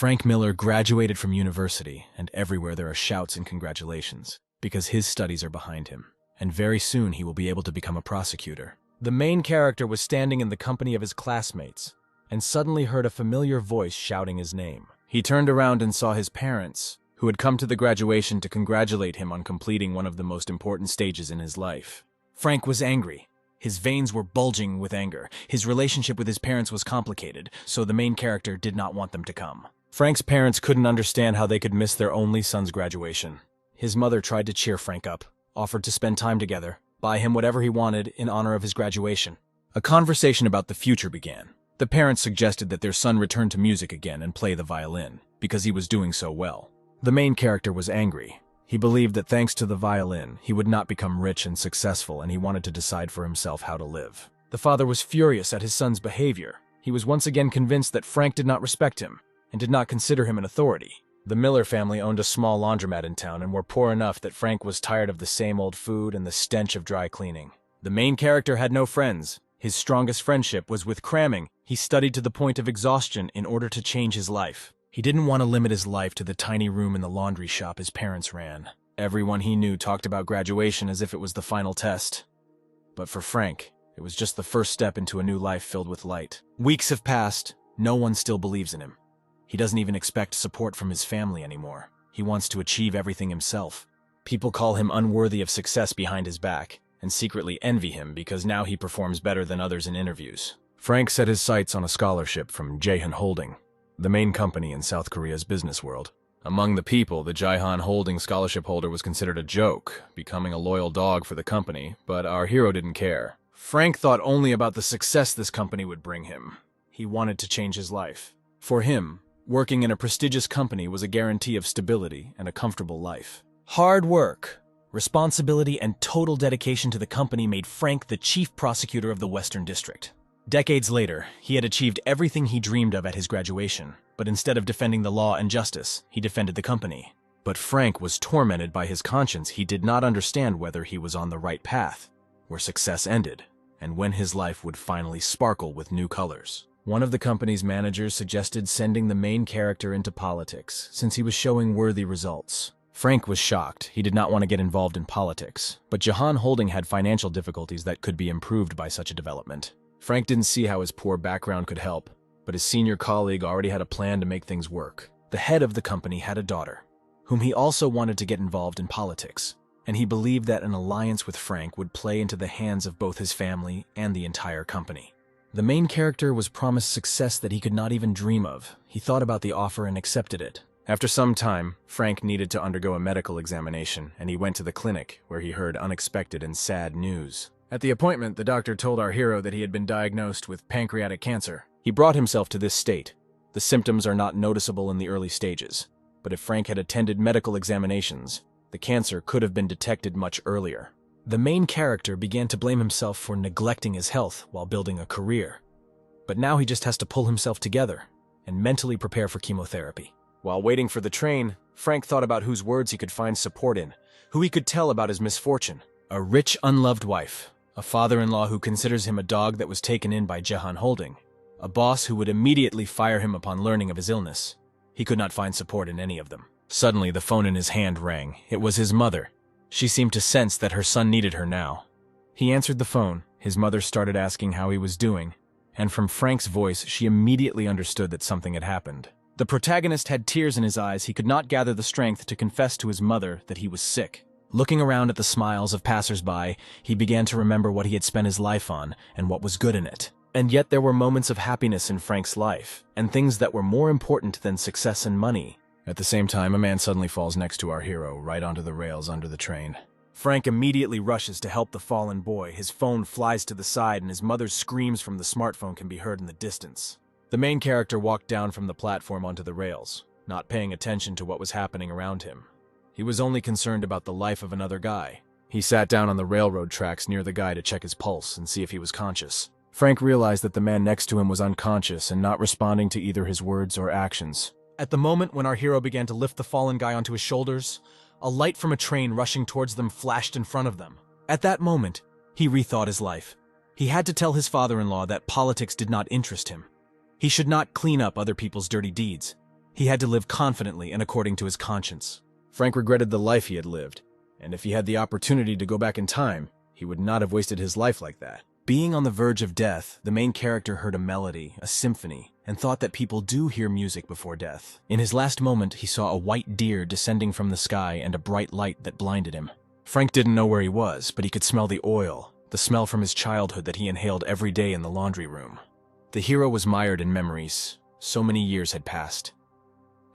Frank Miller graduated from university, and everywhere there are shouts and congratulations, because his studies are behind him, and very soon he will be able to become a prosecutor. The main character was standing in the company of his classmates, and suddenly heard a familiar voice shouting his name. He turned around and saw his parents, who had come to the graduation to congratulate him on completing one of the most important stages in his life. Frank was angry. His veins were bulging with anger. His relationship with his parents was complicated, so the main character did not want them to come. Frank's parents couldn't understand how they could miss their only son's graduation. His mother tried to cheer Frank up, offered to spend time together, buy him whatever he wanted in honor of his graduation. A conversation about the future began. The parents suggested that their son return to music again and play the violin, because he was doing so well. The main character was angry. He believed that thanks to the violin, he would not become rich and successful, and he wanted to decide for himself how to live. The father was furious at his son's behavior. He was once again convinced that Frank did not respect him, and did not consider him an authority. The Miller family owned a small laundromat in town and were poor enough that Frank was tired of the same old food and the stench of dry cleaning. The main character had no friends. His strongest friendship was with cramming. He studied to the point of exhaustion in order to change his life. He didn't want to limit his life to the tiny room in the laundry shop his parents ran. Everyone he knew talked about graduation as if it was the final test. But for Frank, it was just the first step into a new life filled with light. Weeks have passed. No one still believes in him. He doesn't even expect support from his family anymore. He wants to achieve everything himself. People call him unworthy of success behind his back, and secretly envy him because now he performs better than others in interviews. Frank set his sights on a scholarship from Jaehan Holding, the main company in South Korea's business world. Among the people, the Jaehan Holding scholarship holder was considered a joke, becoming a loyal dog for the company, but our hero didn't care. Frank thought only about the success this company would bring him. He wanted to change his life. For him, working in a prestigious company was a guarantee of stability and a comfortable life. Hard work, responsibility, and total dedication to the company made Frank the chief prosecutor of the Western District. Decades later, he had achieved everything he dreamed of at his graduation, but instead of defending the law and justice, he defended the company. But Frank was tormented by his conscience. He did not understand whether he was on the right path, where success ended, and when his life would finally sparkle with new colors. One of the company's managers suggested sending the main character into politics, since he was showing worthy results. Frank was shocked. He did not want to get involved in politics, but Jaehan Holding had financial difficulties that could be improved by such a development. Frank didn't see how his poor background could help, but his senior colleague already had a plan to make things work. The head of the company had a daughter, whom he also wanted to get involved in politics, and he believed that an alliance with Frank would play into the hands of both his family and the entire company. The main character was promised success that he could not even dream of. He thought about the offer and accepted it. After some time, Frank needed to undergo a medical examination, and he went to the clinic, where he heard unexpected and sad news. At the appointment, the doctor told our hero that he had been diagnosed with pancreatic cancer. He brought himself to this state. The symptoms are not noticeable in the early stages, but if Frank had attended medical examinations, the cancer could have been detected much earlier. The main character began to blame himself for neglecting his health while building a career. But now he just has to pull himself together and mentally prepare for chemotherapy. While waiting for the train, Frank thought about whose words he could find support in, who he could tell about his misfortune. A rich, unloved wife, a father-in-law who considers him a dog that was taken in by Jaehan Holding, a boss who would immediately fire him upon learning of his illness. He could not find support in any of them. Suddenly, the phone in his hand rang. It was his mother. She seemed to sense that her son needed her now. He answered the phone. His mother started asking how he was doing, and from Frank's voice, she immediately understood that something had happened. The protagonist had tears in his eyes. He could not gather the strength to confess to his mother that he was sick. Looking around at the smiles of passers-by, he began to remember what he had spent his life on and what was good in it. And yet there were moments of happiness in Frank's life, and things that were more important than success and money. At the same time, a man suddenly falls next to our hero, right onto the rails under the train. Frank immediately rushes to help the fallen boy. His phone flies to the side, and his mother's screams from the smartphone can be heard in the distance. The main character walked down from the platform onto the rails, not paying attention to what was happening around him. He was only concerned about the life of another guy. He sat down on the railroad tracks near the guy to check his pulse and see if he was conscious. Frank realized that the man next to him was unconscious and not responding to either his words or actions. At the moment when our hero began to lift the fallen guy onto his shoulders, a light from a train rushing towards them flashed in front of them. At that moment, he rethought his life. He had to tell his father-in-law that politics did not interest him. He should not clean up other people's dirty deeds. He had to live confidently and according to his conscience. Frank regretted the life he had lived, and if he had the opportunity to go back in time, he would not have wasted his life like that. Being on the verge of death, the main character heard a melody, a symphony, and thought that people do hear music before death. In his last moment, he saw a white deer descending from the sky and a bright light that blinded him. Frank didn't know where he was, but he could smell the oil, the smell from his childhood that he inhaled every day in the laundry room. The hero was mired in memories. So many years had passed,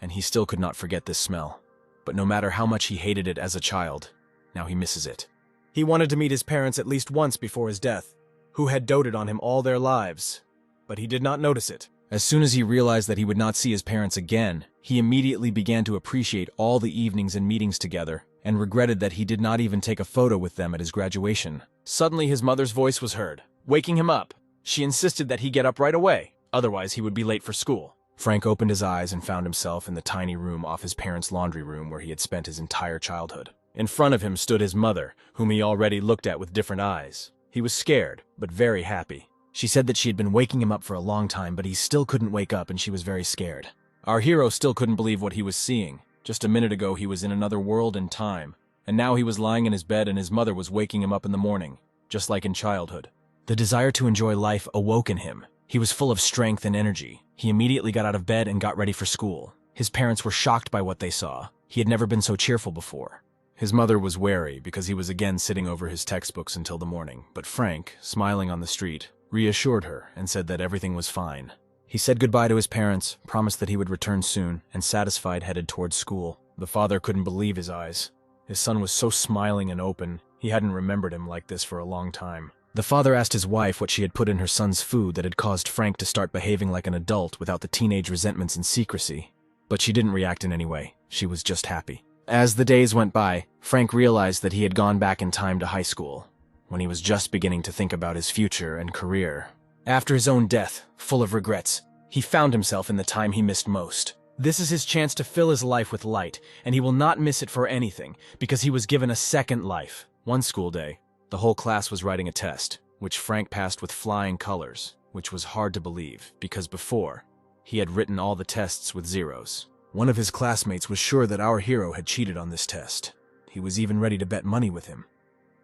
and he still could not forget this smell. But no matter how much he hated it as a child, now he misses it. He wanted to meet his parents at least once before his death, who had doted on him all their lives, but he did not notice it. As soon as he realized that he would not see his parents again, he immediately began to appreciate all the evenings and meetings together, and regretted that he did not even take a photo with them at his graduation. Suddenly his mother's voice was heard, waking him up. She insisted that he get up right away, otherwise he would be late for school. Frank opened his eyes and found himself in the tiny room off his parents' laundry room where he had spent his entire childhood. In front of him stood his mother, whom he already looked at with different eyes. He was scared, but very happy. She said that she had been waking him up for a long time, but he still couldn't wake up and she was very scared. Our hero still couldn't believe what he was seeing. Just a minute ago he was in another world and time, and now he was lying in his bed and his mother was waking him up in the morning, just like in childhood. The desire to enjoy life awoke in him. He was full of strength and energy. He immediately got out of bed and got ready for school. His parents were shocked by what they saw. He had never been so cheerful before. His mother was wary because he was again sitting over his textbooks until the morning, but Frank, smiling on the street, reassured her and said that everything was fine. He said goodbye to his parents, promised that he would return soon, and satisfied headed towards school. The father couldn't believe his eyes. His son was so smiling and open, he hadn't remembered him like this for a long time. The father asked his wife what she had put in her son's food that had caused Frank to start behaving like an adult without the teenage resentments and secrecy. But she didn't react in any way. She was just happy. As the days went by, Frank realized that he had gone back in time to high school, when he was just beginning to think about his future and career. After his own death, full of regrets, he found himself in the time he missed most. This is his chance to fill his life with light, and he will not miss it for anything, because he was given a second life. One school day, the whole class was writing a test, which Frank passed with flying colors, which was hard to believe, because before, he had written all the tests with zeros. One of his classmates was sure that our hero had cheated on this test. He was even ready to bet money with him,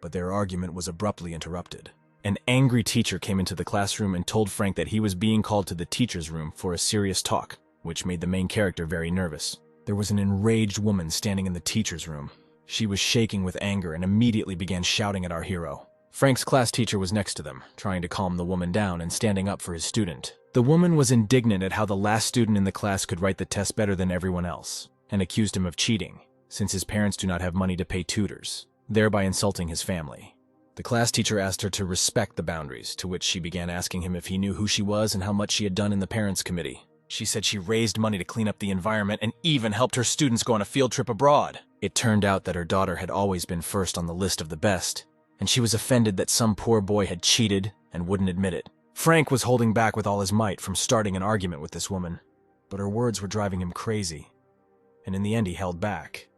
but their argument was abruptly interrupted. An angry teacher came into the classroom and told Frank that he was being called to the teacher's room for a serious talk, which made the main character very nervous. There was an enraged woman standing in the teacher's room. She was shaking with anger and immediately began shouting at our hero. Frank's class teacher was next to them, trying to calm the woman down and standing up for his student. The woman was indignant at how the last student in the class could write the test better than everyone else, and accused him of cheating, since his parents do not have money to pay tutors, thereby insulting his family. The class teacher asked her to respect the boundaries, to which she began asking him if he knew who she was and how much she had done in the parents' committee. She said she raised money to clean up the environment and even helped her students go on a field trip abroad. It turned out that her daughter had always been first on the list of the best, and she was offended that some poor boy had cheated and wouldn't admit it. Frank was holding back with all his might from starting an argument with this woman, but her words were driving him crazy, and in the end he held back.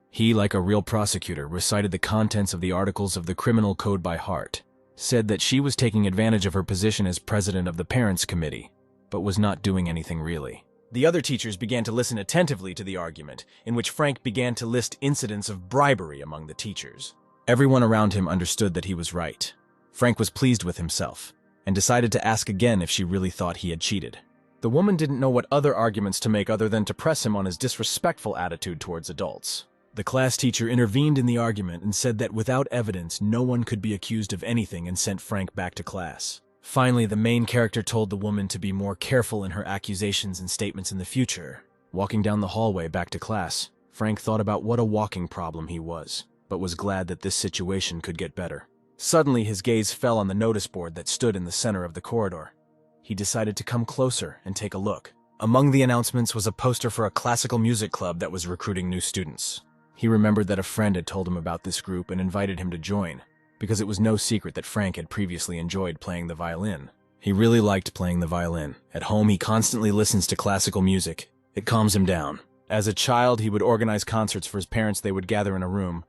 He, like a real prosecutor, recited the contents of the articles of the criminal code by heart, said that she was taking advantage of her position as president of the parents' committee, but was not doing anything really. The other teachers began to listen attentively to the argument, in which Frank began to list incidents of bribery among the teachers. Everyone around him understood that he was right. Frank was pleased with himself, and decided to ask again if she really thought he had cheated. The woman didn't know what other arguments to make other than to press him on his disrespectful attitude towards adults. The class teacher intervened in the argument and said that without evidence, no one could be accused of anything and sent Frank back to class. Finally, the main character told the woman to be more careful in her accusations and statements in the future. Walking down the hallway back to class, Frank thought about what a walking problem he was, but was glad that this situation could get better. Suddenly, his gaze fell on the notice board that stood in the center of the corridor. He decided to come closer and take a look. Among the announcements was a poster for a classical music club that was recruiting new students. He remembered that a friend had told him about this group and invited him to join, because it was no secret that Frank had previously enjoyed playing the violin. He really liked playing the violin. At home, he constantly listens to classical music. It calms him down. As a child, he would organize concerts for his parents. They would gather in a room.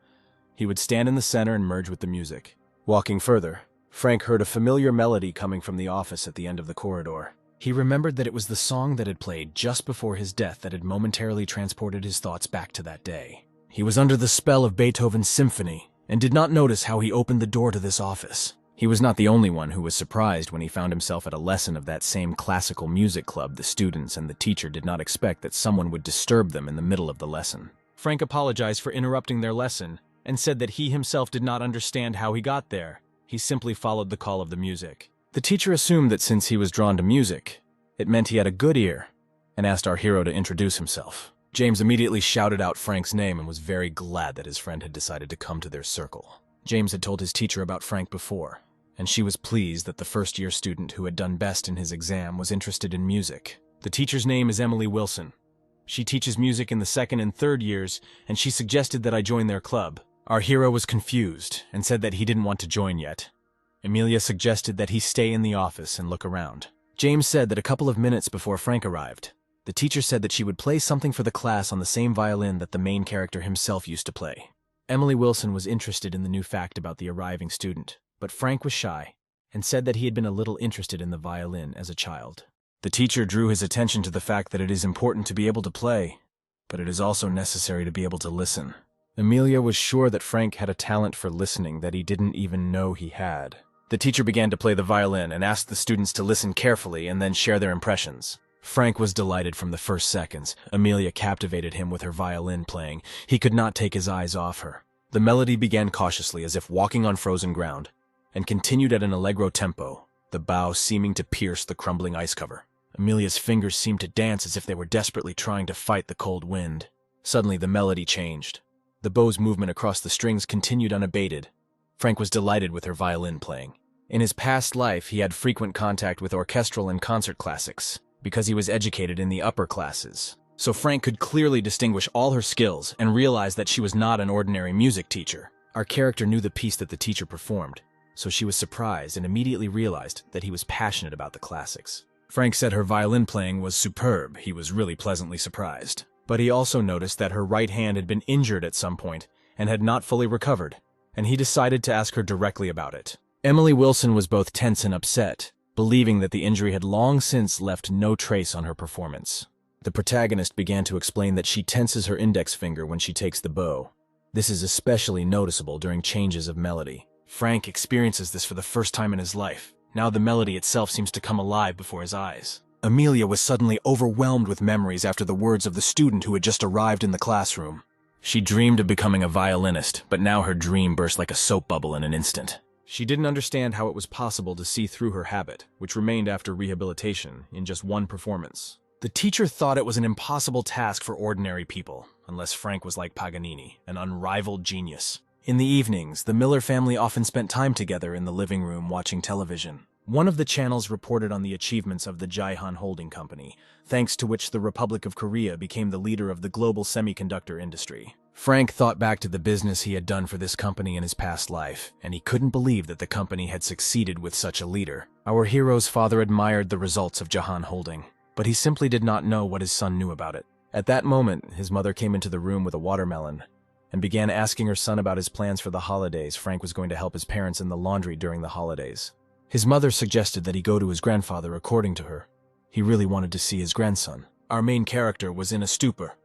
He would stand in the center and merge with the music. Walking further, Frank heard a familiar melody coming from the office at the end of the corridor. He remembered that it was the song that had played just before his death that had momentarily transported his thoughts back to that day. He was under the spell of Beethoven's symphony and did not notice how he opened the door to this office. He was not the only one who was surprised when he found himself at a lesson of that same classical music club. The students and the teacher did not expect that someone would disturb them in the middle of the lesson. Frank apologized for interrupting their lesson and said that he himself did not understand how he got there. He simply followed the call of the music. The teacher assumed that since he was drawn to music, it meant he had a good ear, and asked our hero to introduce himself. James immediately shouted out Frank's name and was very glad that his friend had decided to come to their circle. James had told his teacher about Frank before, and she was pleased that the first-year student who had done best in his exam was interested in music. The teacher's name is Emily Wilson. She teaches music in the second and third years, and she suggested that I join their club. Our hero was confused and said that he didn't want to join yet. Emilia suggested that he stay in the office and look around. James said that a couple of minutes before Frank arrived, the teacher said that she would play something for the class on the same violin that the main character himself used to play. Emily Wilson was interested in the new fact about the arriving student, but Frank was shy and said that he had been a little interested in the violin as a child. The teacher drew his attention to the fact that it is important to be able to play, but it is also necessary to be able to listen. Emilia was sure that Frank had a talent for listening that he didn't even know he had. The teacher began to play the violin and asked the students to listen carefully and then share their impressions. Frank was delighted from the first seconds. Emilia captivated him with her violin playing. He could not take his eyes off her. The melody began cautiously as if walking on frozen ground, and continued at an allegro tempo, the bow seeming to pierce the crumbling ice cover. Emilia's fingers seemed to dance as if they were desperately trying to fight the cold wind. Suddenly the melody changed. The bow's movement across the strings continued unabated. Frank was delighted with her violin playing. In his past life, he had frequent contact with orchestral and concert classics, because he was educated in the upper classes. So Frank could clearly distinguish all her skills and realize that she was not an ordinary music teacher. Our character knew the piece that the teacher performed, so she was surprised and immediately realized that he was passionate about the classics. Frank said her violin playing was superb. He was really pleasantly surprised. But he also noticed that her right hand had been injured at some point and had not fully recovered, and he decided to ask her directly about it. Emily Wilson was both tense and upset, believing that the injury had long since left no trace on her performance. The protagonist began to explain that she tenses her index finger when she takes the bow. This is especially noticeable during changes of melody. Frank experiences this for the first time in his life. Now the melody itself seems to come alive before his eyes. Emilia was suddenly overwhelmed with memories after the words of the student who had just arrived in the classroom. She dreamed of becoming a violinist, but now her dream burst like a soap bubble in an instant. She didn't understand how it was possible to see through her habit, which remained after rehabilitation, in just one performance. The teacher thought it was an impossible task for ordinary people, unless Frank was like Paganini, an unrivaled genius. In the evenings, the Miller family often spent time together in the living room watching television. One of the channels reported on the achievements of the Jaehan Holding Company, thanks to which the Republic of Korea became the leader of the global semiconductor industry. Frank thought back to the business he had done for this company in his past life, and he couldn't believe that the company had succeeded with such a leader. Our hero's father admired the results of Jaehan Holding, but he simply did not know what his son knew about it. At that moment, his mother came into the room with a watermelon and began asking her son about his plans for the holidays. Frank was going to help his parents in the laundry during the holidays. His mother suggested that he go to his grandfather. According to her, he really wanted to see his grandson. Our main character was in a stupor.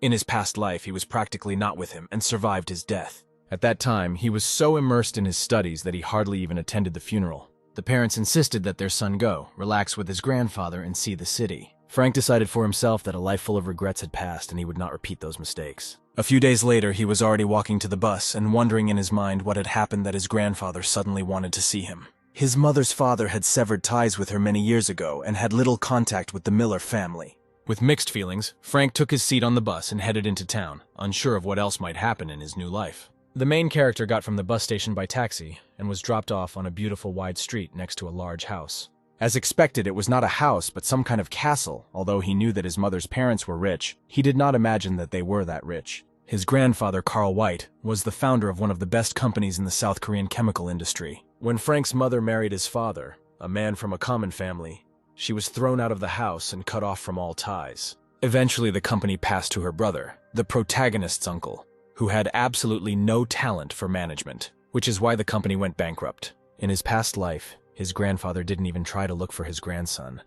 In his past life, he was practically not with him and survived his death. At that time, he was so immersed in his studies that he hardly even attended the funeral. The parents insisted that their son go, relax with his grandfather, and see the city. Frank decided for himself that a life full of regrets had passed and he would not repeat those mistakes. A few days later, he was already walking to the bus and wondering in his mind what had happened that his grandfather suddenly wanted to see him. His mother's father had severed ties with her many years ago and had little contact with the Miller family. With mixed feelings, Frank took his seat on the bus and headed into town, unsure of what else might happen in his new life. The main character got from the bus station by taxi and was dropped off on a beautiful wide street next to a large house. As expected, it was not a house but some kind of castle. Although he knew that his mother's parents were rich, he did not imagine that they were that rich. His grandfather, Carl White, was the founder of one of the best companies in the South Korean chemical industry. When Frank's mother married his father, a man from a common family, she was thrown out of the house and cut off from all ties. Eventually, the company passed to her brother, the protagonist's uncle, who had absolutely no talent for management, which is why the company went bankrupt. In his past life, his grandfather didn't even try to look for his grandson,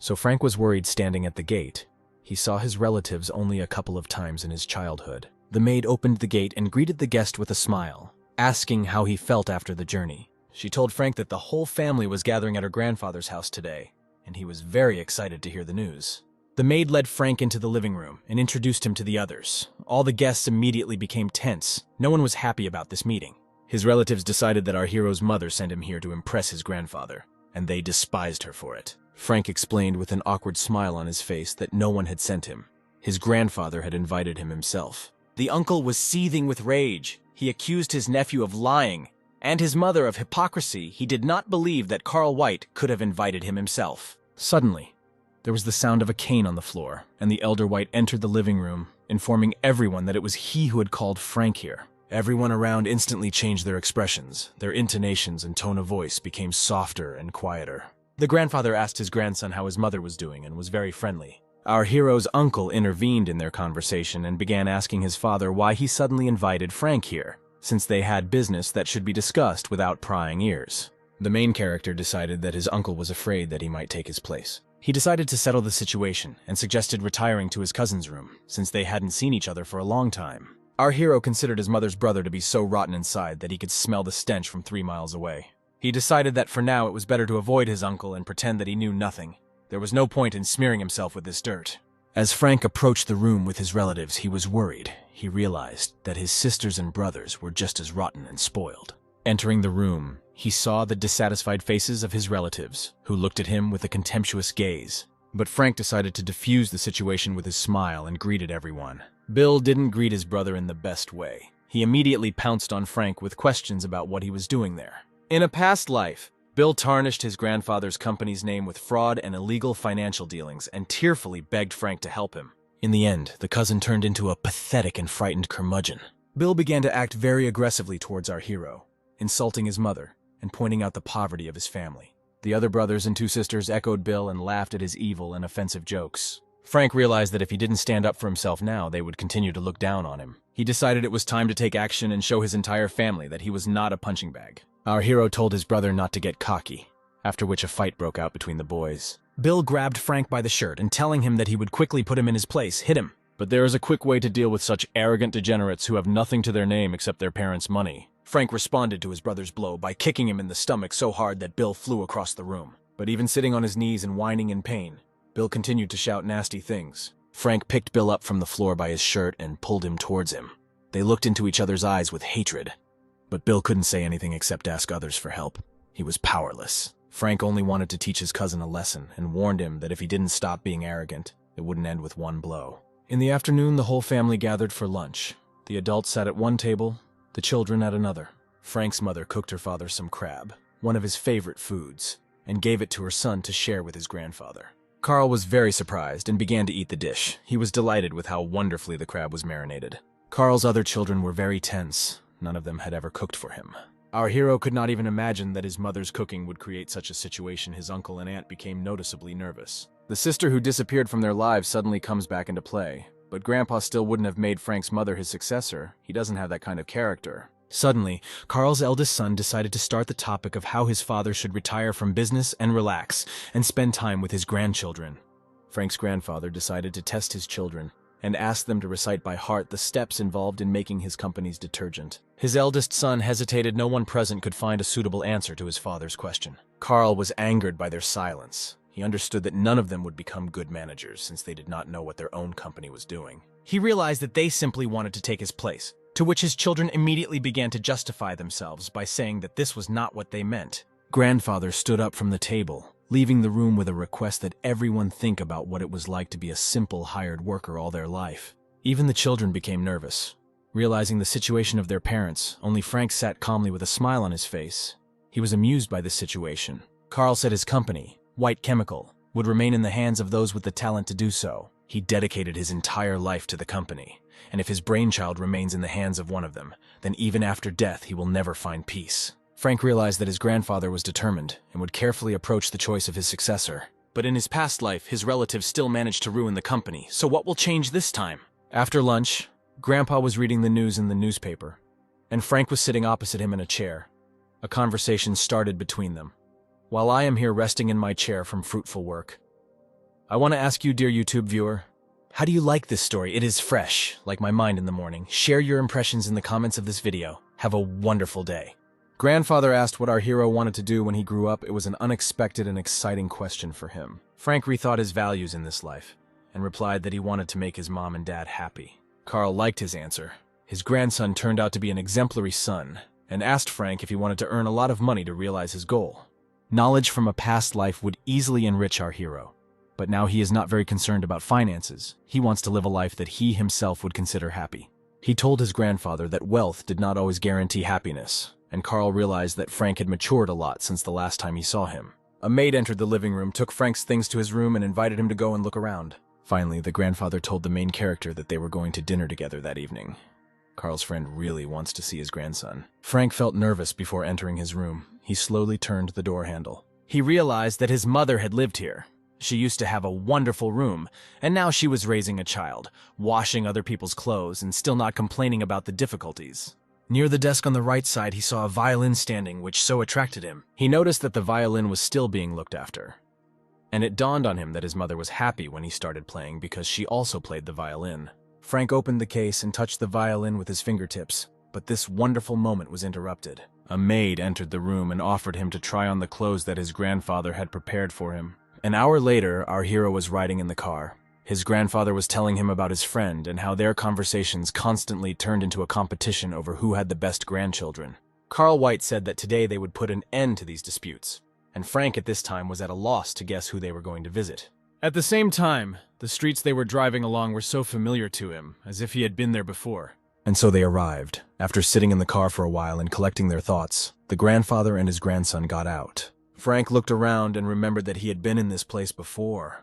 So Frank was worried standing at the gate. He saw his relatives only a couple of times in his childhood. The maid opened the gate and greeted the guest with a smile, asking how he felt after the journey. She told Frank that the whole family was gathering at her grandfather's house today, and he was very excited to hear the news. The maid led Frank into the living room and introduced him to the others. All the guests immediately became tense. No one was happy about this meeting. His relatives decided that our hero's mother sent him here to impress his grandfather, and they despised her for it. Frank explained with an awkward smile on his face that no one had sent him. His grandfather had invited him himself. The uncle was seething with rage. He accused his nephew of lying, and his mother of hypocrisy. He did not believe that Carl White could have invited him himself. Suddenly, there was the sound of a cane on the floor, and the elder White entered the living room, informing everyone that it was he who had called Frank here. Everyone around instantly changed their expressions. Their intonations and tone of voice became softer and quieter. The grandfather asked his grandson how his mother was doing and was very friendly. Our hero's uncle intervened in their conversation and began asking his father why he suddenly invited Frank here, since they had business that should be discussed without prying ears. The main character decided that his uncle was afraid that he might take his place. He decided to settle the situation and suggested retiring to his cousin's room, since they hadn't seen each other for a long time. Our hero considered his mother's brother to be so rotten inside that he could smell the stench from 3 miles away. He decided that for now it was better to avoid his uncle and pretend that he knew nothing. There was no point in smearing himself with this dirt. As Frank approached the room with his relatives, he was worried. He realized that his sisters and brothers were just as rotten and spoiled. Entering the room, he saw the dissatisfied faces of his relatives, who looked at him with a contemptuous gaze. But Frank decided to diffuse the situation with his smile and greeted everyone. Bill didn't greet his brother in the best way. He immediately pounced on Frank with questions about what he was doing there. In a past life, Bill tarnished his grandfather's company's name with fraud and illegal financial dealings and tearfully begged Frank to help him. In the end, the cousin turned into a pathetic and frightened curmudgeon. Bill began to act very aggressively towards our hero, insulting his mother and pointing out the poverty of his family. The other brothers and 2 sisters echoed Bill and laughed at his evil and offensive jokes. Frank realized that if he didn't stand up for himself now, they would continue to look down on him. He decided it was time to take action and show his entire family that he was not a punching bag. Our hero told his brother not to get cocky, after which a fight broke out between the boys. Bill grabbed Frank by the shirt and telling him that he would quickly put him in his place, hit him. But there is a quick way to deal with such arrogant degenerates who have nothing to their name except their parents' money. Frank responded to his brother's blow by kicking him in the stomach so hard that Bill flew across the room. But even sitting on his knees and whining in pain, Bill continued to shout nasty things. Frank picked Bill up from the floor by his shirt and pulled him towards him. They looked into each other's eyes with hatred. But Bill couldn't say anything except ask others for help. He was powerless. Frank only wanted to teach his cousin a lesson and warned him that if he didn't stop being arrogant, it wouldn't end with one blow. In the afternoon, the whole family gathered for lunch. The adults sat at one table, the children at another. Frank's mother cooked her father some crab, one of his favorite foods, and gave it to her son to share with his grandfather. Carl was very surprised and began to eat the dish. He was delighted with how wonderfully the crab was marinated. Carl's other children were very tense. None of them had ever cooked for him. Our hero could not even imagine that his mother's cooking would create such a situation. His uncle and aunt became noticeably nervous. The sister who disappeared from their lives suddenly comes back into play, but Grandpa still wouldn't have made Frank's mother his successor. He doesn't have that kind of character. Suddenly, Carl's eldest son decided to start the topic of how his father should retire from business and relax and spend time with his grandchildren. Frank's grandfather decided to test his children and asked them to recite by heart the steps involved in making his company's detergent. His eldest son hesitated. No one present could find a suitable answer to his father's question. Carl was angered by their silence. He understood that none of them would become good managers since they did not know what their own company was doing. He realized that they simply wanted to take his place, to which his children immediately began to justify themselves by saying that this was not what they meant. Grandfather stood up from the table, leaving the room with a request that everyone think about what it was like to be a simple hired worker all their life. Even the children became nervous. Realizing the situation of their parents, only Frank sat calmly with a smile on his face. He was amused by this situation. Carl said his company, White Chemical, would remain in the hands of those with the talent to do so. He dedicated his entire life to the company, and if his brainchild remains in the hands of one of them, then even after death he will never find peace. Frank realized that his grandfather was determined and would carefully approach the choice of his successor. But in his past life, his relatives still managed to ruin the company, so what will change this time? After lunch, Grandpa was reading the news in the newspaper, and Frank was sitting opposite him in a chair. A conversation started between them. While I am here resting in my chair from fruitful work, I want to ask you, dear YouTube viewer, how do you like this story? It is fresh, like my mind in the morning. Share your impressions in the comments of this video. Have a wonderful day. Grandfather asked what our hero wanted to do when he grew up. It was an unexpected and exciting question for him. Frank rethought his values in this life and replied that he wanted to make his mom and dad happy. Carl liked his answer. His grandson turned out to be an exemplary son and asked Frank if he wanted to earn a lot of money to realize his goal. Knowledge from a past life would easily enrich our hero, but now he is not very concerned about finances. He wants to live a life that he himself would consider happy. He told his grandfather that wealth did not always guarantee happiness, and Carl realized that Frank had matured a lot since the last time he saw him. A maid entered the living room, took Frank's things to his room, and invited him to go and look around. Finally, the grandfather told the main character that they were going to dinner together that evening. Carl's friend really wants to see his grandson. Frank felt nervous before entering his room. He slowly turned the door handle. He realized that his mother had lived here. She used to have a wonderful room, and now she was raising a child, washing other people's clothes, and still not complaining about the difficulties. Near the desk on the right side, he saw a violin standing, which so attracted him. He noticed that the violin was still being looked after. And it dawned on him that his mother was happy when he started playing because she also played the violin. Frank opened the case and touched the violin with his fingertips, but this wonderful moment was interrupted. A maid entered the room and offered him to try on the clothes that his grandfather had prepared for him. An hour later, our hero was riding in the car. His grandfather was telling him about his friend and how their conversations constantly turned into a competition over who had the best grandchildren. Carl White said that today they would put an end to these disputes, and Frank at this time was at a loss to guess who they were going to visit. At the same time, the streets they were driving along were so familiar to him, as if he had been there before. And so they arrived. After sitting in the car for a while and collecting their thoughts, the grandfather and his grandson got out. Frank looked around and remembered that he had been in this place before.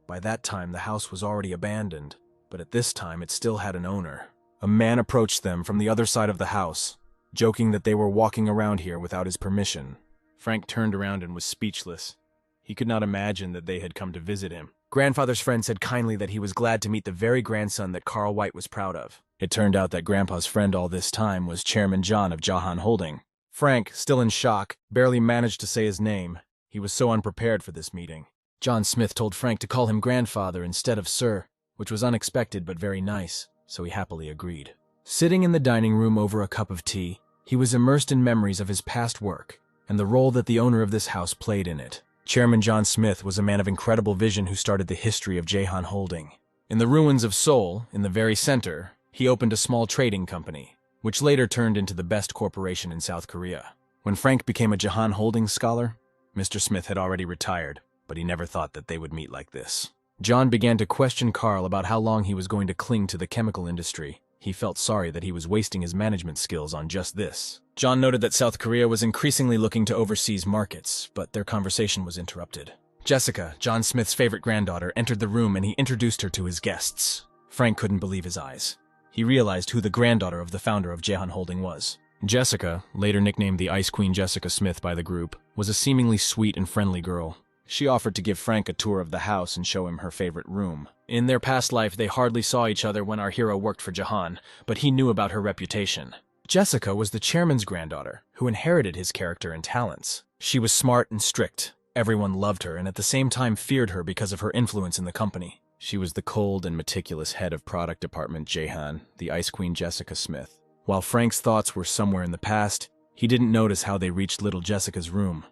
By that time, the house was already abandoned, but at this time it still had an owner. A man approached them from the other side of the house, joking that they were walking around here without his permission. Frank turned around and was speechless. He could not imagine that they had come to visit him. Grandfather's friend said kindly that he was glad to meet the very grandson that Carl White was proud of. It turned out that Grandpa's friend all this time was Chairman John of Jahan Holding. Frank, still in shock, barely managed to say his name. He was so unprepared for this meeting. John Smith told Frank to call him grandfather instead of sir, which was unexpected but very nice, so he happily agreed. Sitting in the dining room over a cup of tea, he was immersed in memories of his past work and the role that the owner of this house played in it. Chairman John Smith was a man of incredible vision who started the history of Jahan Holding. In the ruins of Seoul, in the very center, he opened a small trading company, which later turned into the best corporation in South Korea. When Frank became a Jahan Holding scholar, Mr. Smith had already retired, but he never thought that they would meet like this. John began to question Carl about how long he was going to cling to the chemical industry. He felt sorry that he was wasting his management skills on just this. John noted that South Korea was increasingly looking to overseas markets, but their conversation was interrupted. Jessica, John Smith's favorite granddaughter, entered the room and he introduced her to his guests. Frank couldn't believe his eyes. He realized who the granddaughter of the founder of Jahan Holding was. Jessica, later nicknamed the Ice Queen Jessica Smith by the group, was a seemingly sweet and friendly girl. She offered to give Frank a tour of the house and show him her favorite room. In their past life, they hardly saw each other when our hero worked for Jahan, but he knew about her reputation. Jessica was the chairman's granddaughter, who inherited his character and talents. She was smart and strict. Everyone loved her and at the same time feared her because of her influence in the company. She was the cold and meticulous head of product department Jahan, the Ice Queen Jessica Smith. While Frank's thoughts were somewhere in the past, he didn't notice how they reached little Jessica's room.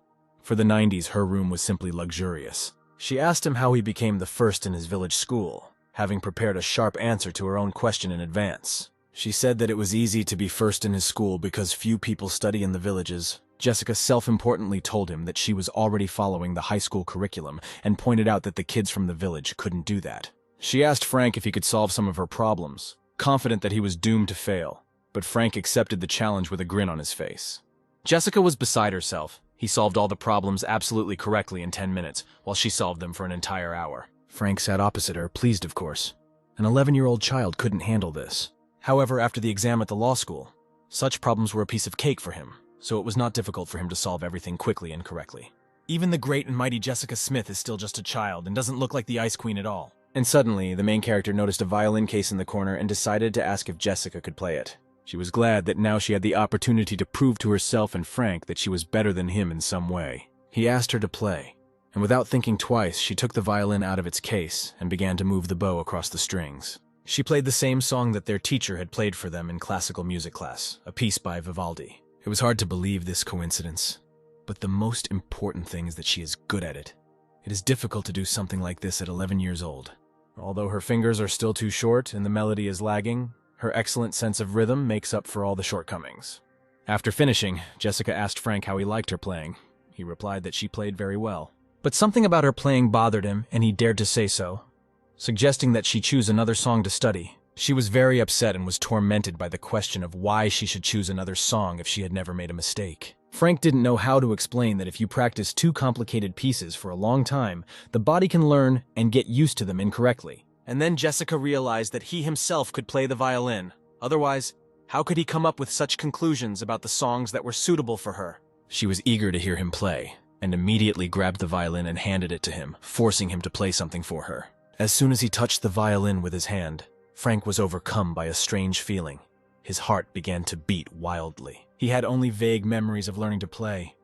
For the 90s, her room was simply luxurious. She asked him how he became the first in his village school, having prepared a sharp answer to her own question in advance. She said that it was easy to be first in his school because few people study in the villages. Jessica self-importantly told him that she was already following the high school curriculum and pointed out that the kids from the village couldn't do that. She asked Frank if he could solve some of her problems, confident that he was doomed to fail, but Frank accepted the challenge with a grin on his face. Jessica was beside herself. He solved all the problems absolutely correctly in 10 minutes, while she solved them for an entire hour. Frank sat opposite her, pleased of course. An 11-year-old child couldn't handle this. However, after the exam at the law school, such problems were a piece of cake for him, so it was not difficult for him to solve everything quickly and correctly. Even the great and mighty Jessica Smith is still just a child and doesn't look like the Ice Queen at all. And suddenly, the main character noticed a violin case in the corner and decided to ask if Jessica could play it. She was glad that now she had the opportunity to prove to herself and Frank that she was better than him in some way. He asked her to play, and without thinking twice, she took the violin out of its case and began to move the bow across the strings. She played the same song that their teacher had played for them in classical music class, a piece by Vivaldi. It was hard to believe this coincidence, but the most important thing is that she is good at it. It is difficult to do something like this at 11 years old. Although her fingers are still too short and the melody is lagging, her excellent sense of rhythm makes up for all the shortcomings. After finishing, Jessica asked Frank how he liked her playing. He replied that she played very well. But something about her playing bothered him, and he dared to say so, suggesting that she choose another song to study. She was very upset and was tormented by the question of why she should choose another song if she had never made a mistake. Frank didn't know how to explain that if you practice two complicated pieces for a long time, the body can learn and get used to them incorrectly. And then Jessica realized that he himself could play the violin. Otherwise, how could he come up with such conclusions about the songs that were suitable for her? She was eager to hear him play, and immediately grabbed the violin and handed it to him, forcing him to play something for her. As soon as he touched the violin with his hand, Frank was overcome by a strange feeling. His heart began to beat wildly. He had only vague memories of learning to play,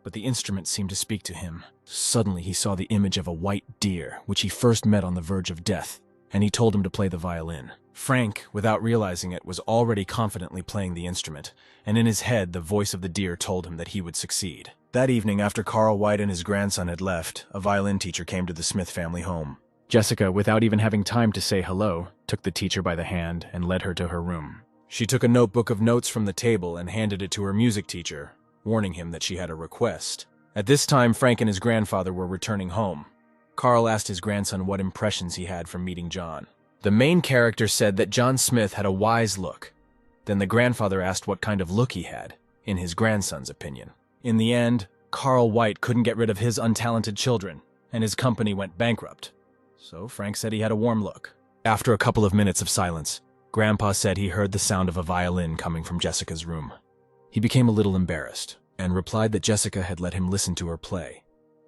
but the instrument seemed to speak to him. Suddenly he saw the image of a white deer, which he first met on the verge of death, and he told him to play the violin. Frank, without realizing it, was already confidently playing the instrument, and in his head the voice of the deer told him that he would succeed. That evening, after Carl White and his grandson had left, a violin teacher came to the Smith family home. Jessica, without even having time to say hello, took the teacher by the hand and led her to her room. She took a notebook of notes from the table and handed it to her music teacher, warning him that she had a request. At this time, Frank and his grandfather were returning home. Carl asked his grandson what impressions he had from meeting John. The main character said that John Smith had a wise look. Then the grandfather asked what kind of look he had, in his grandson's opinion. In the end, Carl White couldn't get rid of his untalented children, and his company went bankrupt. So Frank said he had a warm look. After a couple of minutes of silence, Grandpa said he heard the sound of a violin coming from Jessica's room. He became a little embarrassed, and replied that Jessica had let him listen to her play,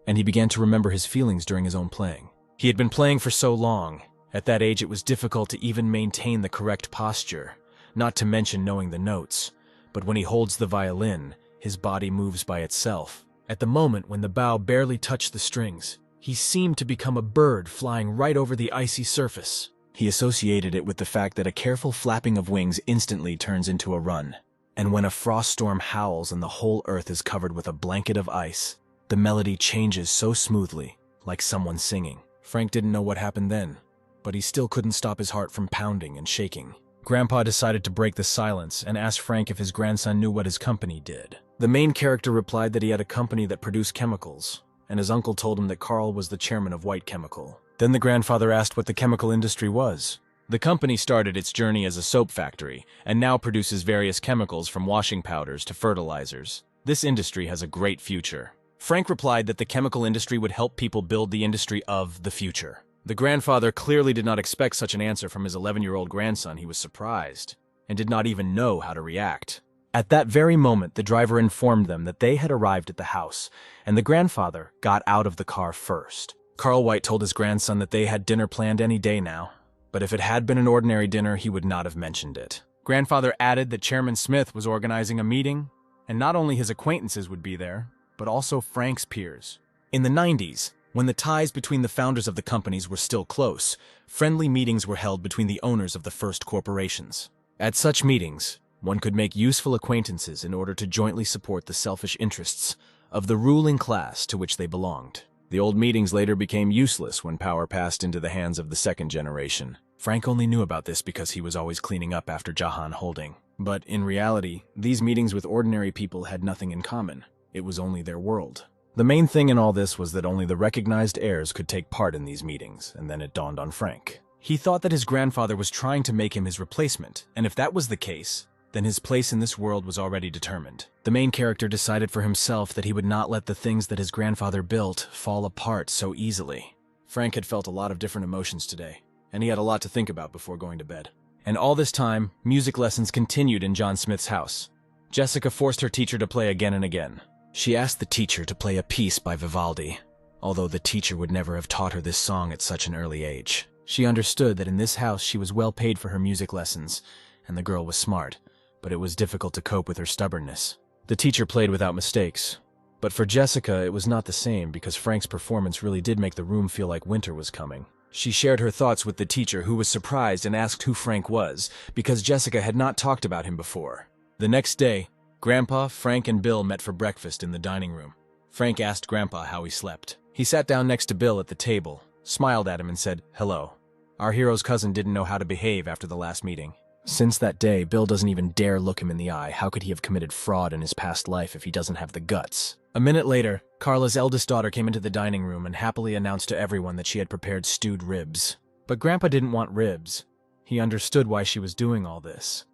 and he began to remember his feelings during his own playing. He had been playing for so long. At that age, it was difficult to even maintain the correct posture, not to mention knowing the notes. But when he holds the violin, his body moves by itself. At the moment when the bow barely touched the strings, he seemed to become a bird flying right over the icy surface. He associated it with the fact that a careful flapping of wings instantly turns into a run. And when a frost storm howls and the whole earth is covered with a blanket of ice, the melody changes so smoothly, like someone singing. Frank didn't know what happened then, but he still couldn't stop his heart from pounding and shaking. Grandpa decided to break the silence and asked Frank if his grandson knew what his company did. The main character replied that he had a company that produced chemicals, and his uncle told him that Carl was the chairman of White Chemical. Then the grandfather asked what the chemical industry was. The company started its journey as a soap factory, and now produces various chemicals from washing powders to fertilizers. This industry has a great future. Frank replied that the chemical industry would help people build the industry of the future. The grandfather clearly did not expect such an answer from his 11-year-old grandson. He was surprised, and did not even know how to react. At that very moment, the driver informed them that they had arrived at the house, and the grandfather got out of the car first. Carl White told his grandson that they had dinner planned any day now, but if it had been an ordinary dinner, he would not have mentioned it. Grandfather added that Chairman Smith was organizing a meeting, and not only his acquaintances would be there, but also Frank's peers. In the 90s, when the ties between the founders of the companies were still close, friendly meetings were held between the owners of the first corporations. At such meetings, one could make useful acquaintances in order to jointly support the selfish interests of the ruling class to which they belonged. The old meetings later became useless when power passed into the hands of the second generation. Frank only knew about this because he was always cleaning up after Jahan Holding. But in reality, these meetings with ordinary people had nothing in common. It was only their world. The main thing in all this was that only the recognized heirs could take part in these meetings, and then it dawned on Frank. He thought that his grandfather was trying to make him his replacement, and if that was the case, then his place in this world was already determined. The main character decided for himself that he would not let the things that his grandfather built fall apart so easily. Frank had felt a lot of different emotions today, and he had a lot to think about before going to bed. And all this time, music lessons continued in John Smith's house. Jessica forced her teacher to play again and again. She asked the teacher to play a piece by Vivaldi, although the teacher would never have taught her this song at such an early age. She understood that in this house she was well paid for her music lessons, and the girl was smart, but it was difficult to cope with her stubbornness. The teacher played without mistakes, But for Jessica, it was not the same because Frank's performance really did make the room feel like winter was coming. She shared her thoughts with the teacher, who was surprised and asked who Frank was, because Jessica had not talked about him before. The next day, Grandpa, Frank, and Bill met for breakfast in the dining room. Frank asked Grandpa how he slept. He sat down next to Bill at the table, smiled at him, and said, "Hello. Our hero's cousin didn't know how to behave after the last meeting." Since that day, Bill doesn't even dare look him in the eye. How could he have committed fraud in his past life if he doesn't have the guts? A minute later, Carla's eldest daughter came into the dining room and happily announced to everyone that she had prepared stewed ribs. But Grandpa didn't want ribs. He understood why she was doing all this.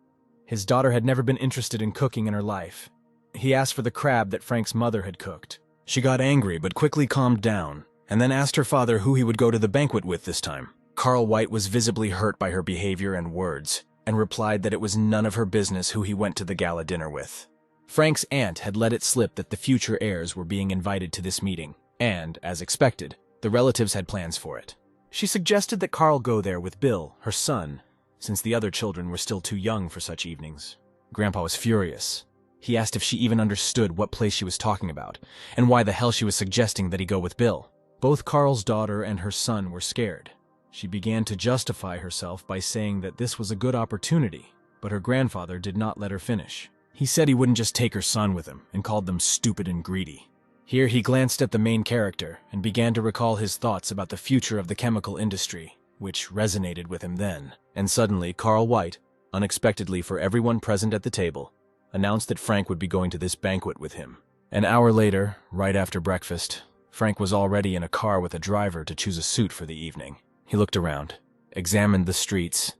His daughter had never been interested in cooking in her life. He asked for the crab that Frank's mother had cooked. She got angry but quickly calmed down, and then asked her father who he would go to the banquet with this time. Carl White was visibly hurt by her behavior and words, and replied that it was none of her business who he went to the gala dinner with. Frank's aunt had let it slip that the future heirs were being invited to this meeting, and, as expected, the relatives had plans for it. She suggested that Carl go there with Bill, her son, since the other children were still too young for such evenings. Grandpa was furious. He asked if she even understood what place she was talking about, and why the hell she was suggesting that he go with Bill. Both Carl's daughter and her son were scared. She began to justify herself by saying that this was a good opportunity, but her grandfather did not let her finish. He said he wouldn't just take her son with him, and called them stupid and greedy. Here he glanced at the main character and began to recall his thoughts about the future of the chemical industry, which resonated with him then. And suddenly, Carl White, unexpectedly for everyone present at the table, announced that Frank would be going to this banquet with him. An hour later, right after breakfast, Frank was already in a car with a driver to choose a suit for the evening. He looked around, examined the streets,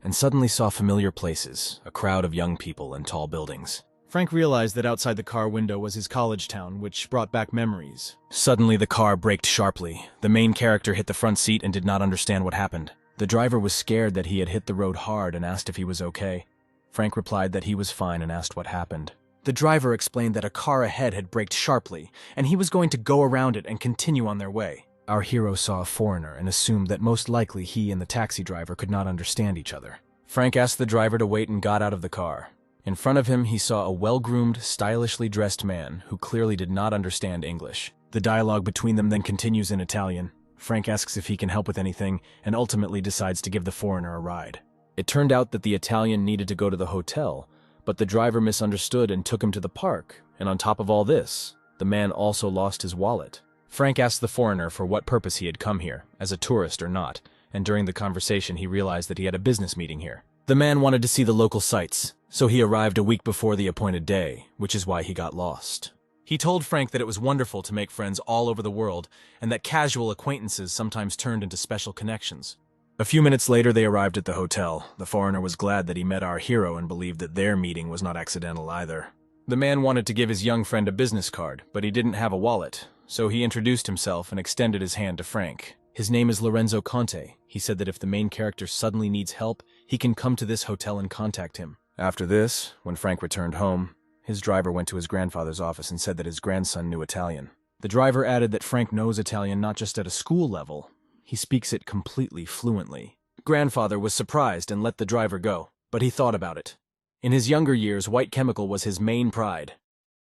and suddenly saw familiar places, a crowd of young people and tall buildings. Frank realized that outside the car window was his college town, which brought back memories. Suddenly, the car braked sharply. The main character hit the front seat and did not understand what happened. The driver was scared that he had hit the road hard and asked if he was okay. Frank replied that he was fine and asked what happened. The driver explained that a car ahead had braked sharply, and he was going to go around it and continue on their way. Our hero saw a foreigner and assumed that most likely he and the taxi driver could not understand each other. Frank asked the driver to wait and got out of the car. In front of him, he saw a well-groomed, stylishly dressed man who clearly did not understand English. The dialogue between them then continues in Italian. Frank asks if he can help with anything and ultimately decides to give the foreigner a ride. It turned out that the Italian needed to go to the hotel, but the driver misunderstood and took him to the park, and on top of all this, the man also lost his wallet. Frank asked the foreigner for what purpose he had come here, as a tourist or not, and during the conversation he realized that he had a business meeting here. The man wanted to see the local sights, so he arrived a week before the appointed day, which is why he got lost. He told Frank that it was wonderful to make friends all over the world, and that casual acquaintances sometimes turned into special connections. A few minutes later, they arrived at the hotel. The foreigner was glad that he met our hero and believed that their meeting was not accidental either. The man wanted to give his young friend a business card, but he didn't have a wallet, so he introduced himself and extended his hand to Frank. His name is Lorenzo Conte. He said that if the main character suddenly needs help, he can come to this hotel and contact him. After this, when Frank returned home, his driver went to his grandfather's office and said that his grandson knew Italian. The driver added that Frank knows Italian not just at a school level, he speaks it completely fluently. Grandfather was surprised and let the driver go, but he thought about it. In his younger years, White Chemical was his main pride,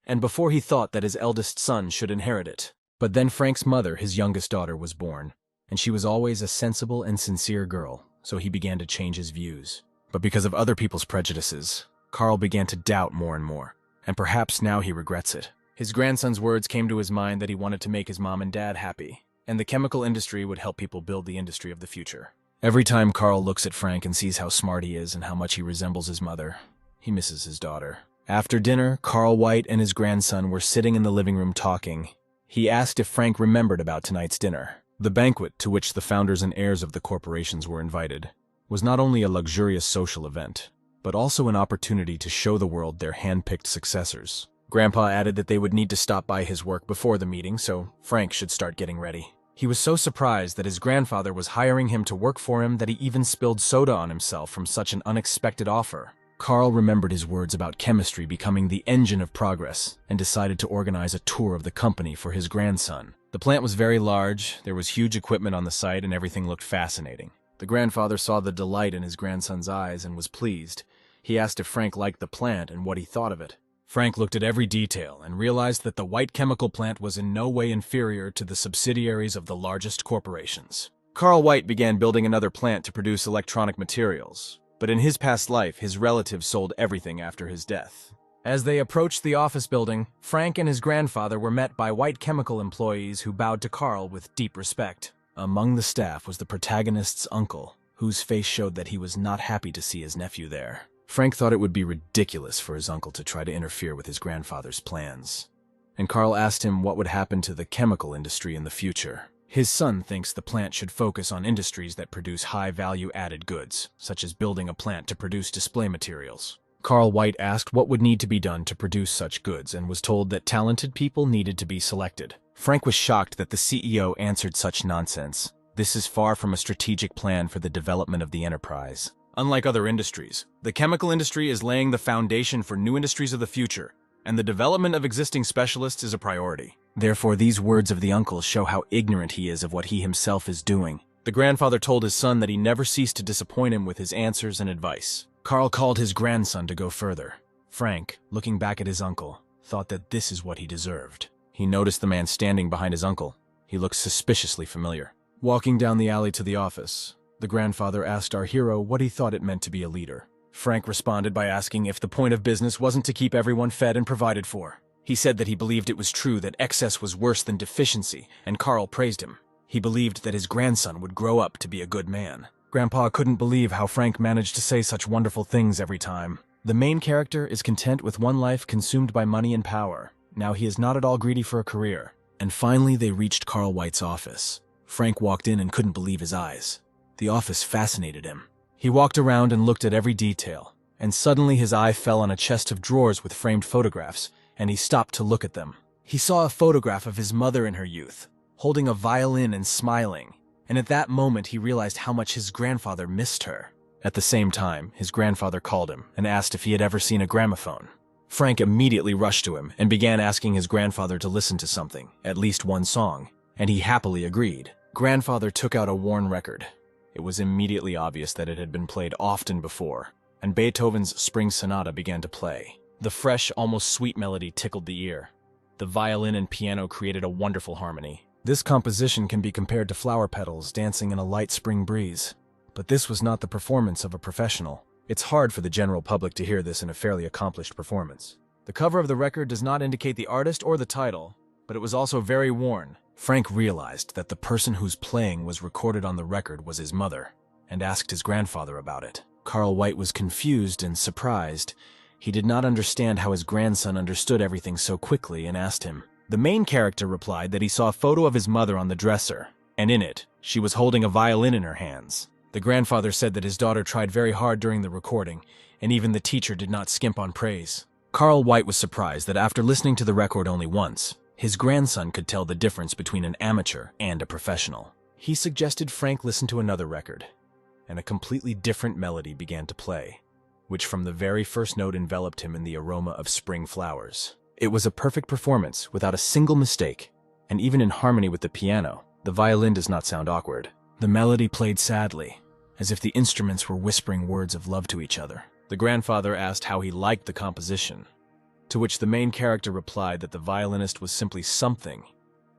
and before he thought that his eldest son should inherit it. But then Frank's mother, his youngest daughter, was born, and she was always a sensible and sincere girl, so he began to change his views. But because of other people's prejudices, Carl began to doubt more and more, and perhaps now he regrets it. His grandson's words came to his mind that he wanted to make his mom and dad happy, and the chemical industry would help people build the industry of the future. Every time Carl looks at Frank and sees how smart he is and how much he resembles his mother, he misses his daughter. After dinner, Carl White and his grandson were sitting in the living room talking. He asked if Frank remembered about tonight's dinner. The banquet, to which the founders and heirs of the corporations were invited, was not only a luxurious social event, but also an opportunity to show the world their hand-picked successors. Grandpa added that they would need to stop by his work before the meeting, so Frank should start getting ready. He was so surprised that his grandfather was hiring him to work for him that he even spilled soda on himself from such an unexpected offer. Carl remembered his words about chemistry becoming the engine of progress and decided to organize a tour of the company for his grandson. The plant was very large, there was huge equipment on the site, and everything looked fascinating. The grandfather saw the delight in his grandson's eyes and was pleased. He asked if Frank liked the plant and what he thought of it. Frank looked at every detail and realized that the white chemical plant was in no way inferior to the subsidiaries of the largest corporations. Carl White began building another plant to produce electronic materials, but in his past life, his relatives sold everything after his death. As they approached the office building, Frank and his grandfather were met by white chemical employees who bowed to Carl with deep respect. Among the staff was the protagonist's uncle, whose face showed that he was not happy to see his nephew there. Frank thought it would be ridiculous for his uncle to try to interfere with his grandfather's plans, and Carl asked him what would happen to the chemical industry in the future. His son thinks the plant should focus on industries that produce high-value added goods, such as building a plant to produce display materials. Carl White asked what would need to be done to produce such goods and was told that talented people needed to be selected. Frank was shocked that the CEO answered such nonsense. This is far from a strategic plan for the development of the enterprise. Unlike other industries, the chemical industry is laying the foundation for new industries of the future, and the development of existing specialists is a priority. Therefore, these words of the uncle show how ignorant he is of what he himself is doing. The grandfather told his son that he never ceased to disappoint him with his answers and advice. Carl called his grandson to go further. Frank, looking back at his uncle, thought that this is what he deserved. He noticed the man standing behind his uncle. He looked suspiciously familiar. Walking down the alley to the office, the grandfather asked our hero what he thought it meant to be a leader. Frank responded by asking if the point of business wasn't to keep everyone fed and provided for. He said that he believed it was true that excess was worse than deficiency, and Carl praised him. He believed that his grandson would grow up to be a good man. Grandpa couldn't believe how Frank managed to say such wonderful things every time. The main character is content with one life consumed by money and power. Now he is not at all greedy for a career. And finally they reached Carl White's office. Frank walked in and couldn't believe his eyes. The office fascinated him. He walked around and looked at every detail, and suddenly his eye fell on a chest of drawers with framed photographs, and he stopped to look at them. He saw a photograph of his mother in her youth, holding a violin and smiling, and at that moment he realized how much his grandfather missed her. At the same time, his grandfather called him and asked if he had ever seen a gramophone. Frank immediately rushed to him and began asking his grandfather to listen to something, at least one song, and he happily agreed. Grandfather took out a worn record. It was immediately obvious that it had been played often before, and Beethoven's Spring Sonata began to play. The fresh, almost sweet melody tickled the ear. The violin and piano created a wonderful harmony. This composition can be compared to flower petals dancing in a light spring breeze. But this was not the performance of a professional. It's hard for the general public to hear this in a fairly accomplished performance. The cover of the record does not indicate the artist or the title, but it was also very worn. Frank realized that the person whose playing was recorded on the record was his mother, and asked his grandfather about it. Carl White was confused and surprised. He did not understand how his grandson understood everything so quickly and asked him. The main character replied that he saw a photo of his mother on the dresser, and in it, she was holding a violin in her hands. The grandfather said that his daughter tried very hard during the recording, and even the teacher did not skimp on praise. Carl White was surprised that after listening to the record only once, his grandson could tell the difference between an amateur and a professional. He suggested Frank listen to another record, and a completely different melody began to play, which from the very first note enveloped him in the aroma of spring flowers. It was a perfect performance without a single mistake, and even in harmony with the piano, the violin does not sound awkward. The melody played sadly, as if the instruments were whispering words of love to each other. The grandfather asked how he liked the composition, to which the main character replied that the violinist was simply something,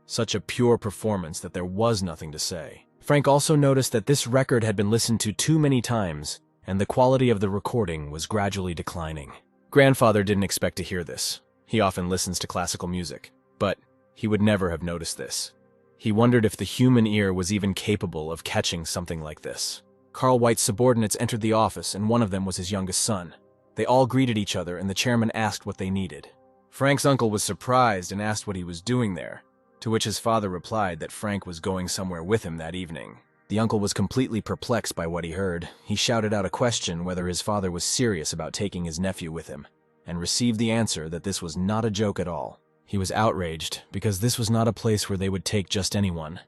such a pure performance that there was nothing to say. Frank also noticed that this record had been listened to too many times, and the quality of the recording was gradually declining. Grandfather didn't expect to hear this. He often listens to classical music, but he would never have noticed this. He wondered if the human ear was even capable of catching something like this. Carl White's subordinates entered the office, and one of them was his youngest son. They all greeted each other, and the chairman asked what they needed. Frank's uncle was surprised and asked what he was doing there, to which his father replied that Frank was going somewhere with him that evening. The uncle was completely perplexed by what he heard. He shouted out a question whether his father was serious about taking his nephew with him, and received the answer that this was not a joke at all. He was outraged because this was not a place where they would take just anyone,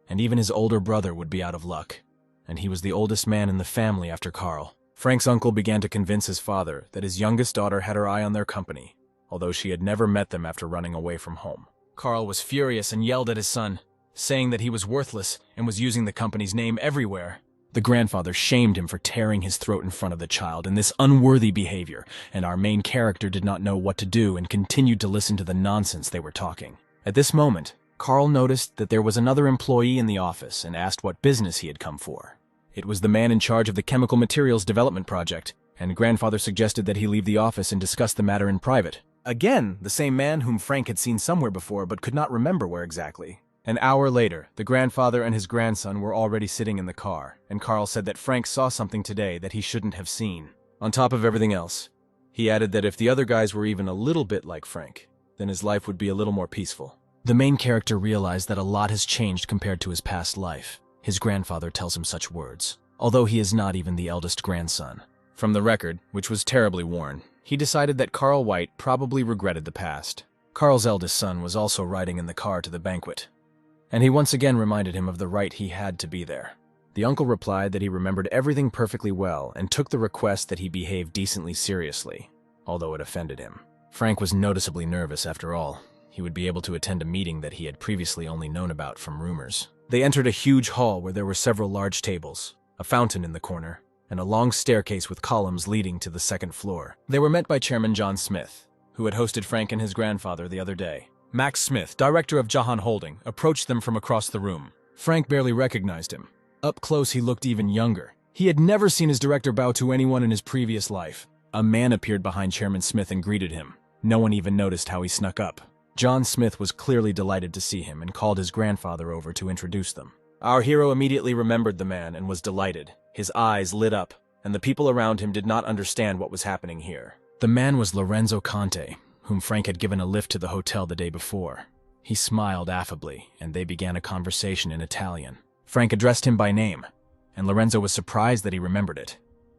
and even his older brother would be out of luck, and he was the oldest man in the family after Carl. Frank's uncle began to convince his father that his youngest daughter had her eye on their company, although she had never met them after running away from home. Carl was furious and yelled at his son, saying that he was worthless and was using the company's name everywhere. The grandfather shamed him for tearing his throat in front of the child in this unworthy behavior, and our main character did not know what to do and continued to listen to the nonsense they were talking. At this moment, Carl noticed that there was another employee in the office and asked what business he had come for. It was the man in charge of the chemical materials development project, and grandfather suggested that he leave the office and discuss the matter in private. Again, the same man whom Frank had seen somewhere before but could not remember where exactly. An hour later, the grandfather and his grandson were already sitting in the car, and Carl said that Frank saw something today that he shouldn't have seen. On top of everything else, he added that if the other guys were even a little bit like Frank, then his life would be a little more peaceful. The main character realized that a lot has changed compared to his past life. His grandfather tells him such words, although he is not even the eldest grandson. From the record, which was terribly worn, he decided that Carl White probably regretted the past. Carl's eldest son was also riding in the car to the banquet, and he once again reminded him of the right he had to be there. The uncle replied that he remembered everything perfectly well and took the request that he behave decently seriously, although it offended him. Frank was noticeably nervous after all. He would be able to attend a meeting that he had previously only known about from rumors. They entered a huge hall where there were several large tables, a fountain in the corner, and a long staircase with columns leading to the second floor. They were met by Chairman John Smith, who had hosted Frank and his grandfather the other day. Max Smith, director of Jahan Holding, approached them from across the room. Frank barely recognized him. Up close, he looked even younger. He had never seen his director bow to anyone in his previous life. A man appeared behind Chairman Smith and greeted him. No one even noticed how he snuck up. John Smith was clearly delighted to see him and called his grandfather over to introduce them. Our hero immediately remembered the man and was delighted. His eyes lit up, and the people around him did not understand what was happening here. The man was Lorenzo Conte, whom Frank had given a lift to the hotel the day before. He smiled affably, and they began a conversation in Italian. Frank addressed him by name, and Lorenzo was surprised that he remembered it,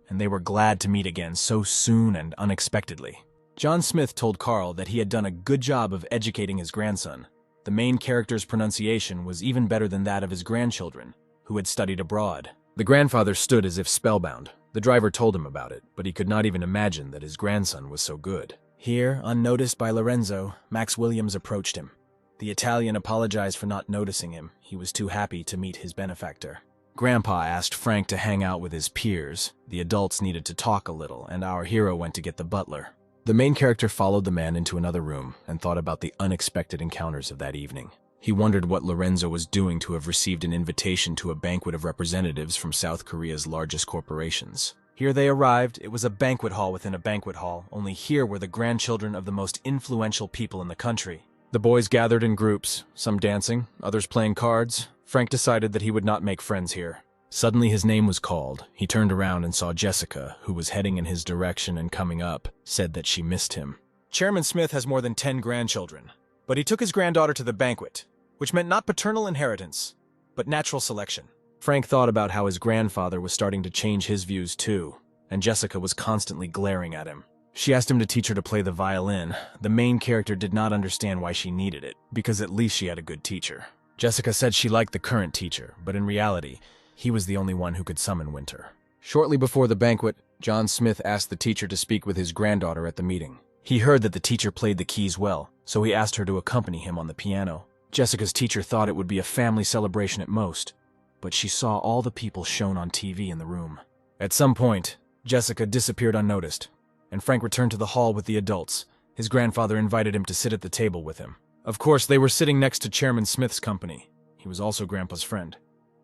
and they were glad to meet again so soon and unexpectedly. John Smith told Carl that he had done a good job of educating his grandson. The main character's pronunciation was even better than that of his grandchildren, who had studied abroad. The grandfather stood as if spellbound. The driver told him about it, but he could not even imagine that his grandson was so good. Here, unnoticed by Lorenzo, Max Williams approached him. The Italian apologized for not noticing him. He was too happy to meet his benefactor. Grandpa asked Frank to hang out with his peers. The adults needed to talk a little, and our hero went to get the butler. The main character followed the man into another room and thought about the unexpected encounters of that evening. He wondered what Lorenzo was doing to have received an invitation to a banquet of representatives from South Korea's largest corporations. Here they arrived. It was a banquet hall within a banquet hall, only here were the grandchildren of the most influential people in the country. The boys gathered in groups, some dancing, others playing cards. Frank decided that he would not make friends here. Suddenly his name was called. He turned around and saw Jessica, who was heading in his direction and coming up, said that she missed him. Chairman Smith has more than 10 grandchildren, but he took his granddaughter to the banquet, which meant not paternal inheritance, but natural selection. Frank thought about how his grandfather was starting to change his views too, and Jessica was constantly glaring at him. She asked him to teach her to play the violin. The main character did not understand why she needed it, because at least she had a good teacher. Jessica said she liked the current teacher, but in reality, he was the only one who could summon winter. Shortly before the banquet, John Smith asked the teacher to speak with his granddaughter at the meeting. He heard that the teacher played the keys well, so he asked her to accompany him on the piano. Jessica's teacher thought it would be a family celebration at most, but she saw all the people shown on TV in the room. At some point, Jessica disappeared unnoticed, and Frank returned to the hall with the adults. His grandfather invited him to sit at the table with him. Of course, they were sitting next to Chairman Smith's company. He was also Grandpa's friend.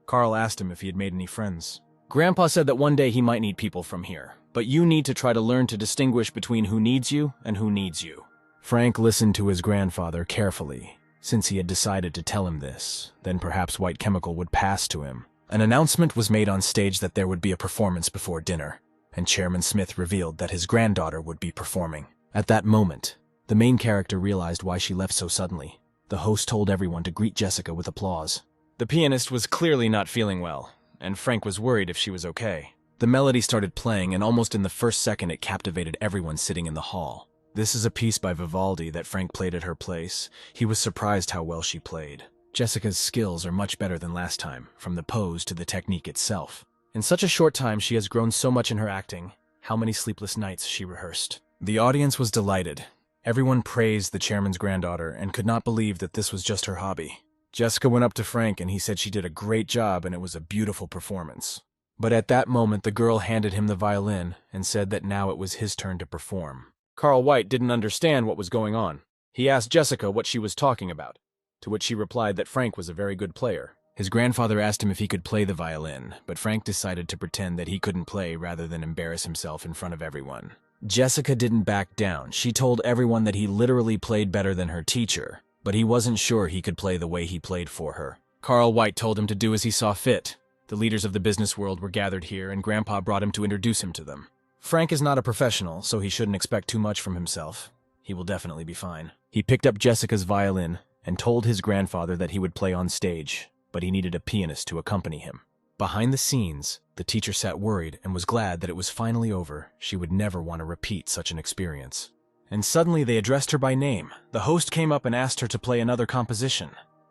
Carl asked him if he had made any friends. Grandpa said that one day he might need people from here, but you need to try to learn to distinguish between who needs you and who needs you. Frank listened to his grandfather carefully. Since he had decided to tell him this, then perhaps White Chemical would pass to him. An announcement was made on stage that there would be a performance before dinner, and Chairman Smith revealed that his granddaughter would be performing. At that moment, the main character realized why she left so suddenly. The host told everyone to greet Jessica with applause. The pianist was clearly not feeling well, and Frank was worried if she was okay. The melody started playing, and almost in the first second it captivated everyone sitting in the hall. This is a piece by Vivaldi that Frank played at her place. He was surprised how well she played. Jessica's skills are much better than last time, from the pose to the technique itself. In such a short time she has grown so much in her acting. How many sleepless nights she rehearsed. The audience was delighted. Everyone praised the chairman's granddaughter and could not believe that this was just her hobby. Jessica went up to Frank and he said she did a great job and it was a beautiful performance. But at that moment, the girl handed him the violin and said that now it was his turn to perform. Carl White didn't understand what was going on. He asked Jessica what she was talking about, to which she replied that Frank was a very good player. His grandfather asked him if he could play the violin, but Frank decided to pretend that he couldn't play rather than embarrass himself in front of everyone. Jessica didn't back down. She told everyone that he literally played better than her teacher, but he wasn't sure he could play the way he played for her. Carl White told him to do as he saw fit. The leaders of the business world were gathered here, and Grandpa brought him to introduce him to them. Frank is not a professional, so he shouldn't expect too much from himself. He will definitely be fine. He picked up Jessica's violin and told his grandfather that he would play on stage, but he needed a pianist to accompany him. Behind the scenes, the teacher sat worried and was glad that it was finally over. She would never want to repeat such an experience. And suddenly they addressed her by name. The host came up and asked her to play another composition.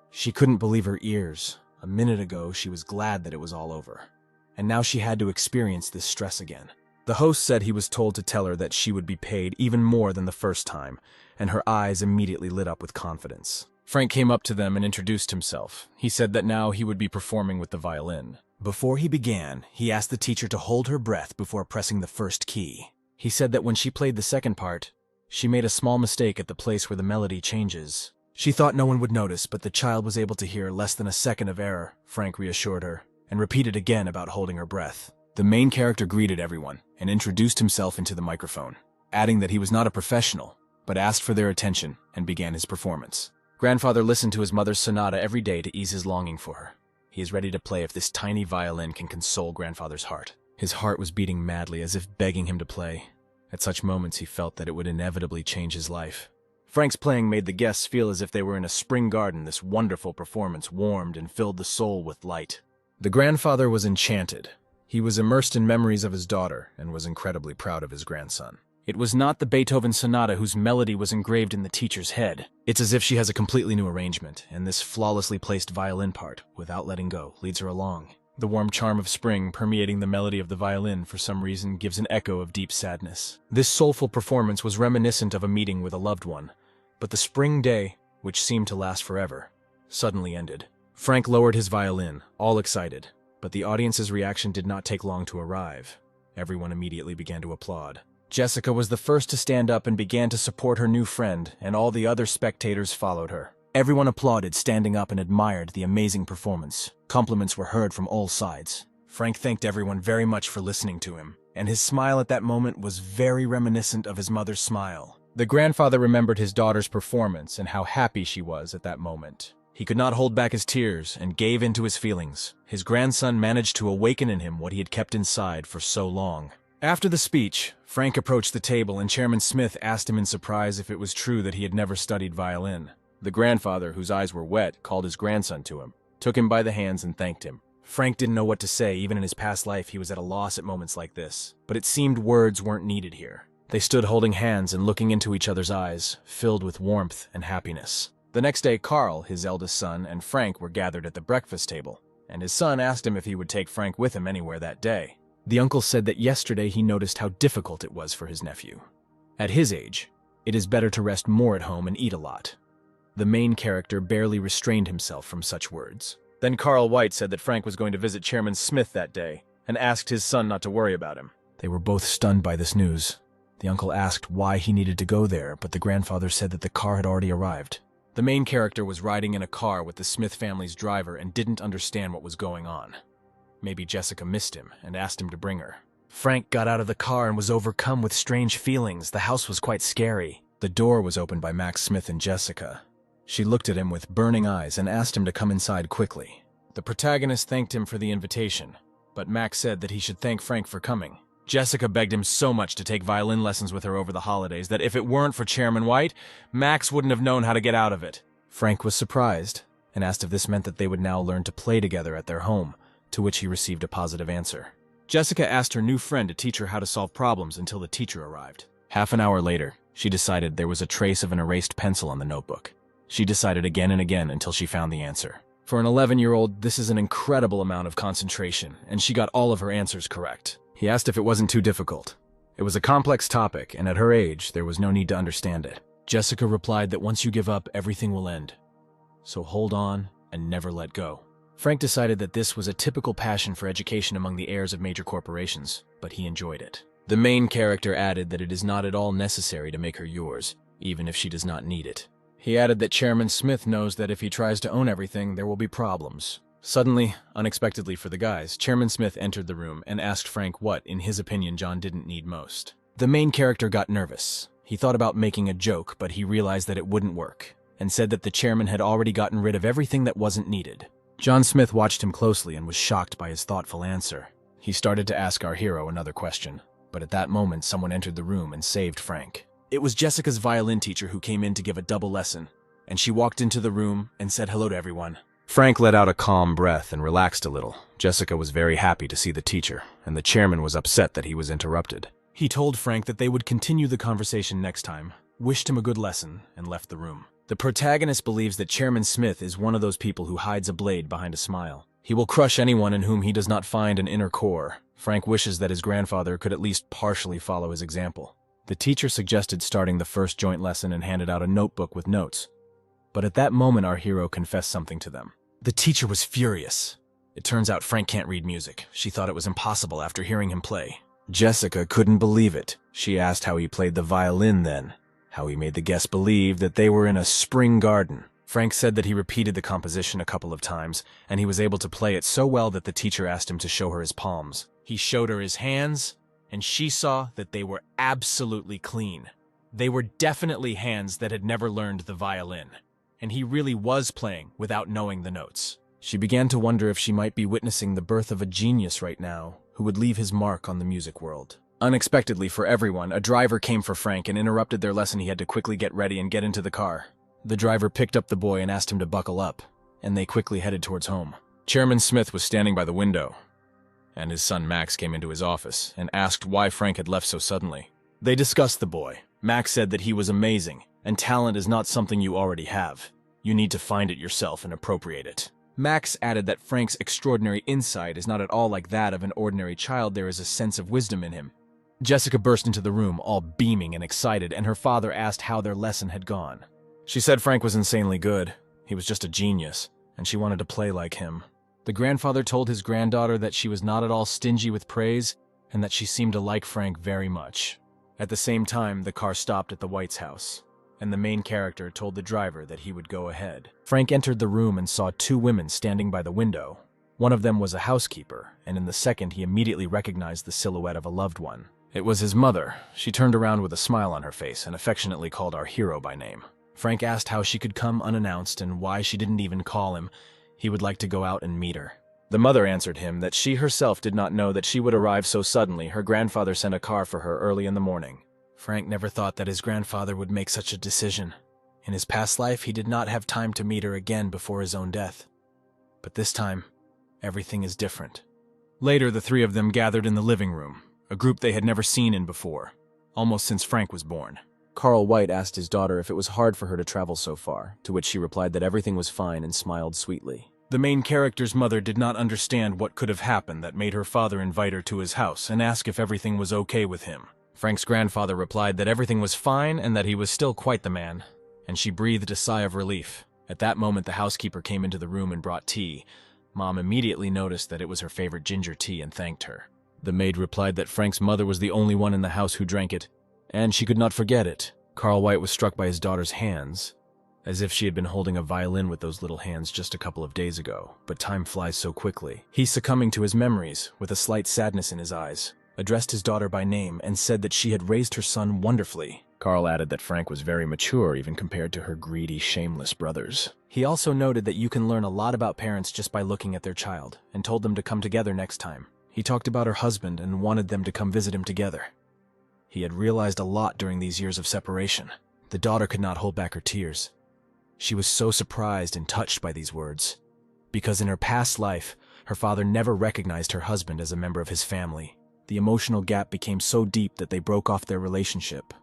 She couldn't believe her ears. A minute ago, she was glad that it was all over. And now she had to experience this stress again. The host said he was told to tell her that she would be paid even more than the first time, and her eyes immediately lit up with confidence. Frank came up to them and introduced himself. He said that now he would be performing with the violin. Before he began, he asked the teacher to hold her breath before pressing the first key. He said that when she played the second part, she made a small mistake at the place where the melody changes. She thought no one would notice, but the child was able to hear less than a second of error, Frank reassured her, and repeated again about holding her breath. The main character greeted everyone and introduced himself into the microphone, adding that he was not a professional, but asked for their attention and began his performance. Grandfather listened to his mother's sonata every day to ease his longing for her. He is ready to play if this tiny violin can console Grandfather's heart. His heart was beating madly, as if begging him to play. At such moments, he felt that it would inevitably change his life. Frank's playing made the guests feel as if they were in a spring garden. This wonderful performance warmed and filled the soul with light. The grandfather was enchanted. He was immersed in memories of his daughter and was incredibly proud of his grandson. It was not the Beethoven sonata whose melody was engraved in the teacher's head. It's as if she has a completely new arrangement, and this flawlessly placed violin part, without letting go, leads her along. The warm charm of spring permeating the melody of the violin for some reason gives an echo of deep sadness. This soulful performance was reminiscent of a meeting with a loved one, but the spring day, which seemed to last forever, suddenly ended. Frank lowered his violin, all excited, but the audience's reaction did not take long to arrive. Everyone immediately began to applaud. Jessica was the first to stand up and began to support her new friend, and all the other spectators followed her. Everyone applauded, standing up, and admired the amazing performance. Compliments were heard from all sides. Frank thanked everyone very much for listening to him, and his smile at that moment was very reminiscent of his mother's smile. The grandfather remembered his daughter's performance and how happy she was at that moment. He could not hold back his tears and gave in to his feelings. His grandson managed to awaken in him what he had kept inside for so long. After the speech, Frank approached the table and Chairman Smith asked him in surprise if it was true that he had never studied violin. The grandfather, whose eyes were wet, called his grandson to him, took him by the hands and thanked him. Frank didn't know what to say. Even in his past life, he was at a loss at moments like this. But it seemed words weren't needed here. They stood holding hands and looking into each other's eyes, filled with warmth and happiness. The next day, Carl, his eldest son, and Frank were gathered at the breakfast table, and his son asked him if he would take Frank with him anywhere that day. The uncle said that yesterday he noticed how difficult it was for his nephew. At his age, it is better to rest more at home and eat a lot. The main character barely restrained himself from such words. Then Carl White said that Frank was going to visit Chairman Smith that day and asked his son not to worry about him. They were both stunned by this news. The uncle asked why he needed to go there, but the grandfather said that the car had already arrived. The main character was riding in a car with the Smith family's driver and didn't understand what was going on. Maybe Jessica missed him and asked him to bring her. Frank got out of the car and was overcome with strange feelings. The house was quite scary. The door was opened by Max Smith and Jessica. She looked at him with burning eyes and asked him to come inside quickly. The protagonist thanked him for the invitation, but Max said that he should thank Frank for coming. Jessica begged him so much to take violin lessons with her over the holidays that if it weren't for Chairman White, Max wouldn't have known how to get out of it. Frank was surprised and asked if this meant that they would now learn to play together at their home, to which he received a positive answer. Jessica asked her new friend to teach her how to solve problems until the teacher arrived. Half an hour later, she decided there was a trace of an erased pencil on the notebook. She decided again and again until she found the answer. For an 11-year-old, this is an incredible amount of concentration, and she got all of her answers correct. He asked if it wasn't too difficult. It was a complex topic, and at her age, there was no need to understand it. Jessica replied that once you give up, everything will end. So hold on and never let go. Frank decided that this was a typical passion for education among the heirs of major corporations, but he enjoyed it. The main character added that it is not at all necessary to make her yours, even if she does not need it. He added that Chairman Smith knows that if he tries to own everything, there will be problems. Suddenly, unexpectedly for the guys, Chairman Smith entered the room and asked Frank what, in his opinion, John didn't need most. The main character got nervous. He thought about making a joke, but he realized that it wouldn't work, and said that the chairman had already gotten rid of everything that wasn't needed. John Smith watched him closely and was shocked by his thoughtful answer. He started to ask our hero another question, but at that moment someone entered the room and saved Frank. It was Jessica's violin teacher who came in to give a double lesson, and she walked into the room and said hello to everyone. Frank let out a calm breath and relaxed a little. Jessica was very happy to see the teacher, and the chairman was upset that he was interrupted. He told Frank that they would continue the conversation next time, wished him a good lesson, and left the room. The protagonist believes that Chairman Smith is one of those people who hides a blade behind a smile. He will crush anyone in whom he does not find an inner core. Frank wishes that his grandfather could at least partially follow his example. The teacher suggested starting the first joint lesson and handed out a notebook with notes. But at that moment, our hero confessed something to them. The teacher was furious. It turns out Frank can't read music. She thought it was impossible after hearing him play. Jessica couldn't believe it. She asked how he played the violin then, how he made the guests believe that they were in a spring garden. Frank said that he repeated the composition a couple of times, and he was able to play it so well that the teacher asked him to show her his palms. He showed her his hands, and she saw that they were absolutely clean. They were definitely hands that had never learned the violin, and he really was playing without knowing the notes. She began to wonder if she might be witnessing the birth of a genius right now who would leave his mark on the music world. Unexpectedly for everyone, a driver came for Frank and interrupted their lesson. He had to quickly get ready and get into the car. The driver picked up the boy and asked him to buckle up, and they quickly headed towards home. Chairman Smith was standing by the window, and his son Max came into his office and asked why Frank had left so suddenly. They discussed the boy. Max said that he was amazing, and talent is not something you already have. You need to find it yourself and appropriate it. Max added that Frank's extraordinary insight is not at all like that of an ordinary child. There is a sense of wisdom in him. Jessica burst into the room, all beaming and excited, and her father asked how their lesson had gone. She said Frank was insanely good. He was just a genius, and she wanted to play like him. The grandfather told his granddaughter that she was not at all stingy with praise, and that she seemed to like Frank very much. At the same time, the car stopped at the White's house, and the main character told the driver that he would go ahead. Frank entered the room and saw two women standing by the window. One of them was a housekeeper, and in the second he immediately recognized the silhouette of a loved one. It was his mother. She turned around with a smile on her face and affectionately called our hero by name. Frank asked how she could come unannounced and why she didn't even call him. He would like to go out and meet her. The mother answered him that she herself did not know that she would arrive so suddenly. Her grandfather sent a car for her early in the morning. Frank never thought that his grandfather would make such a decision. In his past life, he did not have time to meet her again before his own death. But this time, everything is different. Later, the three of them gathered in the living room, a group they had never seen in before, almost since Frank was born. Carl White asked his daughter if it was hard for her to travel so far, to which she replied that everything was fine and smiled sweetly. The main character's mother did not understand what could have happened that made her father invite her to his house and ask if everything was okay with him. Frank's grandfather replied that everything was fine and that he was still quite the man, and she breathed a sigh of relief. At that moment, the housekeeper came into the room and brought tea. Mom immediately noticed that it was her favorite ginger tea and thanked her. The maid replied that Frank's mother was the only one in the house who drank it, and she could not forget it. Carl White was struck by his daughter's hands, as if she had been holding a violin with those little hands just a couple of days ago, but time flies so quickly. He, succumbing to his memories, with a slight sadness in his eyes, addressed his daughter by name and said that she had raised her son wonderfully. Carl added that Frank was very mature even compared to her greedy, shameless brothers. He also noted that you can learn a lot about parents just by looking at their child, and told them to come together next time. He talked about her husband and wanted them to come visit him together. He had realized a lot during these years of separation. The daughter could not hold back her tears. She was so surprised and touched by these words, because in her past life, her father never recognized her husband as a member of his family. The emotional gap became so deep that they broke off their relationship.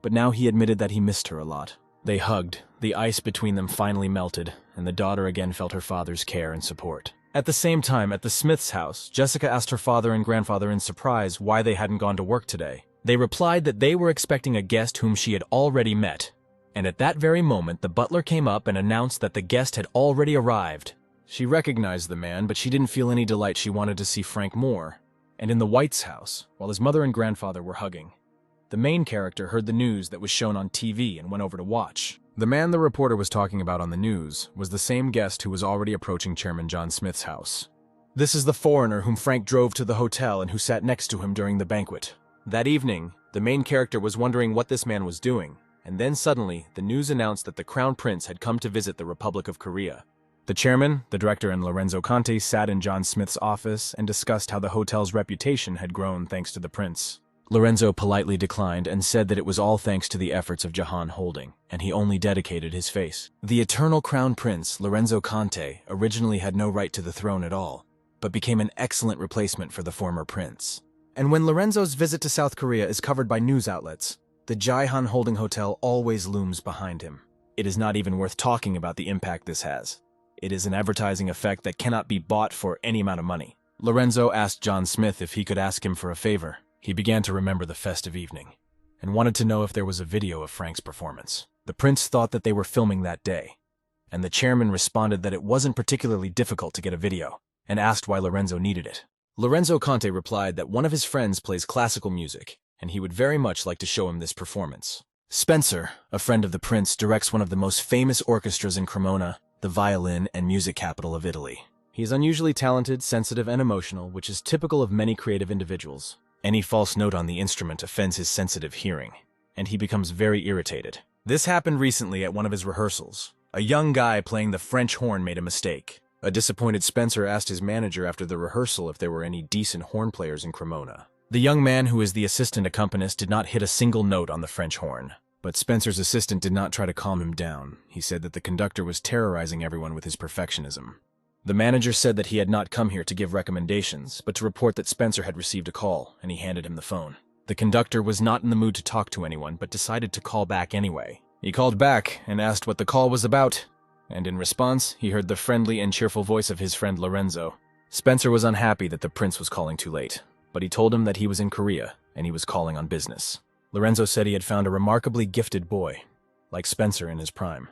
But now he admitted that he missed her a lot. They hugged, the ice between them finally melted, and the daughter again felt her father's care and support. At the same time, at the Smiths' house, Jessica asked her father and grandfather in surprise why they hadn't gone to work today. They replied that they were expecting a guest whom she had already met. And at that very moment, the butler came up and announced that the guest had already arrived. She recognized the man, but she didn't feel any delight. She wanted to see Frank more. And in the White's house, while his mother and grandfather were hugging, the main character heard the news that was shown on TV and went over to watch. The man the reporter was talking about on the news was the same guest who was already approaching Chairman John Smith's house. This is the foreigner whom Frank drove to the hotel and who sat next to him during the banquet. That evening, the main character was wondering what this man was doing, and then suddenly, the news announced that the Crown Prince had come to visit the Republic of Korea. The chairman, the director, and Lorenzo Conte sat in John Smith's office and discussed how the hotel's reputation had grown thanks to the prince. Lorenzo politely declined and said that it was all thanks to the efforts of Jahan Holding, and he only dedicated his face. The eternal Crown Prince, Lorenzo Conte, originally had no right to the throne at all, but became an excellent replacement for the former prince. And when Lorenzo's visit to South Korea is covered by news outlets, the Jahan Holding Hotel always looms behind him. It is not even worth talking about the impact this has. It is an advertising effect that cannot be bought for any amount of money. Lorenzo asked John Smith if he could ask him for a favor. He began to remember the festive evening, and wanted to know if there was a video of Frank's performance. The prince thought that they were filming that day, and the chairman responded that it wasn't particularly difficult to get a video, and asked why Lorenzo needed it. Lorenzo Conte replied that one of his friends plays classical music, and he would very much like to show him this performance. Spencer, a friend of the prince, directs one of the most famous orchestras in Cremona, the violin and music capital of Italy. He is unusually talented, sensitive, and emotional, which is typical of many creative individuals. Any false note on the instrument offends his sensitive hearing, and he becomes very irritated. This happened recently at one of his rehearsals. A young guy playing the French horn made a mistake. A disappointed Spencer asked his manager after the rehearsal if there were any decent horn players in Cremona. The young man, who is the assistant accompanist, did not hit a single note on the French horn. But Spencer's assistant did not try to calm him down. He said that the conductor was terrorizing everyone with his perfectionism. The manager said that he had not come here to give recommendations, but to report that Spencer had received a call, and he handed him the phone. The conductor was not in the mood to talk to anyone, but decided to call back anyway. He called back and asked what the call was about, and in response, he heard the friendly and cheerful voice of his friend Lorenzo. Spencer was unhappy that the prince was calling too late, but he told him that he was in Korea, and he was calling on business. Lorenzo said he had found a remarkably gifted boy, like Spencer in his prime.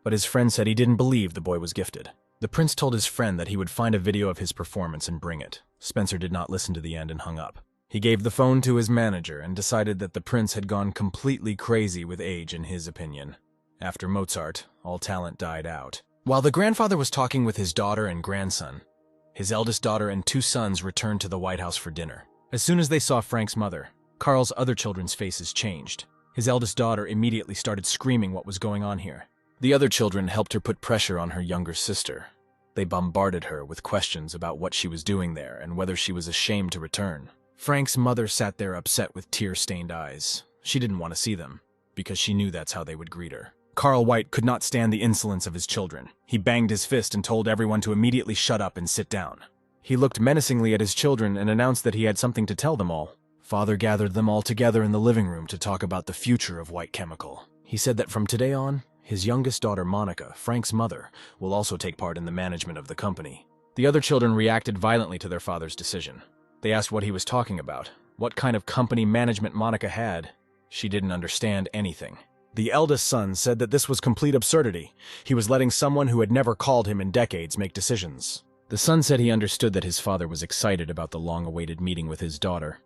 But his friend said he didn't believe the boy was gifted. The prince told his friend that he would find a video of his performance and bring it. Spencer did not listen to the end and hung up. He gave the phone to his manager and decided that the prince had gone completely crazy with age in his opinion. After Mozart, all talent died out. While the grandfather was talking with his daughter and grandson, his eldest daughter and 2 sons returned to the White House for dinner. As soon as they saw Frank's mother, Carl's other children's faces changed. His eldest daughter immediately started screaming what was going on here. The other children helped her put pressure on her younger sister. They bombarded her with questions about what she was doing there and whether she was ashamed to return. Frank's mother sat there upset with tear-stained eyes. She didn't want to see them, because she knew that's how they would greet her. Carl White could not stand the insolence of his children. He banged his fist and told everyone to immediately shut up and sit down. He looked menacingly at his children and announced that he had something to tell them all. Father gathered them all together in the living room to talk about the future of White Chemical. He said that from today on, his youngest daughter, Monica, Frank's mother, will also take part in the management of the company. The other children reacted violently to their father's decision. They asked what he was talking about, what kind of company management Monica had. She didn't understand anything. The eldest son said that this was complete absurdity. He was letting someone who had never called him in decades make decisions. The son said he understood that his father was excited about the long-awaited meeting with his daughter,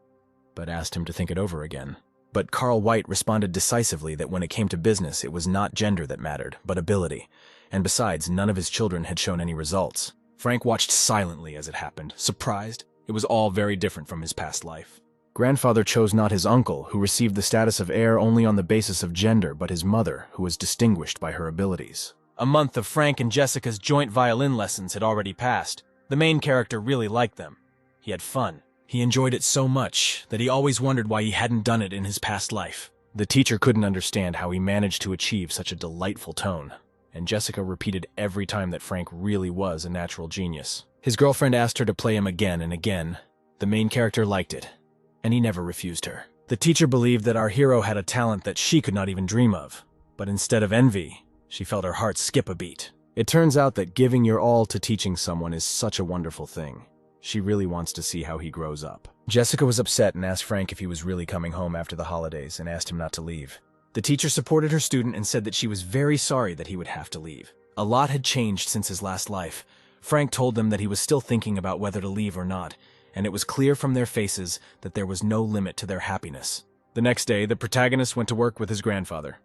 but asked him to think it over again. But Carl White responded decisively that when it came to business, it was not gender that mattered, but ability. And besides, none of his children had shown any results. Frank watched silently as it happened, surprised. It was all very different from his past life. Grandfather chose not his uncle, who received the status of heir only on the basis of gender, but his mother, who was distinguished by her abilities. A month of Frank and Jessica's joint violin lessons had already passed. The main character really liked them. He had fun. He enjoyed it so much that he always wondered why he hadn't done it in his past life. The teacher couldn't understand how he managed to achieve such a delightful tone, and Jessica repeated every time that Frank really was a natural genius. His girlfriend asked her to play him again and again. The main character liked it, and he never refused her. The teacher believed that our hero had a talent that she could not even dream of, but instead of envy, she felt her heart skip a beat. It turns out that giving your all to teaching someone is such a wonderful thing. She really wants to see how he grows up. Jessica was upset and asked Frank if he was really coming home after the holidays and asked him not to leave. The teacher supported her student and said that she was very sorry that he would have to leave. A lot had changed since his last life. Frank told them that he was still thinking about whether to leave or not, and it was clear from their faces that there was no limit to their happiness. The next day, the protagonist went to work with his grandfather.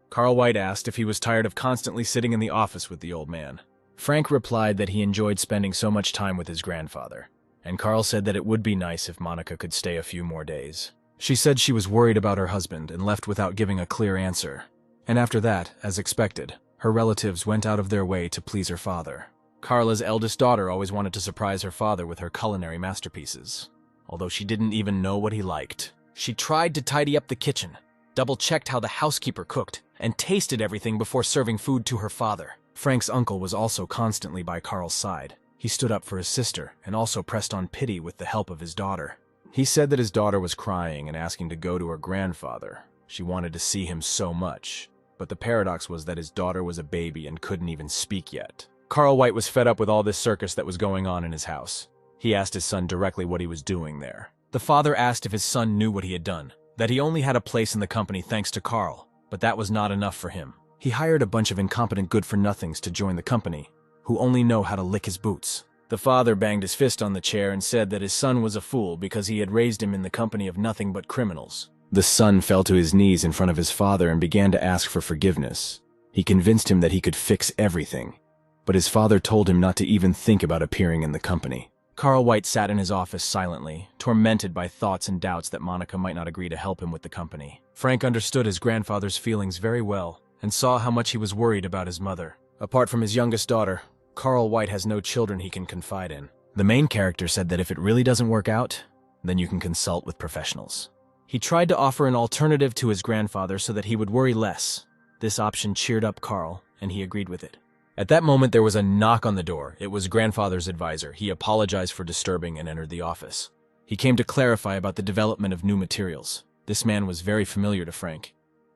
Carl White asked if he was tired of constantly sitting in the office with the old man. Frank replied that he enjoyed spending so much time with his grandfather, and Carl said that it would be nice if Monica could stay a few more days. She said she was worried about her husband and left without giving a clear answer. And after that, as expected, her relatives went out of their way to please her father. Carla's eldest daughter always wanted to surprise her father with her culinary masterpieces, although she didn't even know what he liked. She tried to tidy up the kitchen, double-checked how the housekeeper cooked, and tasted everything before serving food to her father. Frank's uncle was also constantly by Carl's side. He stood up for his sister and also pressed on pity with the help of his daughter. He said that his daughter was crying and asking to go to her grandfather. She wanted to see him so much, but the paradox was that his daughter was a baby and couldn't even speak yet. Carl White was fed up with all this circus that was going on in his house. He asked his son directly what he was doing there. The father asked if his son knew what he had done, that he only had a place in the company thanks to Carl, but that was not enough for him. He hired a bunch of incompetent good-for-nothings to join the company, who only know how to lick his boots. The father banged his fist on the chair and said that his son was a fool because he had raised him in the company of nothing but criminals. The son fell to his knees in front of his father and began to ask for forgiveness. He convinced him that he could fix everything, but his father told him not to even think about appearing in the company. Carl White sat in his office silently, tormented by thoughts and doubts that Monica might not agree to help him with the company. Frank understood his grandfather's feelings very well and saw how much he was worried about his mother. Apart from his youngest daughter, Carl White has no children he can confide in. The main character said that if it really doesn't work out, then you can consult with professionals. He tried to offer an alternative to his grandfather so that he would worry less. This option cheered up Carl, and he agreed with it. At that moment, there was a knock on the door. It was grandfather's advisor. He apologized for disturbing and entered the office. He came to clarify about the development of new materials. This man was very familiar to Frank,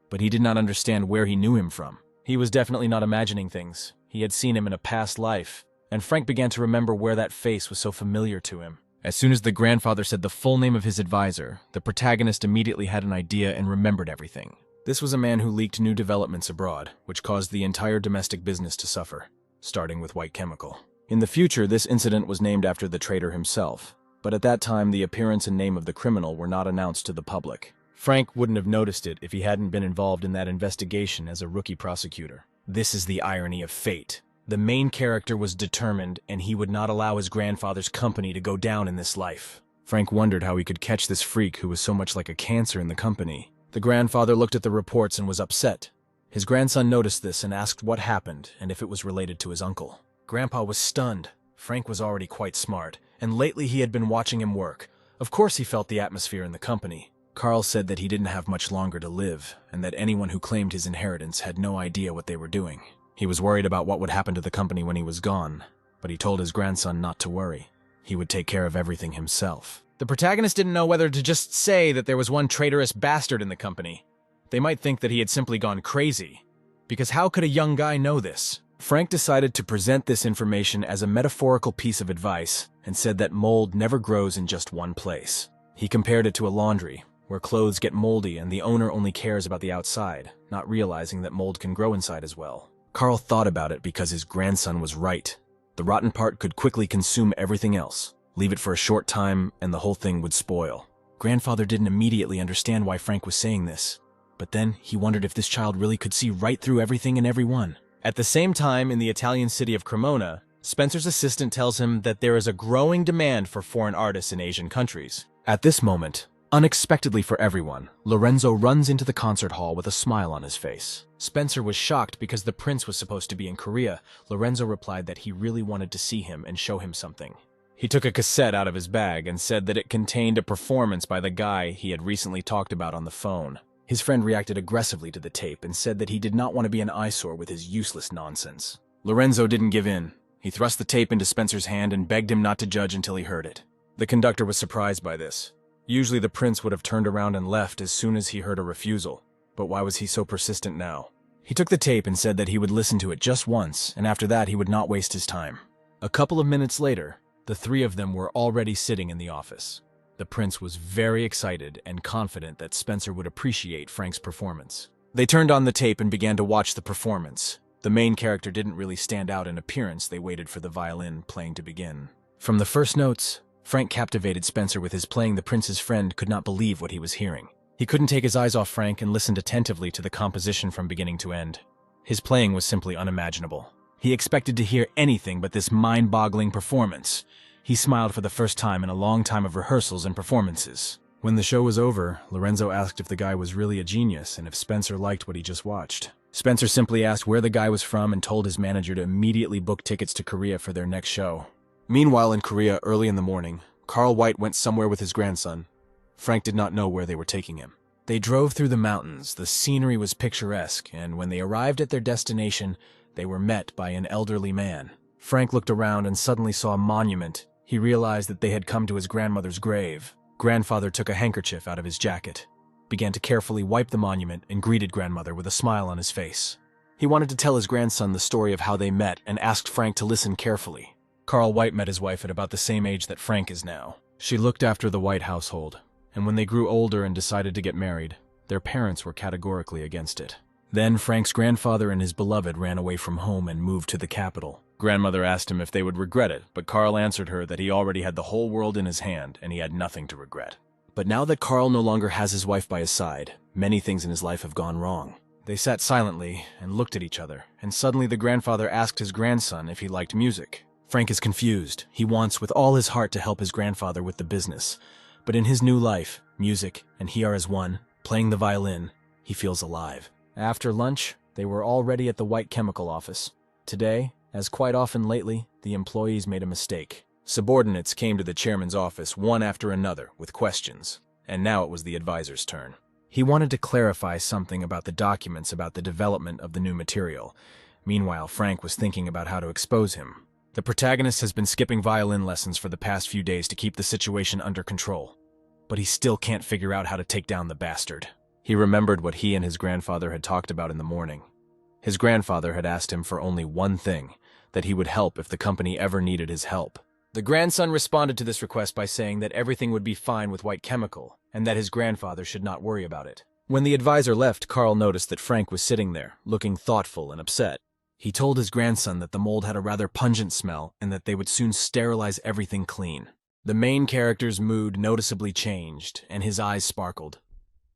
but he did not understand where he knew him from. He was definitely not imagining things. He had seen him in a past life, and Frank began to remember where that face was so familiar to him. As soon as the grandfather said the full name of his advisor, the protagonist immediately had an idea and remembered everything. This was a man who leaked new developments abroad, which caused the entire domestic business to suffer, starting with White Chemical. In the future, this incident was named after the traitor himself, but at that time the appearance and name of the criminal were not announced to the public. Frank wouldn't have noticed it if he hadn't been involved in that investigation as a rookie prosecutor. This is the irony of fate. The main character was determined, and he would not allow his grandfather's company to go down in this life. Frank wondered how he could catch this freak who was so much like a cancer in the company. The grandfather looked at the reports and was upset. His grandson noticed this and asked what happened and if it was related to his uncle. Grandpa was stunned. Frank was already quite smart, and lately he had been watching him work. Of course he felt the atmosphere in the company. Carl said that he didn't have much longer to live, and that anyone who claimed his inheritance had no idea what they were doing. He was worried about what would happen to the company when he was gone, but he told his grandson not to worry. He would take care of everything himself. The protagonist didn't know whether to just say that there was one traitorous bastard in the company. They might think that he had simply gone crazy, because how could a young guy know this? Frank decided to present this information as a metaphorical piece of advice and said that mold never grows in just one place. He compared it to a laundry, where clothes get moldy and the owner only cares about the outside, not realizing that mold can grow inside as well. Carl thought about it because his grandson was right. The rotten part could quickly consume everything else. Leave it for a short time and the whole thing would spoil. Grandfather didn't immediately understand why Frank was saying this, but then he wondered if this child really could see right through everything and everyone. At the same time, in the Italian city of Cremona, Spencer's assistant tells him that there is a growing demand for foreign artists in Asian countries. At this moment, unexpectedly for everyone, Lorenzo runs into the concert hall with a smile on his face. Spencer was shocked because the prince was supposed to be in Korea. Lorenzo replied that he really wanted to see him and show him something. He took a cassette out of his bag and said that it contained a performance by the guy he had recently talked about on the phone. His friend reacted aggressively to the tape and said that he did not want to be an eyesore with his useless nonsense. Lorenzo didn't give in. He thrust the tape into Spencer's hand and begged him not to judge until he heard it. The conductor was surprised by this. Usually the prince would have turned around and left as soon as he heard a refusal, but why was he so persistent now? He took the tape and said that he would listen to it just once, and after that he would not waste his time. A couple of minutes later, the three of them were already sitting in the office. The prince was very excited and confident that Spencer would appreciate Frank's performance. They turned on the tape and began to watch the performance. The main character didn't really stand out in appearance. They waited for the violin playing to begin. From the first notes, Frank captivated Spencer with his playing. The prince's friend could not believe what he was hearing. He couldn't take his eyes off Frank and listened attentively to the composition from beginning to end. His playing was simply unimaginable. He expected to hear anything but this mind-boggling performance. He smiled for the first time in a long time of rehearsals and performances. When the show was over, Lorenzo asked if the guy was really a genius and if Spencer liked what he just watched. Spencer simply asked where the guy was from and told his manager to immediately book tickets to Korea for their next show. Meanwhile, in Korea, early in the morning, Carl White went somewhere with his grandson. Frank did not know where they were taking him. They drove through the mountains. The scenery was picturesque, and when they arrived at their destination, they were met by an elderly man. Frank looked around and suddenly saw a monument. He realized that they had come to his grandmother's grave. Grandfather took a handkerchief out of his jacket, began to carefully wipe the monument, and greeted grandmother with a smile on his face. He wanted to tell his grandson the story of how they met and asked Frank to listen carefully. Carl White met his wife at about the same age that Frank is now. She looked after the White household, and when they grew older and decided to get married, their parents were categorically against it. Then Frank's grandfather and his beloved ran away from home and moved to the capital. Grandmother asked him if they would regret it, but Carl answered her that he already had the whole world in his hand and he had nothing to regret. But now that Carl no longer has his wife by his side, many things in his life have gone wrong. They sat silently and looked at each other, and suddenly the grandfather asked his grandson if he liked music. Frank is confused. He wants with all his heart to help his grandfather with the business. But in his new life, music, and he are as one, playing the violin, he feels alive. After lunch, they were already at the White Chemical office. Today, as quite often lately, the employees made a mistake. Subordinates came to the chairman's office one after another with questions, and now it was the advisor's turn. He wanted to clarify something about the documents about the development of the new material. Meanwhile, Frank was thinking about how to expose him. The protagonist has been skipping violin lessons for the past few days to keep the situation under control, but he still can't figure out how to take down the bastard. He remembered what he and his grandfather had talked about in the morning. His grandfather had asked him for only one thing, that he would help if the company ever needed his help. The grandson responded to this request by saying that everything would be fine with White Chemical, and that his grandfather should not worry about it. When the advisor left, Carl noticed that Frank was sitting there, looking thoughtful and upset. He told his grandson that the mold had a rather pungent smell and that they would soon sterilize everything clean. The main character's mood noticeably changed, and his eyes sparkled.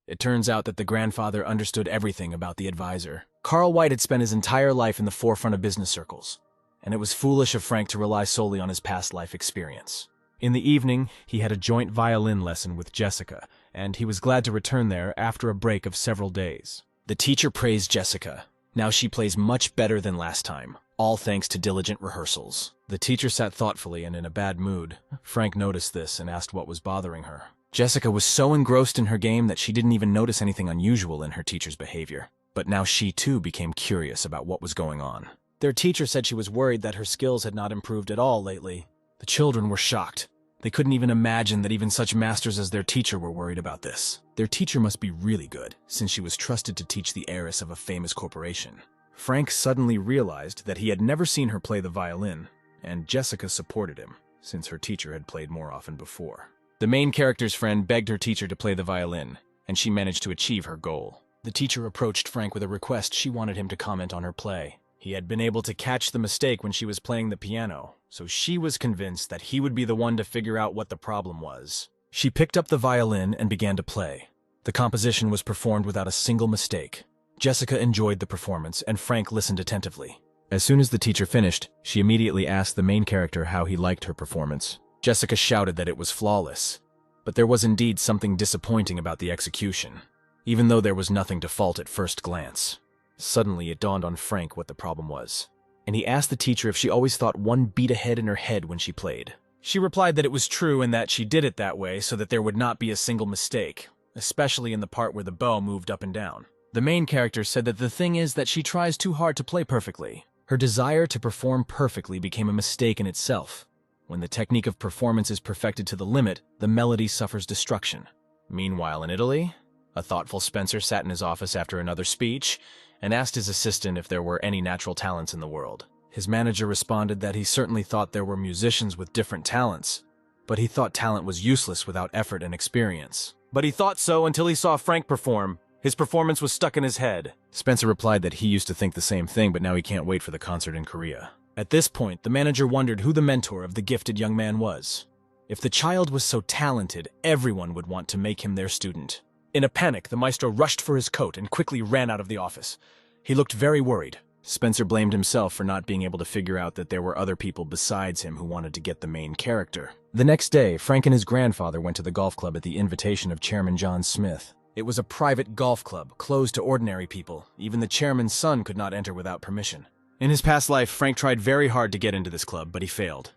It turns out that the grandfather understood everything about the advisor. Carl White had spent his entire life in the forefront of business circles, and it was foolish of Frank to rely solely on his past life experience. In the evening, he had a joint violin lesson with Jessica, and he was glad to return there after a break of several days. The teacher praised Jessica. Now she plays much better than last time, all thanks to diligent rehearsals. The teacher sat thoughtfully and in a bad mood. Frank noticed this and asked what was bothering her. Jessica was so engrossed in her game that she didn't even notice anything unusual in her teacher's behavior. But now she too became curious about what was going on. Their teacher said she was worried that her skills had not improved at all lately. The children were shocked. They couldn't even imagine that even such masters as their teacher were worried about this. Their teacher must be really good, since she was trusted to teach the heiress of a famous corporation. Frank suddenly realized that he had never seen her play the violin, and Jessica supported him, since her teacher had played more often before. The main character's friend begged her teacher to play the violin, and she managed to achieve her goal. The teacher approached Frank with a request. She wanted him to comment on her play. He had been able to catch the mistake when she was playing the piano, so she was convinced that he would be the one to figure out what the problem was. She picked up the violin and began to play. The composition was performed without a single mistake. Jessica enjoyed the performance, and Frank listened attentively. As soon as the teacher finished, she immediately asked the main character how he liked her performance. Jessica shouted that it was flawless, but there was indeed something disappointing about the execution, even though there was nothing to fault at first glance. Suddenly, it dawned on Frank what the problem was, and he asked the teacher if she always thought one beat ahead in her head when she played. She replied that it was true and that she did it that way so that there would not be a single mistake, especially in the part where the bow moved up and down. The main character said that the thing is that she tries too hard to play perfectly. Her desire to perform perfectly became a mistake in itself. When the technique of performance is perfected to the limit, the melody suffers destruction. Meanwhile, in Italy, a thoughtful Spencer sat in his office after another speech and asked his assistant if there were any natural talents in the world. His manager responded that he certainly thought there were musicians with different talents, but he thought talent was useless without effort and experience. But he thought so until he saw Frank perform. His performance was stuck in his head. Spencer replied that he used to think the same thing, but now he can't wait for the concert in Korea. At this point, the manager wondered who the mentor of the gifted young man was. If the child was so talented, everyone would want to make him their student. In a panic, the maestro rushed for his coat and quickly ran out of the office. He looked very worried. Spencer blamed himself for not being able to figure out that there were other people besides him who wanted to get the main character. The next day, Frank and his grandfather went to the golf club at the invitation of Chairman John Smith. It was a private golf club, closed to ordinary people. Even the chairman's son could not enter without permission. In his past life, Frank tried very hard to get into this club, but he failed.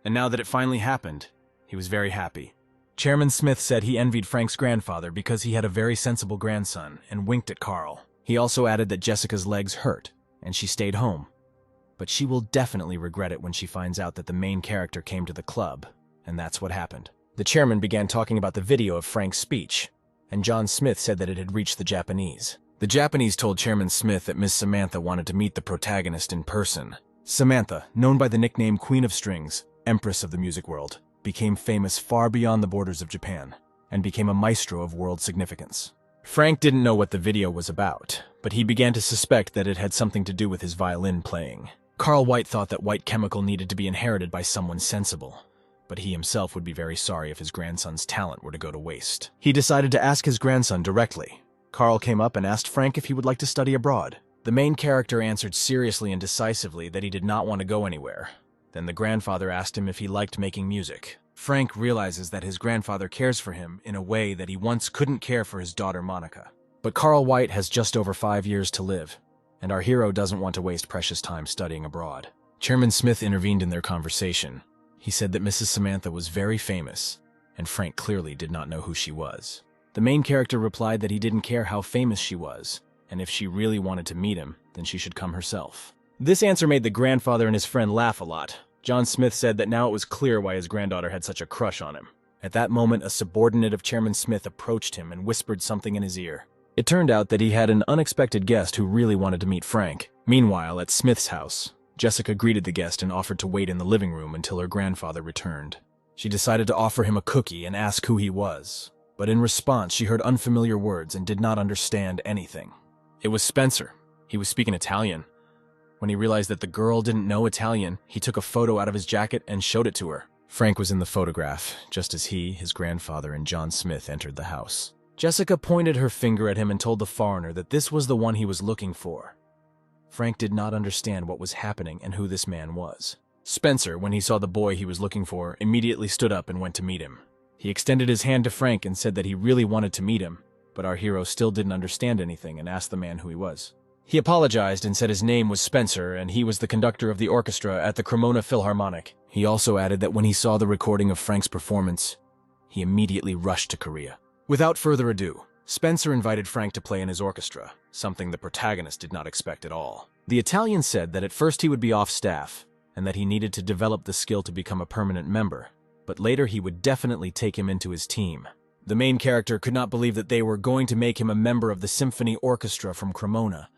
And now that it finally happened, he was very happy. Chairman Smith said he envied Frank's grandfather because he had a very sensible grandson and winked at Carl. He also added that Jessica's legs hurt, and she stayed home. But she will definitely regret it when she finds out that the main character came to the club, and that's what happened. The chairman began talking about the video of Frank's speech, and John Smith said that it had reached the Japanese. The Japanese told Chairman Smith that Miss Samantha wanted to meet the protagonist in person. Samantha, known by the nickname Queen of Strings, Empress of the music world, became famous far beyond the borders of Japan, and became a maestro of world significance. Frank didn't know what the video was about, but he began to suspect that it had something to do with his violin playing. Carl White thought that white chemical needed to be inherited by someone sensible, but he himself would be very sorry if his grandson's talent were to go to waste. He decided to ask his grandson directly. Carl came up and asked Frank if he would like to study abroad. The main character answered seriously and decisively that he did not want to go anywhere. Then the grandfather asked him if he liked making music. Frank realizes that his grandfather cares for him in a way that he once couldn't care for his daughter Monica. But Carl White has just over 5 years to live, and our hero doesn't want to waste precious time studying abroad. Chairman Smith intervened in their conversation. He said that Mrs. Samantha was very famous, and Frank clearly did not know who she was. The main character replied that he didn't care how famous she was, and if she really wanted to meet him, then she should come herself. This answer made the grandfather and his friend laugh a lot. John Smith said that now it was clear why his granddaughter had such a crush on him. At that moment, a subordinate of Chairman Smith approached him and whispered something in his ear. It turned out that he had an unexpected guest who really wanted to meet Frank. Meanwhile, at Smith's house, Jessica greeted the guest and offered to wait in the living room until her grandfather returned. She decided to offer him a cookie and ask who he was. But in response, she heard unfamiliar words and did not understand anything. It was Spencer. He was speaking Italian. When he realized that the girl didn't know Italian, he took a photo out of his jacket and showed it to her. Frank was in the photograph, just as he, his grandfather, and John Smith entered the house. Jessica pointed her finger at him and told the foreigner that this was the one he was looking for. Frank did not understand what was happening and who this man was. Spencer, when he saw the boy he was looking for, immediately stood up and went to meet him. He extended his hand to Frank and said that he really wanted to meet him, but our hero still didn't understand anything and asked the man who he was. He apologized and said his name was Spencer and he was the conductor of the orchestra at the Cremona Philharmonic. He also added that when he saw the recording of Frank's performance, he immediately rushed to Korea. Without further ado, Spencer invited Frank to play in his orchestra, something the protagonist did not expect at all. The Italian said that at first he would be off staff and that he needed to develop the skill to become a permanent member, but later he would definitely take him into his team. The main character could not believe that they were going to make him a member of the symphony orchestra from Cremona,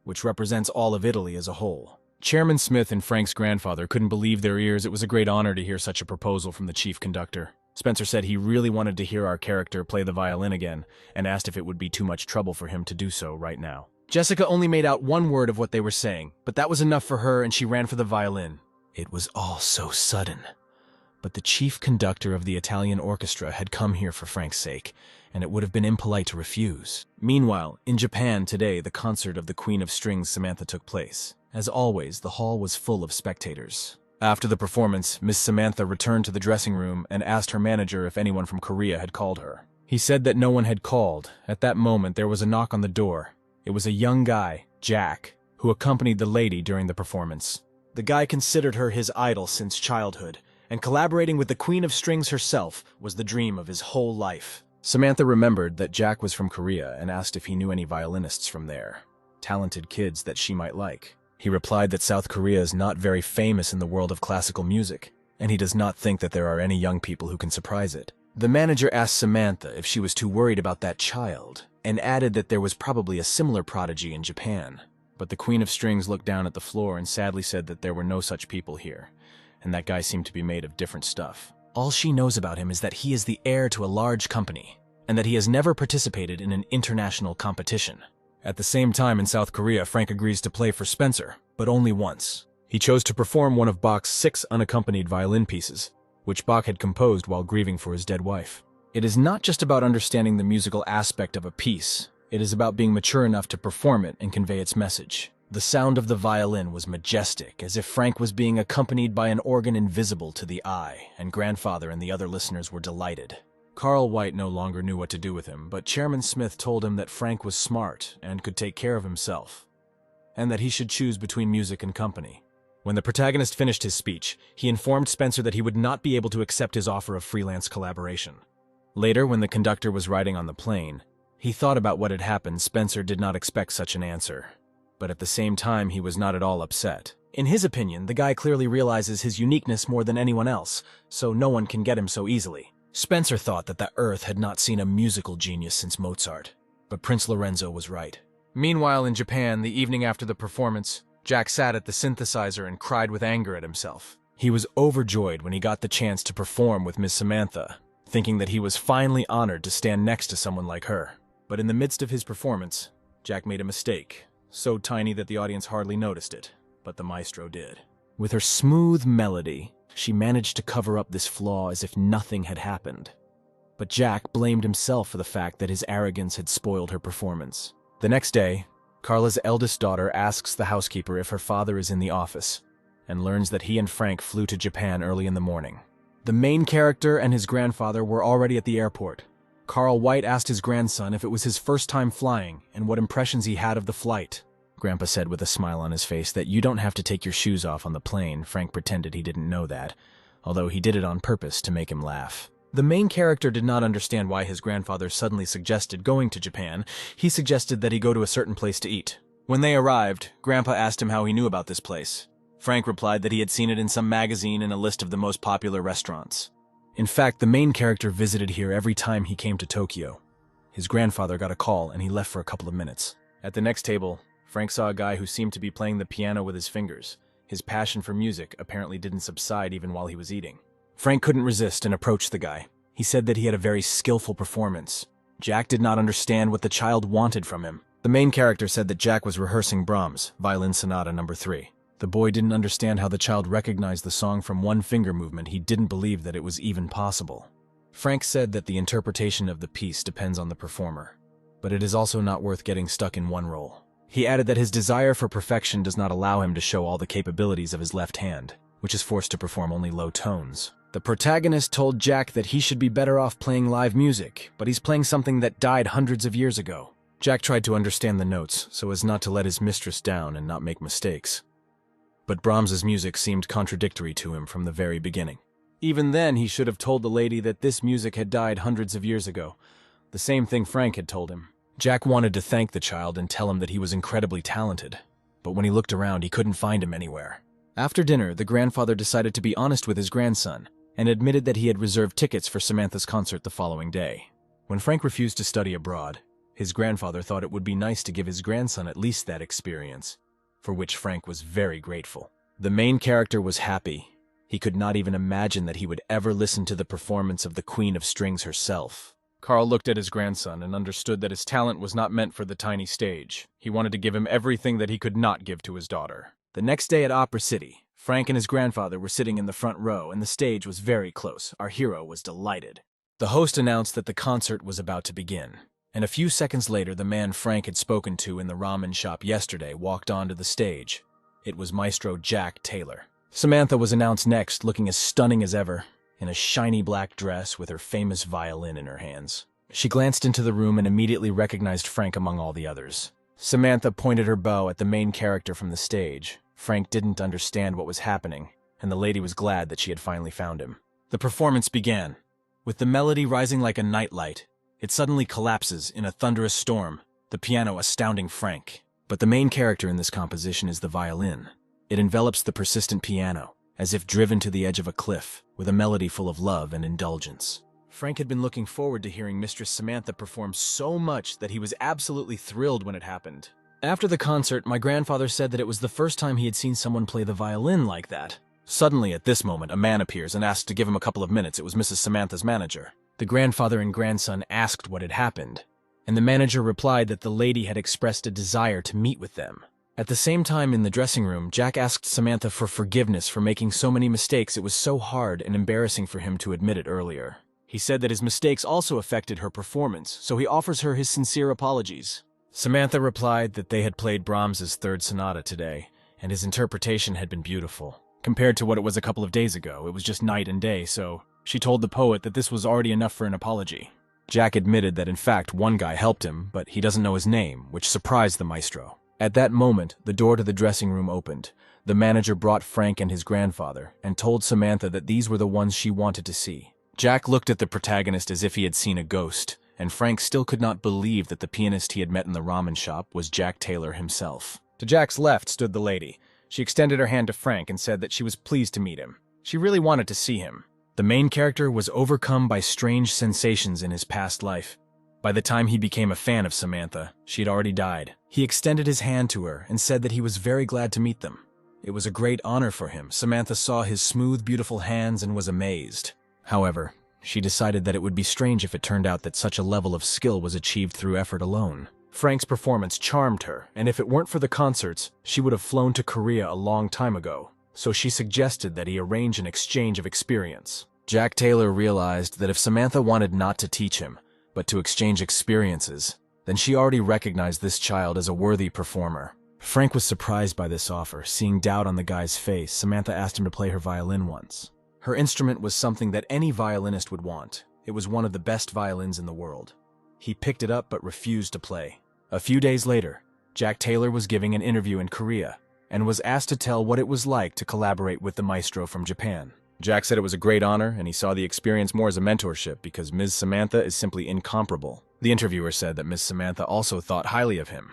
which represents all of Italy as a whole. Chairman Smith and Frank's grandfather couldn't believe their ears. It was a great honor to hear such a proposal from the chief conductor. Spencer said he really wanted to hear our character play the violin again, and asked if it would be too much trouble for him to do so right now. Jessica only made out one word of what they were saying, but that was enough for her and she ran for the violin. It was all so sudden. But the chief conductor of the Italian orchestra had come here for Frank's sake, and it would have been impolite to refuse. Meanwhile, in Japan today, the concert of the Queen of Strings Samantha took place. As always, the hall was full of spectators. After the performance, Miss Samantha returned to the dressing room and asked her manager if anyone from Korea had called her. He said that no one had called. At that moment, there was a knock on the door. It was a young guy, Jack, who accompanied the lady during the performance. The guy considered her his idol since childhood, and collaborating with the Queen of Strings herself was the dream of his whole life. Samantha remembered that Jack was from Korea and asked if he knew any violinists from there, talented kids that she might like. He replied that South Korea is not very famous in the world of classical music, and he does not think that there are any young people who can surprise it. The manager asked Samantha if she was too worried about that child, and added that there was probably a similar prodigy in Japan. But the Queen of Strings looked down at the floor and sadly said that there were no such people here, and that guy seemed to be made of different stuff. All she knows about him is that he is the heir to a large company, and that he has never participated in an international competition. At the same time in South Korea, Frank agrees to play for Spencer, but only once. He chose to perform one of Bach's 6 unaccompanied violin pieces, which Bach had composed while grieving for his dead wife. It is not just about understanding the musical aspect of a piece, it is about being mature enough to perform it and convey its message. The sound of the violin was majestic, as if Frank was being accompanied by an organ invisible to the eye, and grandfather and the other listeners were delighted. Carl White no longer knew what to do with him, but Chairman Smith told him that Frank was smart and could take care of himself, and that he should choose between music and company. When the protagonist finished his speech, he informed Spencer that he would not be able to accept his offer of freelance collaboration. Later, when the conductor was riding on the plane, he thought about what had happened. Spencer did not expect such an answer, but at the same time he was not at all upset. In his opinion, the guy clearly realizes his uniqueness more than anyone else, so no one can get him so easily. Spencer thought that the Earth had not seen a musical genius since Mozart, but Prince Lorenzo was right. Meanwhile, in Japan, the evening after the performance, Jack sat at the synthesizer and cried with anger at himself. He was overjoyed when he got the chance to perform with Miss Samantha, thinking that he was finally honored to stand next to someone like her. But in the midst of his performance, Jack made a mistake, so tiny that the audience hardly noticed it, but the maestro did. With her smooth melody, she managed to cover up this flaw as if nothing had happened. But Jack blamed himself for the fact that his arrogance had spoiled her performance. The next day, Carla's eldest daughter asks the housekeeper if her father is in the office, and learns that he and Frank flew to Japan early in the morning. The main character and his grandfather were already at the airport. Carl White asked his grandson if it was his first time flying and what impressions he had of the flight. Grandpa said with a smile on his face that you don't have to take your shoes off on the plane. Frank pretended he didn't know that, although he did it on purpose to make him laugh. The main character did not understand why his grandfather suddenly suggested going to Japan. He suggested that he go to a certain place to eat. When they arrived, Grandpa asked him how he knew about this place. Frank replied that he had seen it in some magazine in a list of the most popular restaurants. In fact, the main character visited here every time he came to Tokyo. His grandfather got a call and he left for a couple of minutes. At the next table, Frank saw a guy who seemed to be playing the piano with his fingers. His passion for music apparently didn't subside even while he was eating. Frank couldn't resist and approached the guy. He said that he had a very skillful performance. Jack did not understand what the child wanted from him. The main character said that Jack was rehearsing Brahms' Violin Sonata No. 3. The boy didn't understand how the child recognized the song from one finger movement. He didn't believe that it was even possible. Frank said that the interpretation of the piece depends on the performer, but it is also not worth getting stuck in one role. He added that his desire for perfection does not allow him to show all the capabilities of his left hand, which is forced to perform only low tones. The protagonist told Jack that he should be better off playing live music, but he's playing something that died hundreds of years ago. Jack tried to understand the notes so as not to let his mistress down and not make mistakes. But Brahms's music seemed contradictory to him from the very beginning. Even then, he should have told the lady that this music had died hundreds of years ago, the same thing Frank had told him. Jack wanted to thank the child and tell him that he was incredibly talented, but when he looked around, he couldn't find him anywhere. After dinner, the grandfather decided to be honest with his grandson and admitted that he had reserved tickets for Samantha's concert the following day. When Frank refused to study abroad, his grandfather thought it would be nice to give his grandson at least that experience, for which Frank was very grateful. The main character was happy. He could not even imagine that he would ever listen to the performance of the Queen of Strings herself. Carl looked at his grandson and understood that his talent was not meant for the tiny stage. He wanted to give him everything that he could not give to his daughter. The next day at Opera City, Frank and his grandfather were sitting in the front row, and the stage was very close. Our hero was delighted. The host announced that the concert was about to begin, and a few seconds later, the man Frank had spoken to in the ramen shop yesterday walked onto the stage. It was Maestro Jack Taylor. Samantha was announced next, looking as stunning as ever, in a shiny black dress with her famous violin in her hands. She glanced into the room and immediately recognized Frank among all the others. Samantha pointed her bow at the main character from the stage. Frank didn't understand what was happening, and the lady was glad that she had finally found him. The performance began. With the melody rising like a nightlight, it suddenly collapses in a thunderous storm, the piano astounding Frank. But the main character in this composition is the violin. It envelops the persistent piano, as if driven to the edge of a cliff, with a melody full of love and indulgence. Frank had been looking forward to hearing Mistress Samantha perform so much that he was absolutely thrilled when it happened. After the concert, my grandfather said that it was the first time he had seen someone play the violin like that. Suddenly, at this moment, a man appears and asks to give him a couple of minutes. It was Mrs. Samantha's manager. The grandfather and grandson asked what had happened, and the manager replied that the lady had expressed a desire to meet with them. At the same time in the dressing room, Jack asked Samantha for forgiveness for making so many mistakes. It was so hard and embarrassing for him to admit it earlier. He said that his mistakes also affected her performance, so he offers her his sincere apologies. Samantha replied that they had played Brahms's Third Sonata today, and his interpretation had been beautiful. Compared to what it was a couple of days ago, it was just night and day, so she told the poet that this was already enough for an apology. Jack admitted that in fact one guy helped him, but he doesn't know his name, which surprised the maestro. At that moment, the door to the dressing room opened. The manager brought Frank and his grandfather, and told Samantha that these were the ones she wanted to see. Jack looked at the protagonist as if he had seen a ghost, and Frank still could not believe that the pianist he had met in the ramen shop was Jack Taylor himself. To Jack's left stood the lady. She extended her hand to Frank and said that she was pleased to meet him. She really wanted to see him. The main character was overcome by strange sensations in his past life. By the time he became a fan of Samantha, she had already died. He extended his hand to her and said that he was very glad to meet them. It was a great honor for him. Samantha saw his smooth, beautiful hands and was amazed. However, she decided that it would be strange if it turned out that such a level of skill was achieved through effort alone. Frank's performance charmed her, and if it weren't for the concerts, she would have flown to Korea a long time ago. So she suggested that he arrange an exchange of experience. Jack Taylor realized that if Samantha wanted not to teach him, but to exchange experiences, then she already recognized this child as a worthy performer. Frank was surprised by this offer. Seeing doubt on the guy's face, Samantha asked him to play her violin once. Her instrument was something that any violinist would want. It was one of the best violins in the world. He picked it up but refused to play. A few days later, Jack Taylor was giving an interview in Korea and was asked to tell what it was like to collaborate with the maestro from Japan. Jack said it was a great honor, and he saw the experience more as a mentorship because Ms. Samantha is simply incomparable. The interviewer said that Ms. Samantha also thought highly of him,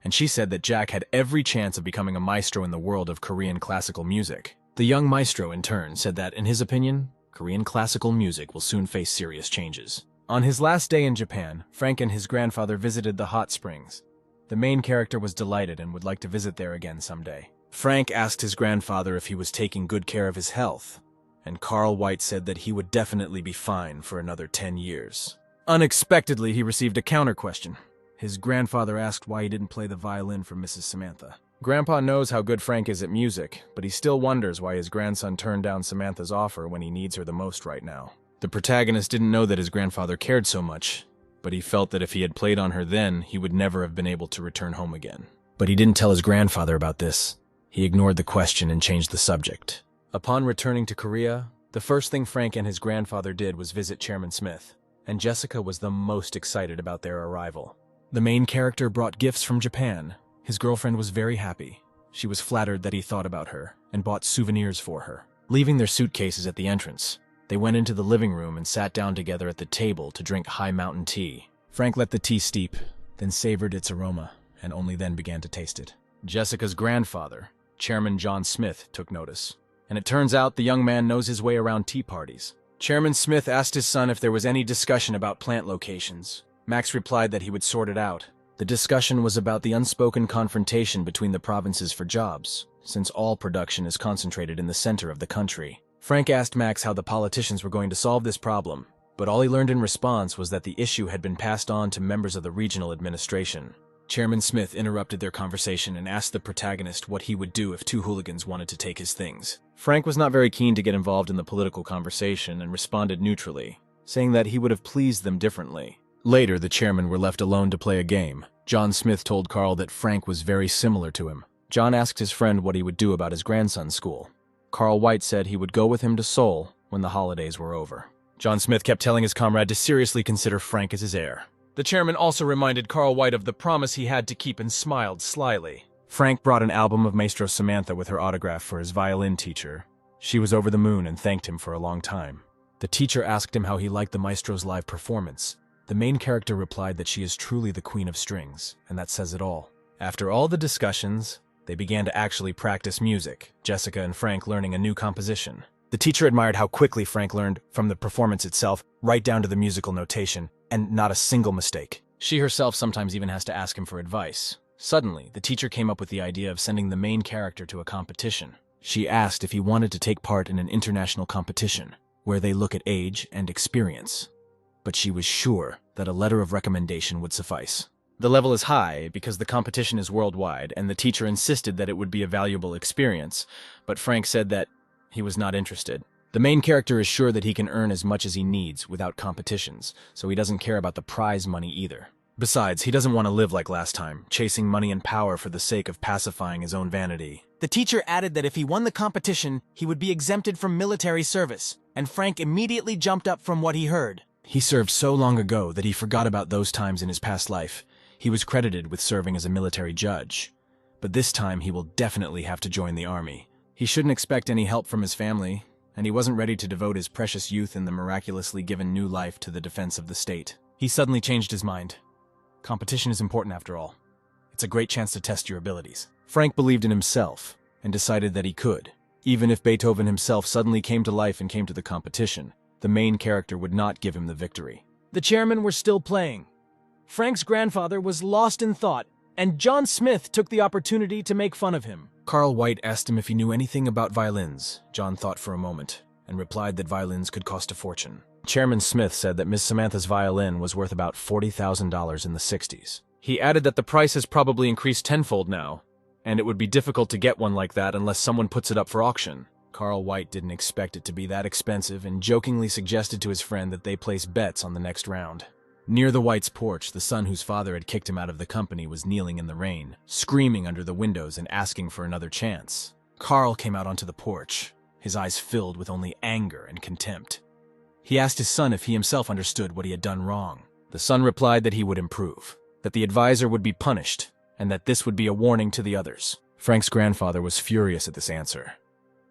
and she said that Jack had every chance of becoming a maestro in the world of Korean classical music. The young maestro, in turn, said that, in his opinion, Korean classical music will soon face serious changes. On his last day in Japan, Frank and his grandfather visited the hot springs. The main character was delighted and would like to visit there again someday. Frank asked his grandfather if he was taking good care of his health, and Carl White said that he would definitely be fine for another 10 years. Unexpectedly, he received a counter-question. His grandfather asked why he didn't play the violin for Mrs. Samantha. Grandpa knows how good Frank is at music, but he still wonders why his grandson turned down Samantha's offer when he needs her the most right now. The protagonist didn't know that his grandfather cared so much, but he felt that if he had played on her then, he would never have been able to return home again. But he didn't tell his grandfather about this. He ignored the question and changed the subject. Upon returning to Korea, the first thing Frank and his grandfather did was visit Chairman Smith, and Jessica was the most excited about their arrival. The main character brought gifts from Japan. His girlfriend was very happy. She was flattered that he thought about her and bought souvenirs for her. Leaving their suitcases at the entrance, they went into the living room and sat down together at the table to drink high mountain tea. Frank let the tea steep, then savored its aroma, and only then began to taste it. Jessica's grandfather, Chairman John Smith, took notice. And it turns out the young man knows his way around tea parties. Chairman Smith asked his son if there was any discussion about plant locations. Max replied that he would sort it out. The discussion was about the unspoken confrontation between the provinces for jobs, since all production is concentrated in the center of the country. Frank asked Max how the politicians were going to solve this problem, but all he learned in response was that the issue had been passed on to members of the regional administration. Chairman Smith interrupted their conversation and asked the protagonist what he would do if two hooligans wanted to take his things. Frank was not very keen to get involved in the political conversation and responded neutrally, saying that he would have pleased them differently. Later, the chairmen were left alone to play a game. John Smith told Carl that Frank was very similar to him. John asked his friend what he would do about his grandson's school. Carl White said he would go with him to Seoul when the holidays were over. John Smith kept telling his comrade to seriously consider Frank as his heir. The chairman also reminded Carl White of the promise he had to keep and smiled slyly. Frank brought an album of Maestro Samantha with her autograph for his violin teacher. She was over the moon and thanked him for a long time. The teacher asked him how he liked the maestro's live performance. The main character replied that she is truly the queen of strings, and that says it all. After all the discussions, they began to actually practice music, Jessica and Frank learning a new composition. The teacher admired how quickly Frank learned from the performance itself, right down to the musical notation, and not a single mistake. She herself sometimes even has to ask him for advice. Suddenly, the teacher came up with the idea of sending the main character to a competition. She asked if he wanted to take part in an international competition, where they look at age and experience. but she was sure that a letter of recommendation would suffice. The level is high because the competition is worldwide, and the teacher insisted that it would be a valuable experience, but Frank said that he was not interested. The main character is sure that he can earn as much as he needs without competitions, so he doesn't care about the prize money either. Besides, he doesn't want to live like last time, chasing money and power for the sake of pacifying his own vanity. The teacher added that if he won the competition, he would be exempted from military service, and Frank immediately jumped up from what he heard. He served so long ago that he forgot about those times in his past life. He was credited with serving as a military judge. But this time he will definitely have to join the army. He shouldn't expect any help from his family, and he wasn't ready to devote his precious youth and the miraculously given new life to the defense of the state. He suddenly changed his mind. Competition is important after all. It's a great chance to test your abilities. Frank believed in himself and decided that he could. Even if Beethoven himself suddenly came to life and came to the competition, the main character would not give him the victory. The chairmen were still playing. Frank's grandfather was lost in thought, and John Smith took the opportunity to make fun of him. Carl White asked him if he knew anything about violins. John thought for a moment and replied that violins could cost a fortune. Chairman Smith said that Miss Samantha's violin was worth about $40,000 in the 60s. He added that the price has probably increased tenfold now, and it would be difficult to get one like that unless someone puts it up for auction. Carl White didn't expect it to be that expensive and jokingly suggested to his friend that they place bets on the next round. Near the Whites' porch, the son whose father had kicked him out of the company was kneeling in the rain, screaming under the windows and asking for another chance. Carl came out onto the porch, his eyes filled with only anger and contempt. He asked his son if he himself understood what he had done wrong. The son replied that he would improve, that the advisor would be punished, and that this would be a warning to the others. Frank's grandfather was furious at this answer.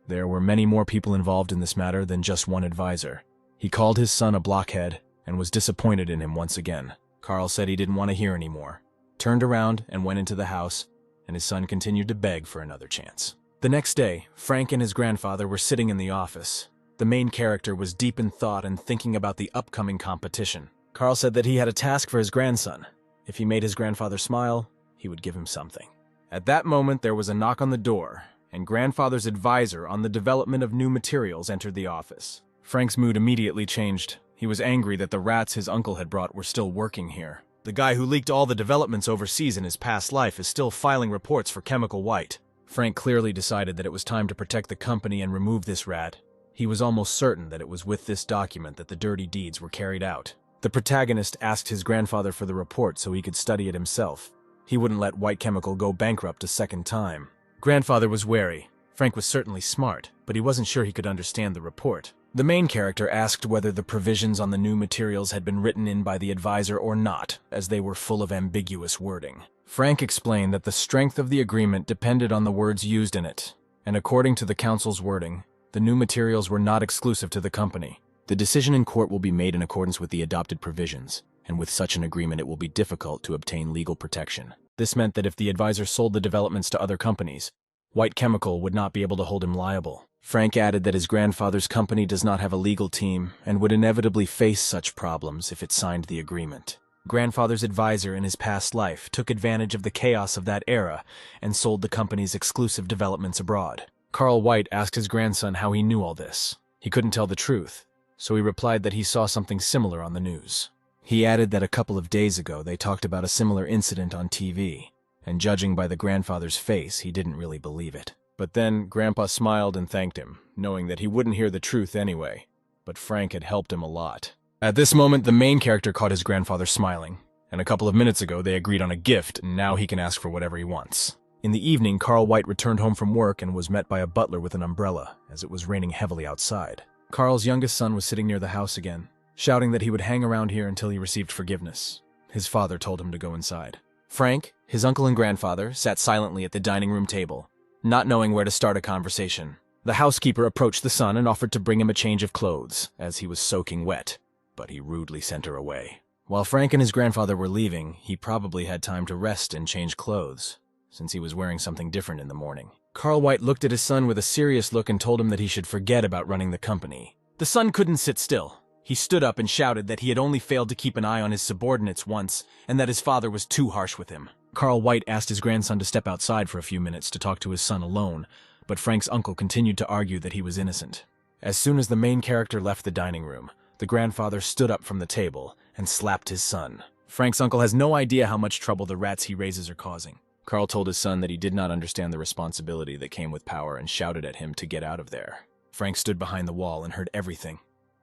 There were many more people involved in this matter than just one advisor. He called his son a blockhead and was disappointed in him once again. Carl said he didn't want to hear anymore, turned around and went into the house, and his son continued to beg for another chance. The next day, Frank and his grandfather were sitting in the office. The main character was deep in thought and thinking about the upcoming competition. Carl said that he had a task for his grandson. If he made his grandfather smile, he would give him something. At that moment, there was a knock on the door, and grandfather's advisor on the development of new materials entered the office. Frank's mood immediately changed. He was angry that the rats his uncle had brought were still working here. The guy who leaked all the developments overseas in his past life is still filing reports for Chemical White. Frank clearly decided that it was time to protect the company and remove this rat. He was almost certain that it was with this document that the dirty deeds were carried out. The protagonist asked his grandfather for the report so he could study it himself. He wouldn't let White Chemical go bankrupt a second time. Grandfather was wary. Frank was certainly smart, but he wasn't sure he could understand the report. The main character asked whether the provisions on the new materials had been written in by the advisor or not, as they were full of ambiguous wording. Frank explained that the strength of the agreement depended on the words used in it, and according to the council's wording, the new materials were not exclusive to the company. The decision in court will be made in accordance with the adopted provisions, and with such an agreement it will be difficult to obtain legal protection. This meant that if the advisor sold the developments to other companies, White Chemical would not be able to hold him liable. Frank added that his grandfather's company does not have a legal team and would inevitably face such problems if it signed the agreement. Grandfather's advisor in his past life took advantage of the chaos of that era and sold the company's exclusive developments abroad. Carl White asked his grandson how he knew all this. He couldn't tell the truth, so he replied that he saw something similar on the news. He added that a couple of days ago they talked about a similar incident on TV, and judging by the grandfather's face, he didn't really believe it. But then Grandpa smiled and thanked him, knowing that he wouldn't hear the truth anyway, but Frank had helped him a lot. At this moment, the main character caught his grandfather smiling, and a couple of minutes ago they agreed on a gift, and now he can ask for whatever he wants. In the evening, Carl White returned home from work and was met by a butler with an umbrella, as it was raining heavily outside. Carl's youngest son was sitting near the house again, shouting that he would hang around here until he received forgiveness. His father told him to go inside. Frank, his uncle and grandfather, sat silently at the dining room table, not knowing where to start a conversation. The housekeeper approached the son and offered to bring him a change of clothes, as he was soaking wet, but he rudely sent her away. While Frank and his grandfather were leaving, he probably had time to rest and change clothes, since he was wearing something different in the morning. Carl White looked at his son with a serious look and told him that he should forget about running the company. The son couldn't sit still. He stood up and shouted that he had only failed to keep an eye on his subordinates once, and that his father was too harsh with him. Carl White asked his grandson to step outside for a few minutes to talk to his son alone, but Frank's uncle continued to argue that he was innocent. As soon as the main character left the dining room, The grandfather stood up from the table and slapped his son. Frank's uncle has no idea how much trouble the rats he raises are causing. Carl told his son that he did not understand the responsibility that came with power and shouted at him to get out of there. Frank stood behind the wall and heard everything.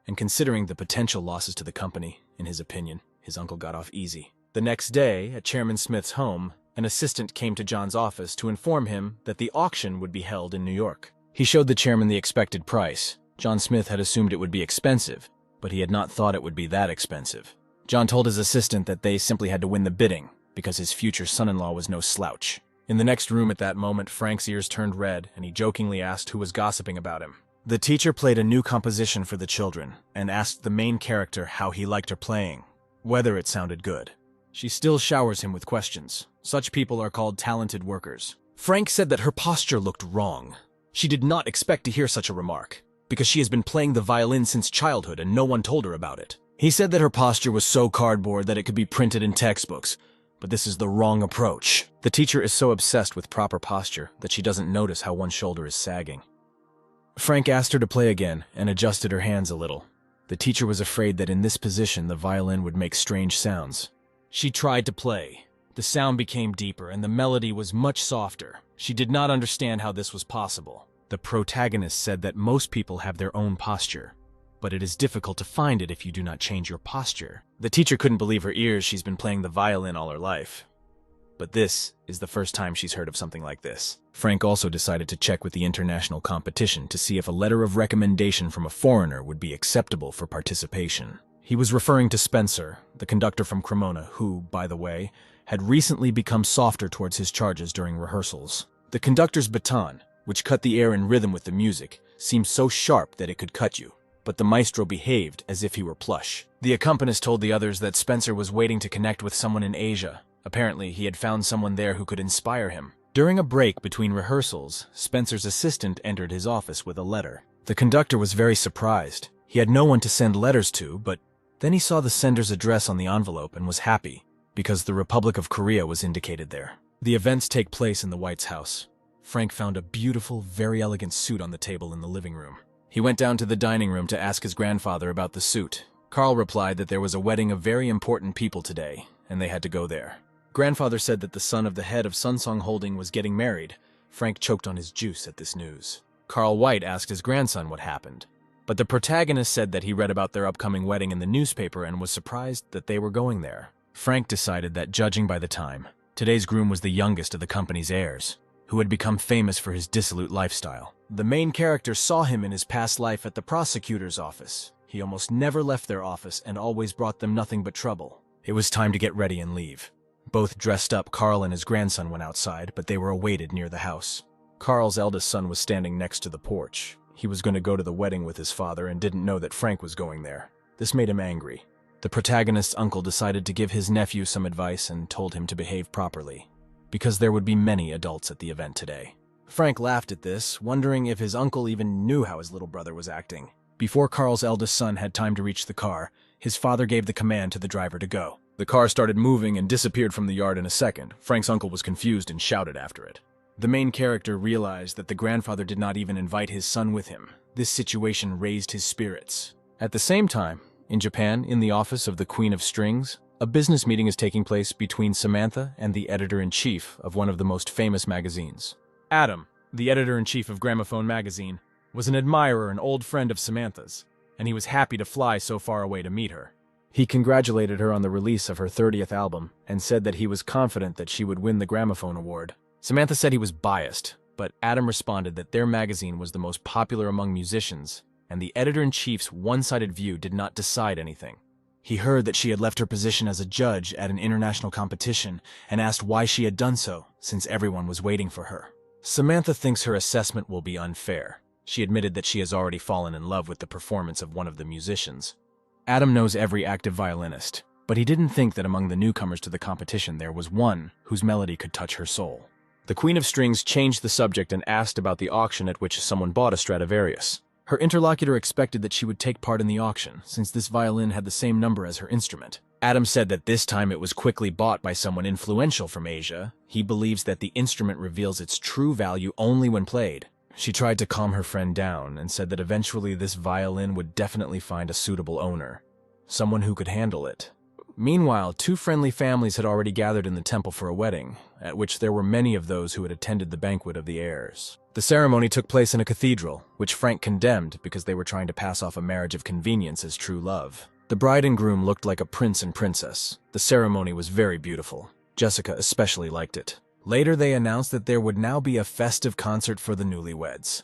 And considering the potential losses to the company, in his opinion, his uncle got off easy. The next day, at Chairman Smith's home, an assistant came to John's office to inform him that the auction would be held in New York. He showed the chairman the expected price. John Smith had assumed it would be expensive, but he had not thought it would be that expensive. John told his assistant that they simply had to win the bidding, because his future son-in-law was no slouch. In the next room at that moment, Frank's ears turned red, and he jokingly asked who was gossiping about him. The teacher played a new composition for the children, and asked the main character how he liked her playing, whether it sounded good. She still showers him with questions. Such people are called talented workers. Frank said that her posture looked wrong. She did not expect to hear such a remark, because she has been playing the violin since childhood and no one told her about it. He said that her posture was so cardboard that it could be printed in textbooks, but this is the wrong approach. The teacher is so obsessed with proper posture that she doesn't notice how one shoulder is sagging. Frank asked her to play again and adjusted her hands a little. The teacher was afraid that in this position the violin would make strange sounds. She tried to play. The sound became deeper and the melody was much softer. She did not understand how this was possible. The protagonist said that most people have their own posture, but it is difficult to find it if you do not change your posture. The teacher couldn't believe her ears. She's been playing the violin all her life. But this is the first time she's heard of something like this. Frank also decided to check with the international competition to see if a letter of recommendation from a foreigner would be acceptable for participation. He was referring to Spencer, the conductor from Cremona, who, by the way, had recently become softer towards his charges during rehearsals. The conductor's baton, which cut the air in rhythm with the music, seemed so sharp that it could cut you, but the maestro behaved as if he were plush. The accompanist told the others that Spencer was waiting to connect with someone in Asia. Apparently, he had found someone there who could inspire him. During a break between rehearsals, Spencer's assistant entered his office with a letter. The conductor was very surprised. He had no one to send letters to, but then he saw the sender's address on the envelope and was happy, because the Republic of Korea was indicated there. The events take place in the White House. Frank found a beautiful, very elegant suit on the table in the living room. He went down to the dining room to ask his grandfather about the suit. Carl replied that there was a wedding of very important people today, and they had to go there. Grandfather said that the son of the head of Sunsong Holding was getting married. Frank choked on his juice at this news. Carl White asked his grandson what happened, but the protagonist said that he read about their upcoming wedding in the newspaper and was surprised that they were going there. Frank decided that, judging by the time, today's groom was the youngest of the company's heirs, who had become famous for his dissolute lifestyle. The main character saw him in his past life at the prosecutor's office. He almost never left their office and always brought them nothing but trouble. It was time to get ready and leave. Both dressed up, Carl and his grandson went outside, but they were awaited near the house. Carl's eldest son was standing next to the porch. He was going to go to the wedding with his father and didn't know that Frank was going there. This made him angry. The protagonist's uncle decided to give his nephew some advice and told him to behave properly, because there would be many adults at the event today. Frank laughed at this, wondering if his uncle even knew how his little brother was acting. Before Carl's eldest son had time to reach the car, his father gave the command to the driver to go. The car started moving and disappeared from the yard in a second. Frank's uncle was confused and shouted after it. The main character realized that the grandfather did not even invite his son with him. This situation raised his spirits. At the same time, in Japan, in the office of the Queen of Strings, a business meeting is taking place between Samantha and the editor-in-chief of one of the most famous magazines. Adam, the editor-in-chief of Gramophone magazine, was an admirer and old friend of Samantha's, and he was happy to fly so far away to meet her. He congratulated her on the release of her 30th album and said that he was confident that she would win the Gramophone Award. Samantha said he was biased, but Adam responded that their magazine was the most popular among musicians, and the editor-in-chief's one-sided view did not decide anything. He heard that she had left her position as a judge at an international competition and asked why she had done so, since everyone was waiting for her. Samantha thinks her assessment will be unfair. She admitted that she has already fallen in love with the performance of one of the musicians. Adam knows every active violinist, but he didn't think that among the newcomers to the competition there was one whose melody could touch her soul. The Queen of Strings changed the subject and asked about the auction at which someone bought a Stradivarius. Her interlocutor expected that she would take part in the auction, since this violin had the same number as her instrument. Adam said that this time it was quickly bought by someone influential from Asia. He believes that the instrument reveals its true value only when played. She tried to calm her friend down and said that eventually this violin would definitely find a suitable owner, someone who could handle it. Meanwhile, two friendly families had already gathered in the temple for a wedding, at which there were many of those who had attended the banquet of the heirs. The ceremony took place in a cathedral, which Frank condemned because they were trying to pass off a marriage of convenience as true love. The bride and groom looked like a prince and princess. The ceremony was very beautiful. Jessica especially liked it. Later, they announced that there would now be a festive concert for the newlyweds.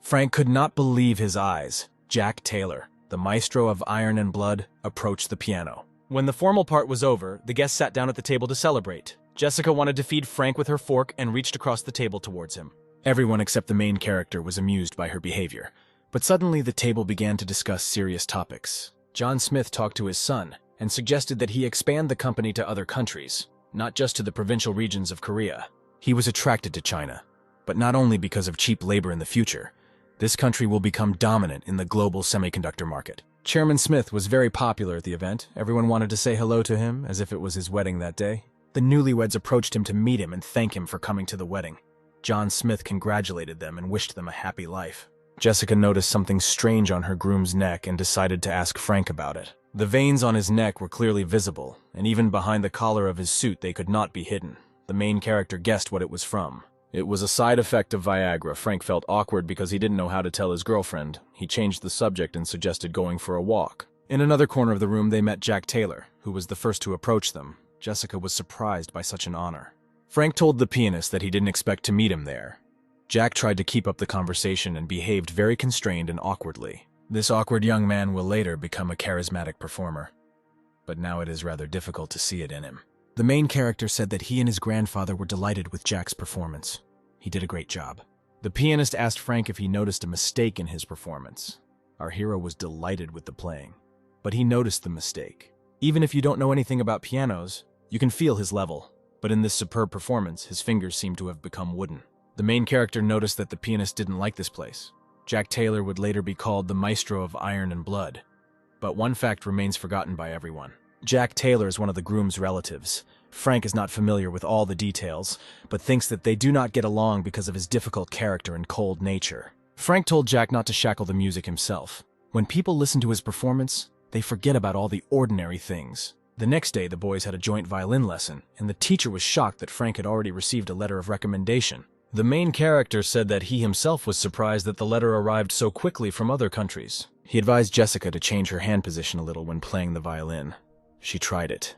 Frank could not believe his eyes. Jack Taylor, the maestro of Iron and Blood, approached the piano. When the formal part was over, the guests sat down at the table to celebrate. Jessica wanted to feed Frank with her fork and reached across the table towards him. Everyone except the main character was amused by her behavior, but suddenly the table began to discuss serious topics. John Smith talked to his son and suggested that he expand the company to other countries, not just to the provincial regions of Korea. He was attracted to China, but not only because of cheap labor in the future. This country will become dominant in the global semiconductor market. Chairman Smith was very popular at the event. Everyone wanted to say hello to him, as if it was his wedding that day. The newlyweds approached him to meet him and thank him for coming to the wedding. John Smith congratulated them and wished them a happy life. Jessica noticed something strange on her groom's neck and decided to ask Frank about it. The veins on his neck were clearly visible, and even behind the collar of his suit they could not be hidden. The main character guessed what it was from. It was a side effect of Viagra. Frank felt awkward because he didn't know how to tell his girlfriend. He changed the subject and suggested going for a walk. In another corner of the room, they met Jack Taylor, who was the first to approach them. Jessica was surprised by such an honor. Frank told the pianist that he didn't expect to meet him there. Jack tried to keep up the conversation and behaved very constrained and awkwardly. This awkward young man will later become a charismatic performer, but now it is rather difficult to see it in him. The main character said that he and his grandfather were delighted with Jack's performance. He did a great job. The pianist asked Frank if he noticed a mistake in his performance. Our hero was delighted with the playing, but he noticed the mistake. Even if you don't know anything about pianos, you can feel his level, but in this superb performance, his fingers seem to have become wooden. The main character noticed that the pianist didn't like this place. Jack Taylor would later be called the maestro of Iron and Blood. But one fact remains forgotten by everyone. Jack Taylor is one of the groom's relatives. Frank is not familiar with all the details, but thinks that they do not get along because of his difficult character and cold nature. Frank told Jack not to shackle the music himself. When people listen to his performance, they forget about all the ordinary things. The next day, the boys had a joint violin lesson, and the teacher was shocked that Frank had already received a letter of recommendation. The main character said that he himself was surprised that the letter arrived so quickly from other countries. He advised Jessica to change her hand position a little when playing the violin. She tried it,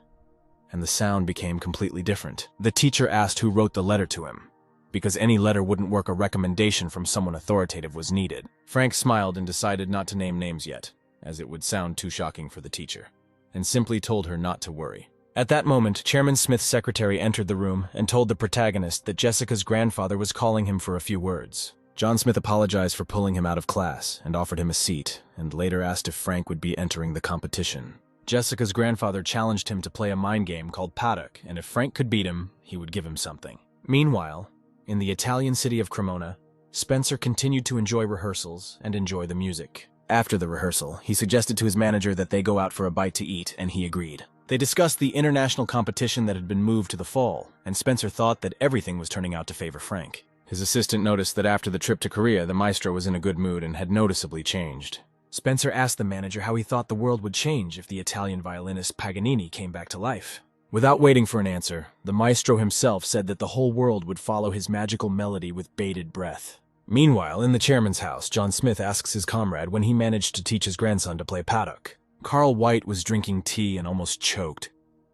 and the sound became completely different. The teacher asked who wrote the letter to him, because any letter wouldn't work. A recommendation from someone authoritative was needed. Frank smiled and decided not to name names yet, as it would sound too shocking for the teacher, and simply told her not to worry. At that moment, Chairman Smith's secretary entered the room and told the protagonist that Jessica's grandfather was calling him for a few words. John Smith apologized for pulling him out of class and offered him a seat, and later asked if Frank would be entering the competition. Jessica's grandfather challenged him to play a mind game called Paddock, and if Frank could beat him, he would give him something. Meanwhile, in the Italian city of Cremona, Spencer continued to enjoy rehearsals and enjoy the music. After the rehearsal, he suggested to his manager that they go out for a bite to eat, and he agreed. They discussed the international competition that had been moved to the fall, and Spencer thought that everything was turning out to favor Frank. His assistant noticed that after the trip to Korea, the maestro was in a good mood and had noticeably changed. Spencer asked the manager how he thought the world would change if the Italian violinist Paganini came back to life. Without waiting for an answer, the maestro himself said that the whole world would follow his magical melody with bated breath. Meanwhile, in the chairman's house, John Smith asks his comrade when he managed to teach his grandson to play Paddock. Carl White was drinking tea and almost choked.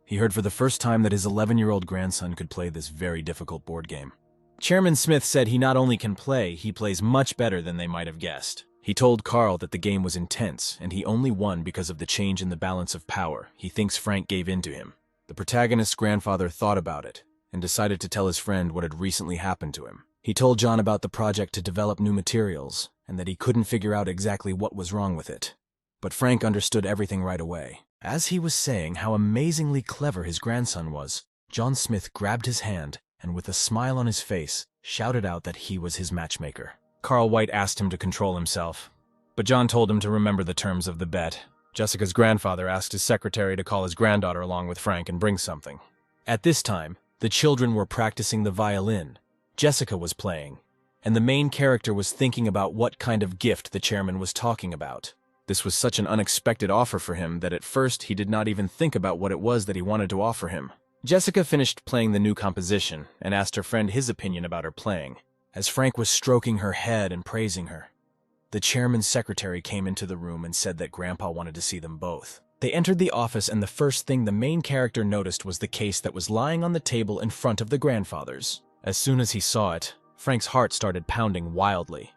He heard for the first time that his 11-year-old grandson could play this very difficult board game. Chairman Smith said he not only can play, he plays much better than they might have guessed. He told Carl that the game was intense, and he only won because of the change in the balance of power he thinks Frank gave in to him. The protagonist's grandfather thought about it, and decided to tell his friend what had recently happened to him. He told John about the project to develop new materials, and that he couldn't figure out exactly what was wrong with it. But Frank understood everything right away. As he was saying how amazingly clever his grandson was, John Smith grabbed his hand, and with a smile on his face, shouted out that he was his matchmaker. Carl White asked him to control himself, but John told him to remember the terms of the bet. Jessica's grandfather asked his secretary to call his granddaughter along with Frank and bring something. At this time, the children were practicing the violin. Jessica was playing, and the main character was thinking about what kind of gift the chairman was talking about. This was such an unexpected offer for him that at first he did not even think about what it was that he wanted to offer him. Jessica finished playing the new composition and asked her friend his opinion about her playing. As Frank was stroking her head and praising her, the chairman's secretary came into the room and said that Grandpa wanted to see them both. They entered the office, and the first thing the main character noticed was the case that was lying on the table in front of the grandfathers. As soon as he saw it, Frank's heart started pounding wildly.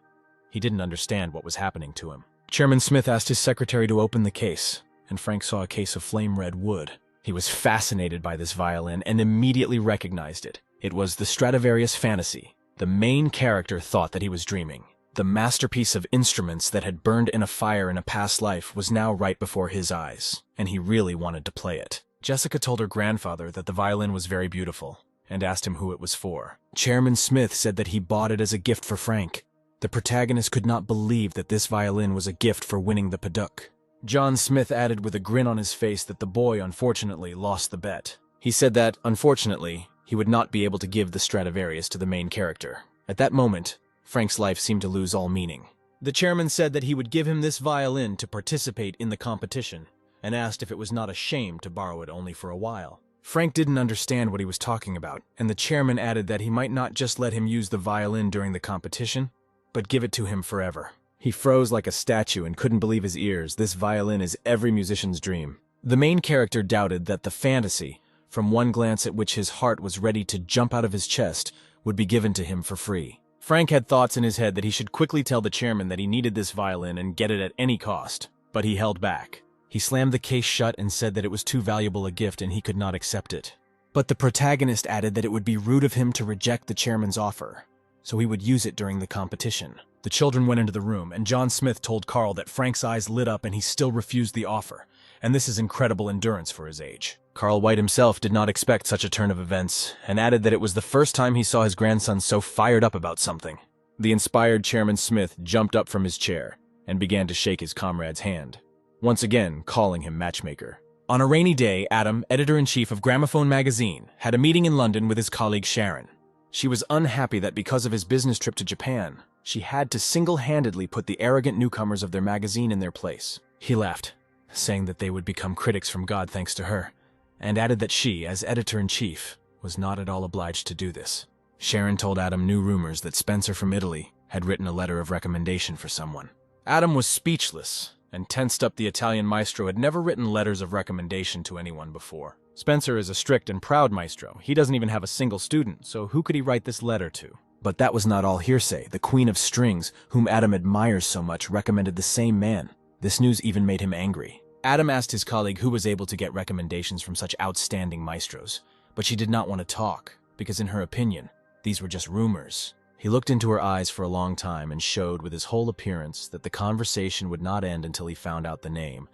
He didn't understand what was happening to him. Chairman Smith asked his secretary to open the case, and Frank saw a case of flame-red wood. He was fascinated by this violin and immediately recognized it. It was the Stradivarius Fantasy. The main character thought that he was dreaming. The masterpiece of instruments that had burned in a fire in a past life was now right before his eyes, and he really wanted to play it. Jessica told her grandfather that the violin was very beautiful, and asked him who it was for. Chairman Smith said that he bought it as a gift for Frank. The protagonist could not believe that this violin was a gift for winning the Paduk. John Smith added with a grin on his face that the boy unfortunately lost the bet. He said that, unfortunately, he would not be able to give the Stradivarius to the main character. At that moment, Frank's life seemed to lose all meaning. The chairman said that he would give him this violin to participate in the competition, and asked if it was not a shame to borrow it only for a while. Frank didn't understand what he was talking about, and the chairman added that he might not just let him use the violin during the competition, but give it to him forever. He froze like a statue and couldn't believe his ears. This violin is every musician's dream. The main character doubted that the fantasy, from one glance at which his heart was ready to jump out of his chest, would be given to him for free. Frank had thoughts in his head that he should quickly tell the chairman that he needed this violin and get it at any cost, but he held back. He slammed the case shut and said that it was too valuable a gift and he could not accept it. But the protagonist added that it would be rude of him to reject the chairman's offer, so he would use it during the competition. The children went into the room, and John Smith told Carl that Frank's eyes lit up and he still refused the offer, and this is incredible endurance for his age. Carl White himself did not expect such a turn of events, and added that it was the first time he saw his grandson so fired up about something. The inspired Chairman Smith jumped up from his chair and began to shake his comrade's hand, once again calling him matchmaker. On a rainy day, Adam, editor-in-chief of Gramophone magazine, had a meeting in London with his colleague Sharon. She was unhappy that because of his business trip to Japan, she had to single-handedly put the arrogant newcomers of their magazine in their place. He laughed, saying that they would become critics from God thanks to her, and added that she, as editor-in-chief, was not at all obliged to do this. Sharon told Adam new rumors that Spencer from Italy had written a letter of recommendation for someone. Adam was speechless, and tensed up. The Italian maestro had never written letters of recommendation to anyone before. Spencer is a strict and proud maestro. He doesn't even have a single student, so who could he write this letter to? But that was not all hearsay. The Queen of Strings, whom Adam admires so much, recommended the same man. This news even made him angry. Adam asked his colleague who was able to get recommendations from such outstanding maestros, but she did not want to talk, because in her opinion, these were just rumors. He looked into her eyes for a long time and showed with his whole appearance that the conversation would not end until he found out the name,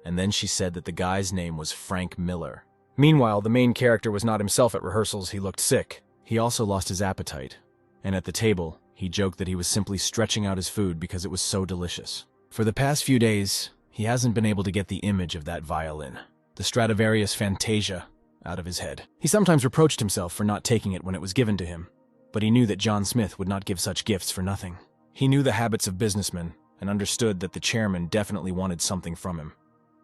and then she said that the guy's name was Frank Miller. Meanwhile, the main character was not himself at rehearsals. He looked sick. He also lost his appetite, and at the table, he joked that he was simply stretching out his food because it was so delicious. For the past few days, he hasn't been able to get the image of that violin, the Stradivarius Fantasia, out of his head. He sometimes reproached himself for not taking it when it was given to him, but he knew that John Smith would not give such gifts for nothing. He knew the habits of businessmen and understood that the chairman definitely wanted something from him,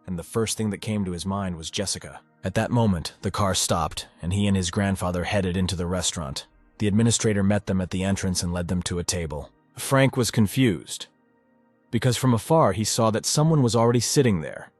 and the first thing that came to his mind was Jessica. At that moment, the car stopped, and he and his grandfather headed into the restaurant. The administrator met them at the entrance and led them to a table. Frank was confused, because from afar he saw that someone was already sitting there.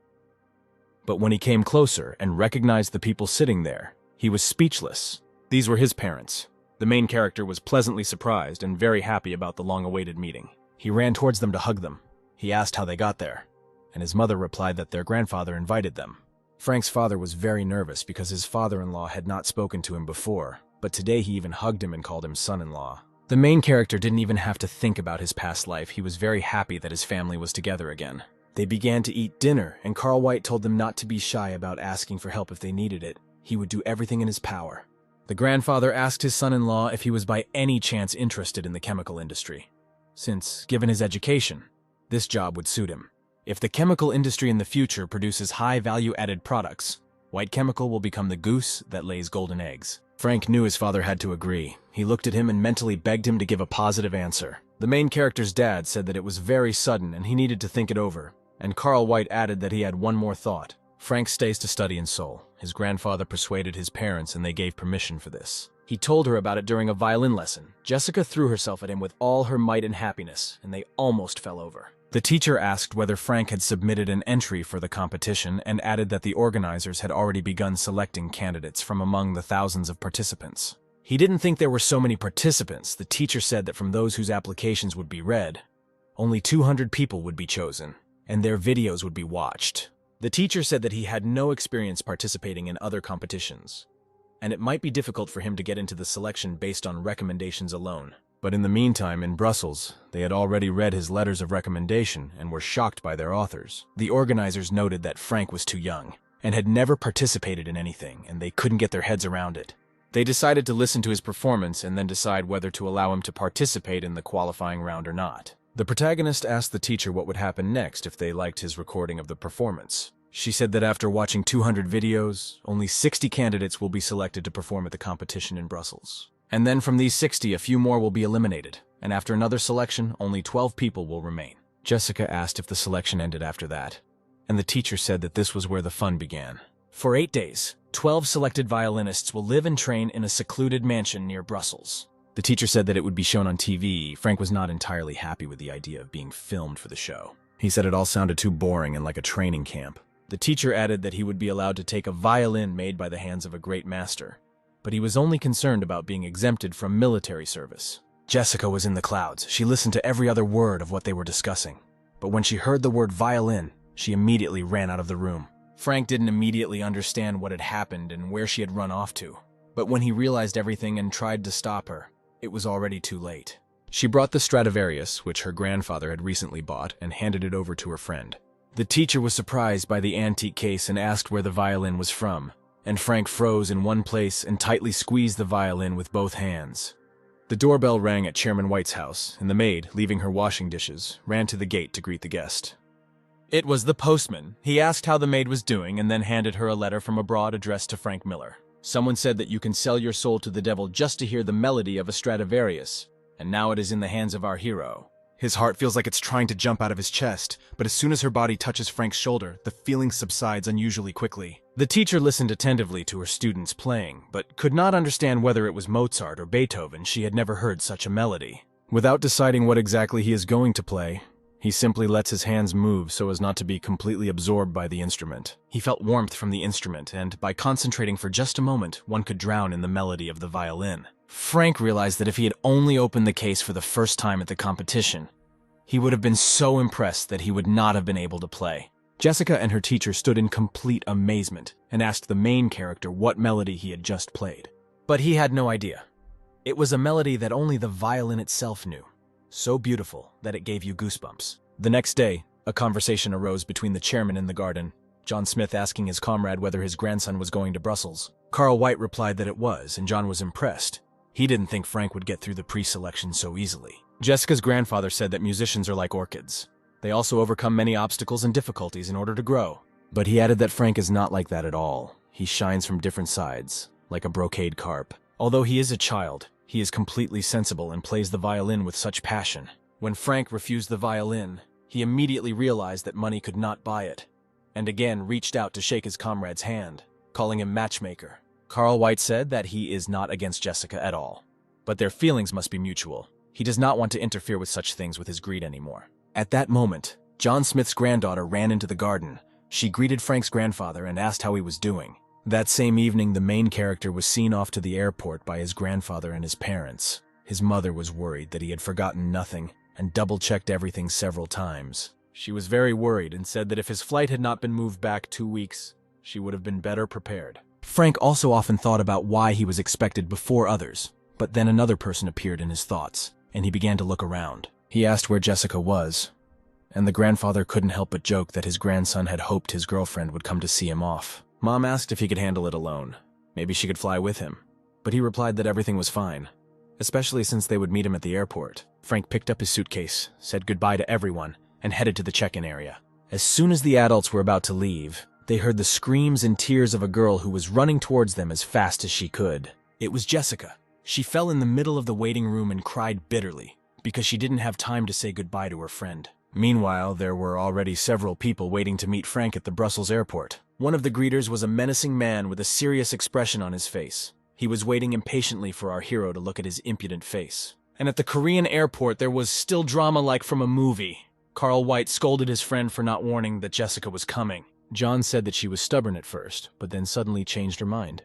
But when he came closer and recognized the people sitting there, he was speechless. These were his parents. The main character was pleasantly surprised and very happy about the long-awaited meeting. He ran towards them to hug them. He asked how they got there, and his mother replied that their grandfather invited them. Frank's father was very nervous because his father-in-law had not spoken to him before, but today he even hugged him and called him son-in-law. The main character didn't even have to think about his past life. He was very happy that his family was together again. They began to eat dinner, and Carl White told them not to be shy about asking for help if they needed it. He would do everything in his power. The grandfather asked his son-in-law if he was by any chance interested in the chemical industry, since, given his education, this job would suit him. If the chemical industry in the future produces high value-added products, White Chemical will become the goose that lays golden eggs. Frank knew his father had to agree. He looked at him and mentally begged him to give a positive answer. The main character's dad said that it was very sudden and he needed to think it over, and Carl White added that he had one more thought. Frank stays to study in Seoul. His grandfather persuaded his parents and they gave permission for this. He told her about it during a violin lesson. Jessica threw herself at him with all her might and happiness, and they almost fell over. The teacher asked whether Frank had submitted an entry for the competition and added that the organizers had already begun selecting candidates from among the thousands of participants. He didn't think there were so many participants. The teacher said that from those whose applications would be read, only 200 people would be chosen, and their videos would be watched. The teacher said that he had no experience participating in other competitions, and it might be difficult for him to get into the selection based on recommendations alone. But in the meantime, in Brussels, they had already read his letters of recommendation and were shocked by their authors. The organizers noted that Frank was too young and had never participated in anything, and they couldn't get their heads around it. They decided to listen to his performance and then decide whether to allow him to participate in the qualifying round or not. The protagonist asked the teacher what would happen next if they liked his recording of the performance. She said that after watching 200 videos, only 60 candidates will be selected to perform at the competition in Brussels. And then from these 60, a few more will be eliminated, and after another selection, only 12 people will remain. Jessica asked if the selection ended after that, and the teacher said that this was where the fun began. For 8 days, 12 selected violinists will live and train in a secluded mansion near Brussels. The teacher said that it would be shown on TV. Frank was not entirely happy with the idea of being filmed for the show. He said it all sounded too boring and like a training camp. The teacher added that he would be allowed to take a violin made by the hands of a great master, but he was only concerned about being exempted from military service. Jessica was in the clouds. She listened to every other word of what they were discussing. But when she heard the word violin, she immediately ran out of the room. Frank didn't immediately understand what had happened and where she had run off to. But when he realized everything and tried to stop her, it was already too late. She brought the Stradivarius, which her grandfather had recently bought, and handed it over to her friend. The teacher was surprised by the antique case and asked where the violin was from, and Frank froze in one place and tightly squeezed the violin with both hands. The doorbell rang at Chairman White's house, and the maid, leaving her washing dishes, ran to the gate to greet the guest. It was the postman. He asked how the maid was doing and then handed her a letter from abroad addressed to Frank Miller. Someone said that you can sell your soul to the devil just to hear the melody of a Stradivarius, and now it is in the hands of our hero. His heart feels like it's trying to jump out of his chest, but as soon as her body touches Frank's shoulder, the feeling subsides unusually quickly. The teacher listened attentively to her students playing, but could not understand whether it was Mozart or Beethoven. She had never heard such a melody. Without deciding what exactly he is going to play, he simply lets his hands move so as not to be completely absorbed by the instrument. He felt warmth from the instrument, and by concentrating for just a moment, one could drown in the melody of the violin. Frank realized that if he had only opened the case for the first time at the competition, he would have been so impressed that he would not have been able to play. Jessica and her teacher stood in complete amazement and asked the main character what melody he had just played. But he had no idea. It was a melody that only the violin itself knew, so beautiful that it gave you goosebumps. The next day, a conversation arose between the chairman in the garden, John Smith asking his comrade whether his grandson was going to Brussels. Carl White replied that it was, and John was impressed. He didn't think Frank would get through the pre-selection so easily. Jessica's grandfather said that musicians are like orchids. They also overcome many obstacles and difficulties in order to grow. But he added that Frank is not like that at all. He shines from different sides, like a brocade carp. Although he is a child, he is completely sensible and plays the violin with such passion. When Frank refused the violin, he immediately realized that money could not buy it, and again reached out to shake his comrade's hand, calling him matchmaker. Carl White said that he is not against Jessica at all, but their feelings must be mutual. He does not want to interfere with such things with his greed anymore. At that moment, John Smith's granddaughter ran into the garden. She greeted Frank's grandfather and asked how he was doing. That same evening, the main character was seen off to the airport by his grandfather and his parents. His mother was worried that he had forgotten nothing and double-checked everything several times. She was very worried and said that if his flight had not been moved back 2 weeks, she would have been better prepared. Frank also often thought about why he was expected before others, but then another person appeared in his thoughts, and he began to look around. He asked where Jessica was, and the grandfather couldn't help but joke that his grandson had hoped his girlfriend would come to see him off. Mom asked if he could handle it alone. Maybe she could fly with him, but he replied that everything was fine, especially since they would meet him at the airport. Frank picked up his suitcase, said goodbye to everyone, and headed to the check-in area. As soon as the adults were about to leave, they heard the screams and tears of a girl who was running towards them as fast as she could. It was Jessica. She fell in the middle of the waiting room and cried bitterly because she didn't have time to say goodbye to her friend. Meanwhile, there were already several people waiting to meet Frank at the Brussels airport. One of the greeters was a menacing man with a serious expression on his face. He was waiting impatiently for our hero to look at his impudent face. And at the Korean airport, there was still drama like from a movie. Carl White scolded his friend for not warning that Jessica was coming. John said that she was stubborn at first, but then suddenly changed her mind.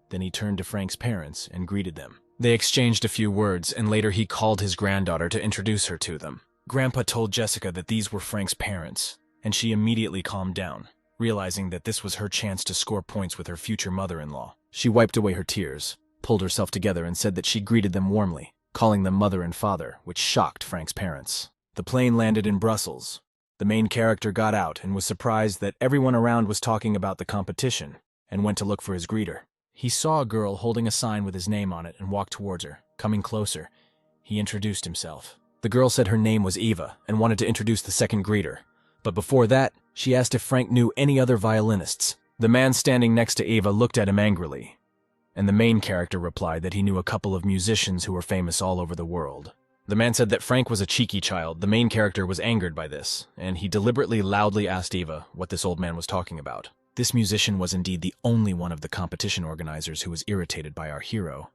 Then he turned to Frank's parents and greeted them. They exchanged a few words, and later he called his granddaughter to introduce her to them. Grandpa told Jessica that these were Frank's parents, and she immediately calmed down, realizing that this was her chance to score points with her future mother-in-law. She wiped away her tears, pulled herself together, and said that she greeted them warmly, calling them mother and father, which shocked Frank's parents. The plane landed in Brussels. The main character got out and was surprised that everyone around was talking about the competition, and went to look for his greeter. He saw a girl holding a sign with his name on it and walked towards her. Coming closer, he introduced himself. The girl said her name was Eva and wanted to introduce the second greeter. But before that, she asked if Frank knew any other violinists. The man standing next to Eva looked at him angrily, and the main character replied that he knew a couple of musicians who were famous all over the world. The man said that Frank was a cheeky child. The main character was angered by this, and he deliberately loudly asked Eva what this old man was talking about. This musician was indeed the only one of the competition organizers who was irritated by our hero,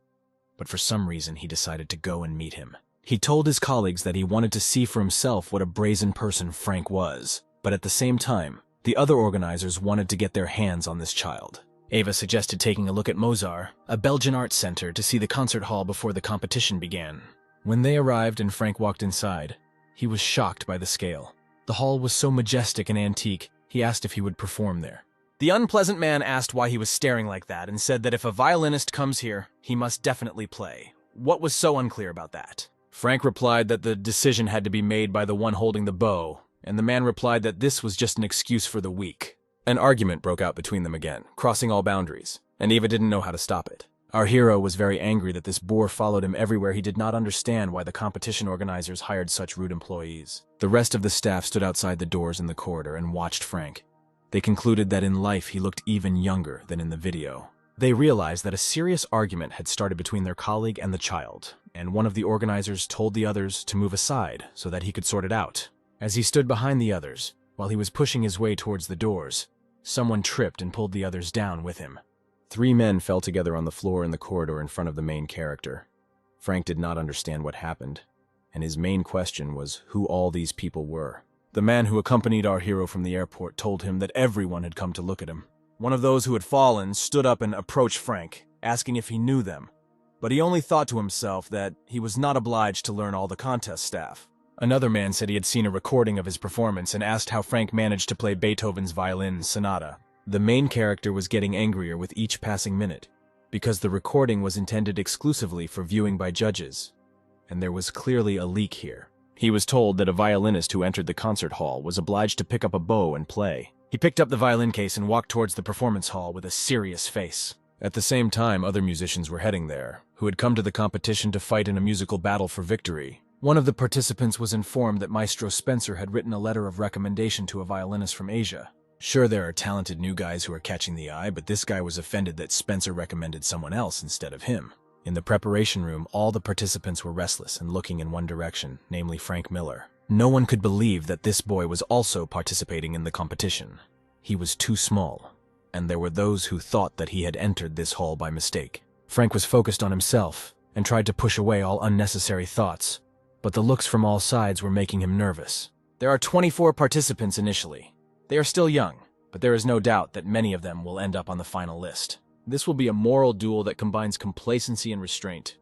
but for some reason he decided to go and meet him. He told his colleagues that he wanted to see for himself what a brazen person Frank was, but at the same time, the other organizers wanted to get their hands on this child. Eva suggested taking a look at Mozart, a Belgian arts center, to see the concert hall before the competition began. When they arrived and Frank walked inside, he was shocked by the scale. The hall was so majestic and antique, he asked if he would perform there. The unpleasant man asked why he was staring like that and said that if a violinist comes here, he must definitely play. What was so unclear about that? Frank replied that the decision had to be made by the one holding the bow, and the man replied that this was just an excuse for the weak. An argument broke out between them again, crossing all boundaries, and Eva didn't know how to stop it. Our hero was very angry that this boor followed him everywhere. He did not understand why the competition organizers hired such rude employees. The rest of the staff stood outside the doors in the corridor and watched Frank. They concluded that in life he looked even younger than in the video. They realized that a serious argument had started between their colleague and the child, and one of the organizers told the others to move aside so that he could sort it out. As he stood behind the others, while he was pushing his way towards the doors, someone tripped and pulled the others down with him. 3 men fell together on the floor in the corridor in front of the main character. Frank did not understand what happened, and his main question was who all these people were. The man who accompanied our hero from the airport told him that everyone had come to look at him. One of those who had fallen stood up and approached Frank, asking if he knew them, but he only thought to himself that he was not obliged to learn all the contest staff. Another man said he had seen a recording of his performance and asked how Frank managed to play Beethoven's Violin Sonata. The main character was getting angrier with each passing minute, because the recording was intended exclusively for viewing by judges, and there was clearly a leak here. He was told that a violinist who entered the concert hall was obliged to pick up a bow and play. He picked up the violin case and walked towards the performance hall with a serious face. At the same time, other musicians were heading there, who had come to the competition to fight in a musical battle for victory. One of the participants was informed that Maestro Spencer had written a letter of recommendation to a violinist from Asia. Sure, there are talented new guys who are catching the eye, but this guy was offended that Spencer recommended someone else instead of him. In the preparation room, all the participants were restless and looking in one direction, namely Frank Miller. No one could believe that this boy was also participating in the competition. He was too small, and there were those who thought that he had entered this hall by mistake. Frank was focused on himself and tried to push away all unnecessary thoughts, but the looks from all sides were making him nervous. There are 24 participants initially. They are still young, but there is no doubt that many of them will end up on the final list. This will be a moral duel that combines complacency and restraint.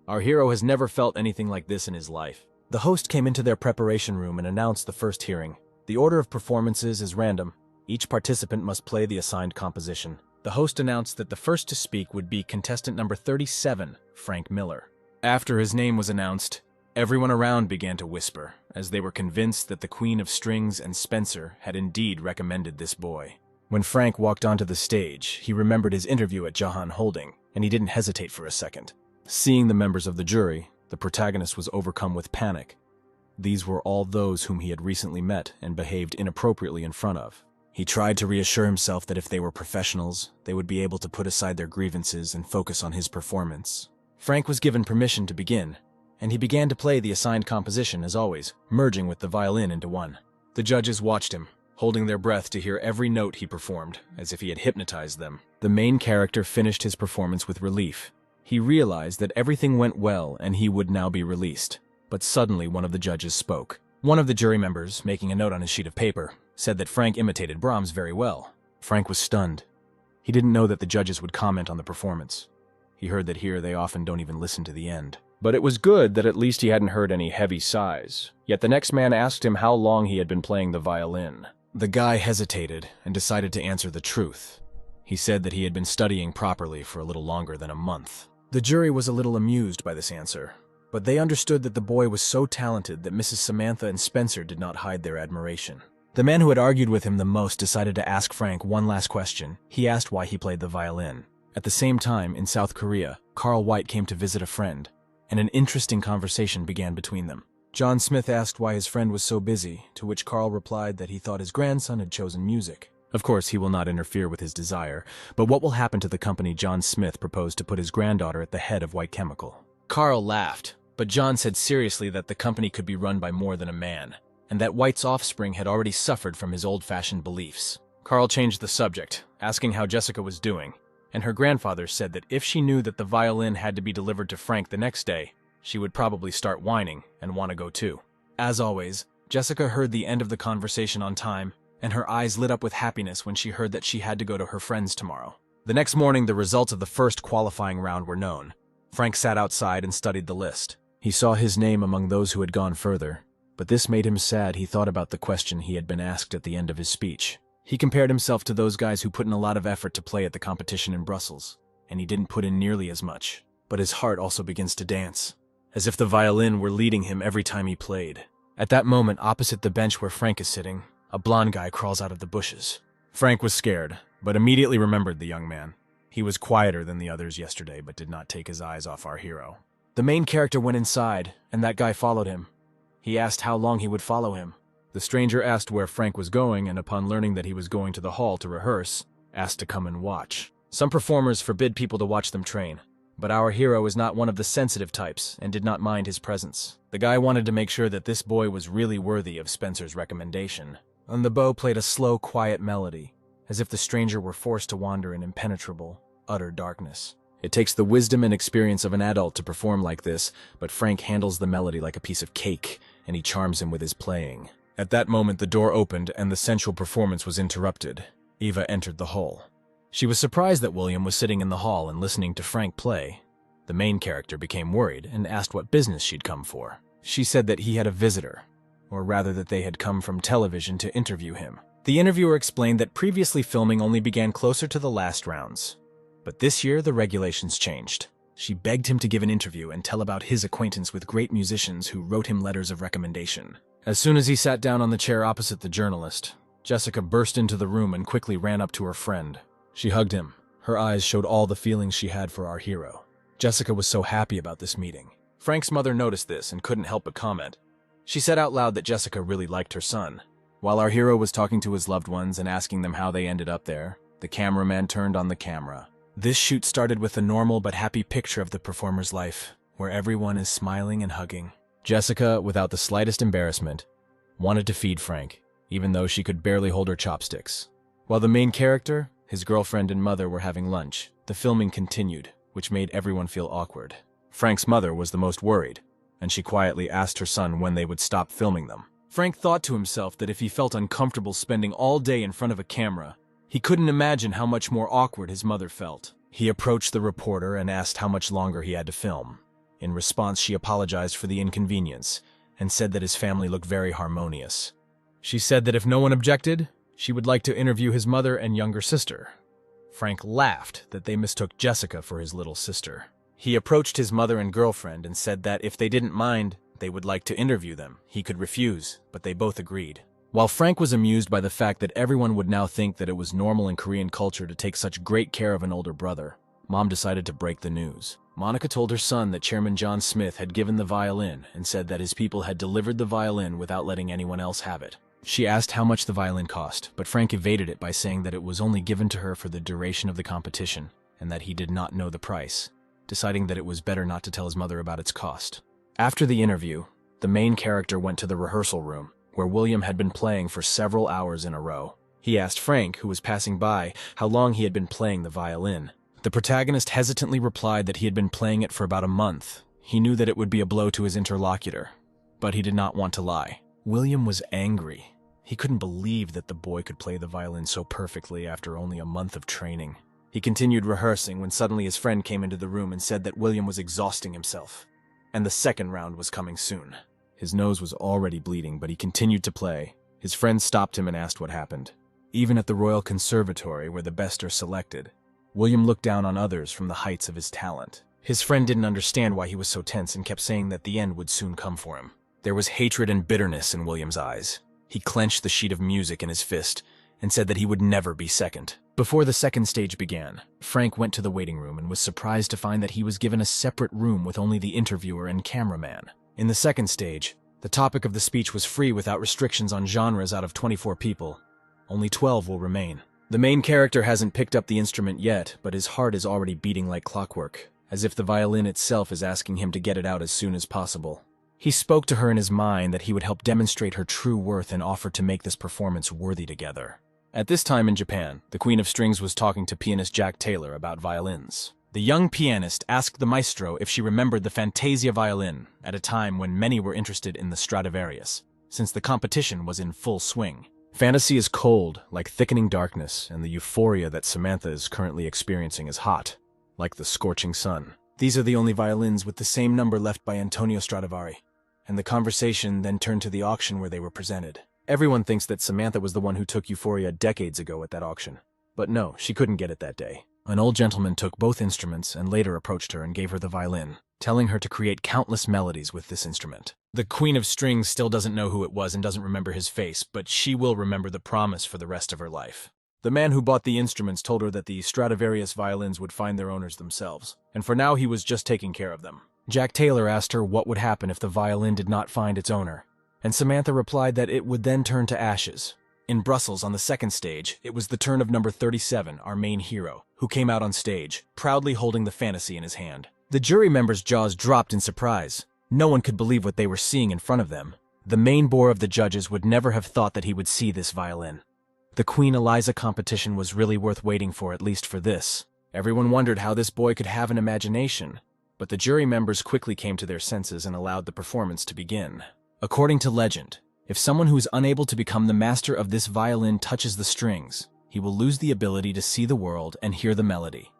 Our hero has never felt anything like this in his life. The host came into their preparation room and announced the first hearing. The order of performances is random. Each participant must play the assigned composition. The host announced that the first to speak would be contestant number 37, Frank Miller. After his name was announced, everyone around began to whisper, as they were convinced that the Queen of Strings and Spencer had indeed recommended this boy. When Frank walked onto the stage, he remembered his interview at Jahan Holding, and he didn't hesitate for a second. Seeing the members of the jury, the protagonist was overcome with panic. These were all those whom he had recently met and behaved inappropriately in front of. He tried to reassure himself that if they were professionals, they would be able to put aside their grievances and focus on his performance. Frank was given permission to begin, and he began to play the assigned composition as always, merging with the violin into one. The judges watched him, holding their breath to hear every note he performed, as if he had hypnotized them. The main character finished his performance with relief. He realized that everything went well and he would now be released. But suddenly one of the judges spoke. One of the jury members, making a note on his sheet of paper, said that Frank imitated Brahms very well. Frank was stunned. He didn't know that the judges would comment on the performance. He heard that here they often don't even listen to the end. But it was good that at least he hadn't heard any heavy sighs. Yet the next man asked him how long he had been playing the violin. The guy hesitated and decided to answer the truth. He said that he had been studying properly for a little longer than a month. The jury was a little amused by this answer, but they understood that the boy was so talented that Mrs. Samantha and Spencer did not hide their admiration. The man who had argued with him the most decided to ask Frank one last question. He asked why he played the violin. At the same time, in South Korea, Carl White came to visit a friend, and an interesting conversation began between them. John Smith asked why his friend was so busy, to which Carl replied that he thought his grandson had chosen music. Of course, he will not interfere with his desire, but what will happen to the company John Smith proposed to put his granddaughter at the head of White Chemical? Carl laughed, but John said seriously that the company could be run by more than a man, and that White's offspring had already suffered from his old-fashioned beliefs. Carl changed the subject, asking how Jessica was doing, and her grandfather said that if she knew that the violin had to be delivered to Frank the next day, she would probably start whining and want to go too. As always, Jessica heard the end of the conversation on time, and her eyes lit up with happiness when she heard that she had to go to her friends tomorrow. The next morning, the results of the first qualifying round were known. Frank sat outside and studied the list. He saw his name among those who had gone further, but this made him sad. He thought about the question he had been asked at the end of his speech. He compared himself to those guys who put in a lot of effort to play at the competition in Brussels, and he didn't put in nearly as much. But his heart also begins to dance, as if the violin were leading him every time he played. At that moment, opposite the bench where Frank is sitting, a blond guy crawls out of the bushes. Frank was scared, but immediately remembered the young man. He was quieter than the others yesterday, but did not take his eyes off our hero. The main character went inside, and that guy followed him. He asked how long he would follow him. The stranger asked where Frank was going, and upon learning that he was going to the hall to rehearse, asked to come and watch. Some performers forbid people to watch them train, but our hero is not one of the sensitive types and did not mind his presence. The guy wanted to make sure that this boy was really worthy of Spencer's recommendation. And the bow played a slow, quiet melody, as if the stranger were forced to wander in impenetrable, utter darkness. It takes the wisdom and experience of an adult to perform like this, but Frank handles the melody like a piece of cake, and he charms him with his playing. At that moment, the door opened and the sensual performance was interrupted. Eva entered the hall. She was surprised that William was sitting in the hall and listening to Frank play. The main character became worried and asked what business she'd come for. She said that he had a visitor, or rather that they had come from television to interview him. The interviewer explained that previously filming only began closer to the last rounds, but this year the regulations changed. She begged him to give an interview and tell about his acquaintance with great musicians who wrote him letters of recommendation. As soon as he sat down on the chair opposite the journalist, Jessica burst into the room and quickly ran up to her friend. She hugged him. Her eyes showed all the feelings she had for our hero. Jessica was so happy about this meeting. Frank's mother noticed this and couldn't help but comment. She said out loud that Jessica really liked her son. While our hero was talking to his loved ones and asking them how they ended up there, the cameraman turned on the camera. This shoot started with a normal but happy picture of the performer's life, where everyone is smiling and hugging. Jessica, without the slightest embarrassment, wanted to feed Frank, even though she could barely hold her chopsticks. While the main character, his girlfriend and mother were having lunch, the filming continued, which made everyone feel awkward. Frank's mother was the most worried, and she quietly asked her son when they would stop filming them. Frank thought to himself that if he felt uncomfortable spending all day in front of a camera, he couldn't imagine how much more awkward his mother felt. He approached the reporter and asked how much longer he had to film. In response, she apologized for the inconvenience and said that his family looked very harmonious. She said that if no one objected, she would like to interview his mother and younger sister. Frank laughed that they mistook Jessica for his little sister. He approached his mother and girlfriend and said that if they didn't mind, they would like to interview them. He could refuse, but they both agreed. While Frank was amused by the fact that everyone would now think that it was normal in Korean culture to take such great care of an older brother, Mom decided to break the news. Monica told her son that Chairman John Smith had given the violin and said that his people had delivered the violin without letting anyone else have it. She asked how much the violin cost, but Frank evaded it by saying that it was only given to her for the duration of the competition and that he did not know the price, deciding that it was better not to tell his mother about its cost. After the interview, the main character went to the rehearsal room, where William had been playing for several hours in a row. He asked Frank, who was passing by, how long he had been playing the violin. The protagonist hesitantly replied that he had been playing it for about a month. He knew that it would be a blow to his interlocutor, but he did not want to lie. William was angry. He couldn't believe that the boy could play the violin so perfectly after only a month of training. He continued rehearsing when suddenly his friend came into the room and said that William was exhausting himself, and the second round was coming soon. His nose was already bleeding, but he continued to play. His friend stopped him and asked what happened. Even at the Royal Conservatory, where the best are selected, William looked down on others from the heights of his talent. His friend didn't understand why he was so tense and kept saying that the end would soon come for him. There was hatred and bitterness in William's eyes. He clenched the sheet of music in his fist and said that he would never be second. Before the second stage began, Frank went to the waiting room and was surprised to find that he was given a separate room with only the interviewer and cameraman. In the second stage, the topic of the speech was free without restrictions on genres. Out of 24 people, only 12 will remain. The main character hasn't picked up the instrument yet, but his heart is already beating like clockwork, as if the violin itself is asking him to get it out as soon as possible. He spoke to her in his mind that he would help demonstrate her true worth and offered to make this performance worthy together. At this time in Japan, the Queen of Strings was talking to pianist Jack Taylor about violins. The young pianist asked the maestro if she remembered the Fantasia violin at a time when many were interested in the Stradivarius, since the competition was in full swing. Fantasy is cold, like thickening darkness, and the euphoria that Samantha is currently experiencing is hot, like the scorching sun. These are the only violins with the same number left by Antonio Stradivari. And the conversation then turned to the auction where they were presented. Everyone thinks that Samantha was the one who took Euphoria decades ago at that auction. But no, she couldn't get it that day. An old gentleman took both instruments and later approached her and gave her the violin, telling her to create countless melodies with this instrument. The Queen of Strings still doesn't know who it was and doesn't remember his face, but she will remember the promise for the rest of her life. The man who bought the instruments told her that the Stradivarius violins would find their owners themselves, and for now he was just taking care of them. Jack Taylor asked her what would happen if the violin did not find its owner, and Samantha replied that it would then turn to ashes. In Brussels, on the second stage, it was the turn of number 37, our main hero, who came out on stage, proudly holding the fantasy in his hand. The jury members' jaws dropped in surprise. No one could believe what they were seeing in front of them. The main bore of the judges would never have thought that he would see this violin. The Queen Eliza competition was really worth waiting for, at least for this. Everyone wondered how this boy could have an imagination, but the jury members quickly came to their senses and allowed the performance to begin. According to legend, if someone who is unable to become the master of this violin touches the strings, he will lose the ability to see the world and hear the melody,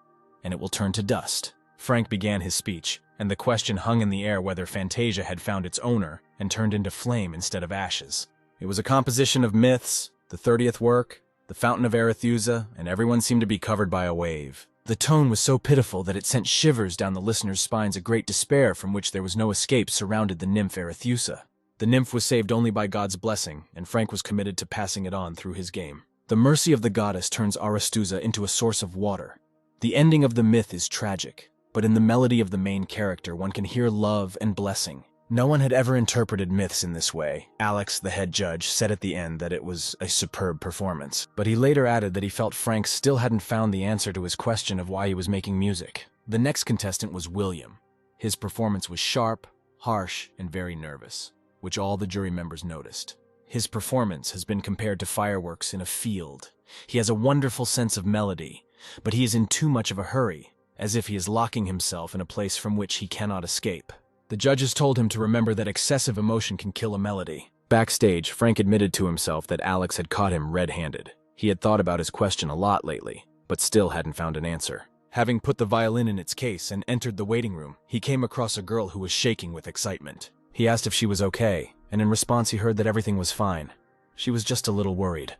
and it will turn to dust. Frank began his speech, and the question hung in the air whether Fantasia had found its owner and turned into flame instead of ashes. It was a composition of myths, the 30th work, the Fountain of Arethusa, and everyone seemed to be covered by a wave. The tone was so pitiful that it sent shivers down the listeners' spines. A great despair from which there was no escape surrounded the nymph Arethusa. The nymph was saved only by God's blessing, and Frank was committed to passing it on through his game. The mercy of the goddess turns Arethusa into a source of water. The ending of the myth is tragic, but in the melody of the main character one can hear love and blessing. No one had ever interpreted myths in this way. Alex, the head judge, said at the end that it was a superb performance, but he later added that he felt Frank still hadn't found the answer to his question of why he was making music. The next contestant was William. His performance was sharp, harsh, and very nervous, which all the jury members noticed. His performance has been compared to fireworks in a field. He has a wonderful sense of melody, but he is in too much of a hurry, as if he is locking himself in a place from which he cannot escape. The judges told him to remember that excessive emotion can kill a melody. Backstage, Frank admitted to himself that Alex had caught him red-handed. He had thought about his question a lot lately, but still hadn't found an answer. Having put the violin in its case and entered the waiting room, he came across a girl who was shaking with excitement. He asked if she was okay, and in response he heard that everything was fine. She was just a little worried,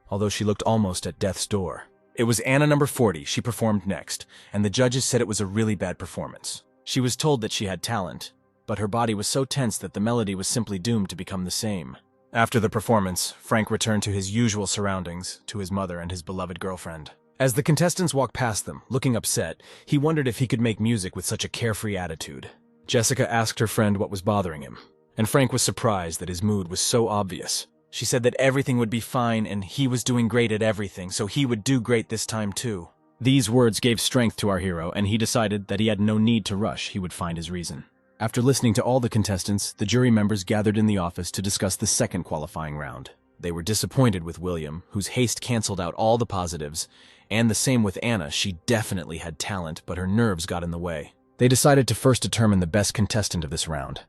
although she looked almost at death's door. It was Anna number 40, she performed next, and the judges said it was a really bad performance. She was told that she had talent, but her body was so tense that the melody was simply doomed to become the same. After the performance, Frank returned to his usual surroundings, to his mother and his beloved girlfriend. As the contestants walked past them, looking upset, he wondered if he could make music with such a carefree attitude. Jessica asked her friend what was bothering him, and Frank was surprised that his mood was so obvious. She said that everything would be fine and he was doing great at everything, so he would do great this time too. These words gave strength to our hero, and he decided that he had no need to rush, he would find his reason. After listening to all the contestants, the jury members gathered in the office to discuss the second qualifying round. They were disappointed with William, whose haste canceled out all the positives, and the same with Anna. She definitely had talent, but her nerves got in the way. They decided to first determine the best contestant of this round.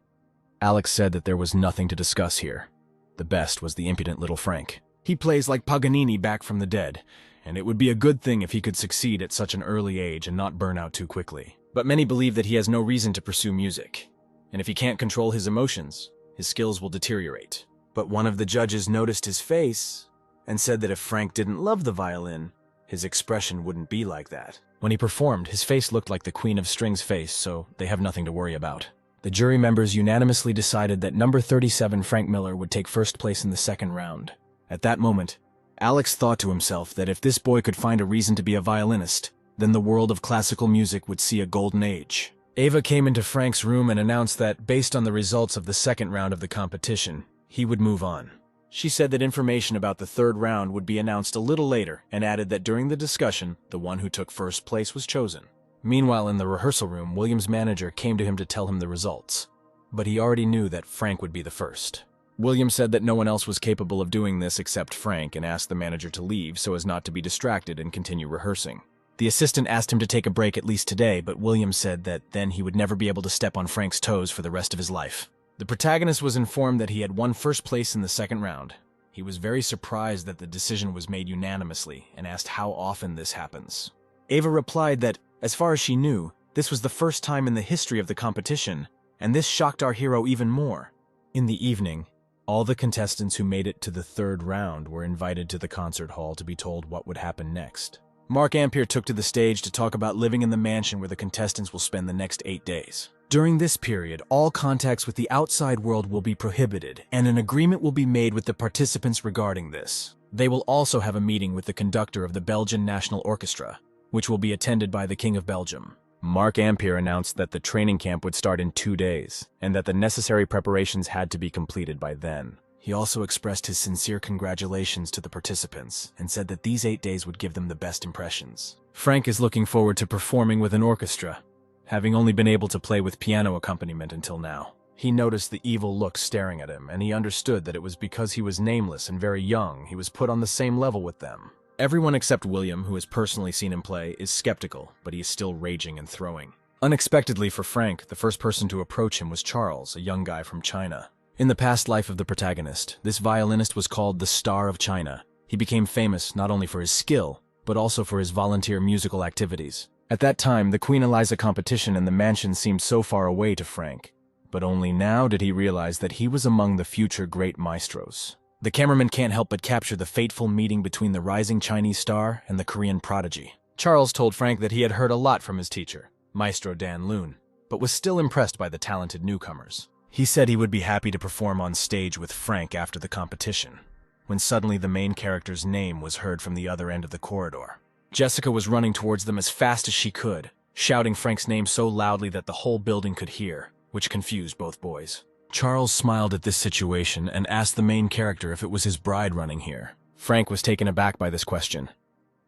Alex said that there was nothing to discuss here. The best was the impudent little Frank. He plays like Paganini back from the dead, and it would be a good thing if he could succeed at such an early age and not burn out too quickly. But many believe that he has no reason to pursue music, and if he can't control his emotions, his skills will deteriorate. But one of the judges noticed his face and said that if Frank didn't love the violin, his expression wouldn't be like that. When he performed, his face looked like the Queen of Strings' face, so they have nothing to worry about. The jury members unanimously decided that number 37 Frank Miller would take first place in the second round. At that moment, Alex thought to himself that if this boy could find a reason to be a violinist, then the world of classical music would see a golden age. Ava came into Frank's room and announced that, based on the results of the second round of the competition, he would move on. She said that information about the third round would be announced a little later, and added that during the discussion, the one who took first place was chosen. Meanwhile, in the rehearsal room, William's manager came to him to tell him the results. But he already knew that Frank would be the first. William said that no one else was capable of doing this except Frank and asked the manager to leave so as not to be distracted and continue rehearsing. The assistant asked him to take a break at least today, but William said that then he would never be able to step on Frank's toes for the rest of his life. The protagonist was informed that he had won first place in the second round. He was very surprised that the decision was made unanimously and asked how often this happens. Ava replied that, as far as she knew, this was the first time in the history of the competition, and this shocked our hero even more. In the evening, all the contestants who made it to the third round were invited to the concert hall to be told what would happen next. Mark Ampere took to the stage to talk about living in the mansion where the contestants will spend the next 8 days. During this period, all contacts with the outside world will be prohibited, and an agreement will be made with the participants regarding this. They will also have a meeting with the conductor of the Belgian National Orchestra, which will be attended by the King of Belgium. Mark Ampere announced that the training camp would start in 2 days, and that the necessary preparations had to be completed by then. He also expressed his sincere congratulations to the participants, and said that these 8 days would give them the best impressions. Frank is looking forward to performing with an orchestra, having only been able to play with piano accompaniment until now. He noticed the evil look staring at him, and he understood that it was because he was nameless and very young he was put on the same level with them. Everyone except William, who has personally seen him play, is skeptical, but he is still raging and throwing. Unexpectedly for Frank, the first person to approach him was Charles, a young guy from China. In the past life of the protagonist, this violinist was called the Star of China. He became famous not only for his skill, but also for his volunteer musical activities. At that time, the Queen Eliza competition and the mansion seemed so far away to Frank, but only now did he realize that he was among the future great maestros. The cameraman can't help but capture the fateful meeting between the rising Chinese star and the Korean prodigy. Charles told Frank that he had heard a lot from his teacher, Maestro Dan Lun, but was still impressed by the talented newcomers. He said he would be happy to perform on stage with Frank after the competition, when suddenly the main character's name was heard from the other end of the corridor. Jessica was running towards them as fast as she could, shouting Frank's name so loudly that the whole building could hear, which confused both boys. Charles smiled at this situation and asked the main character if it was his bride running here. Frank was taken aback by this question.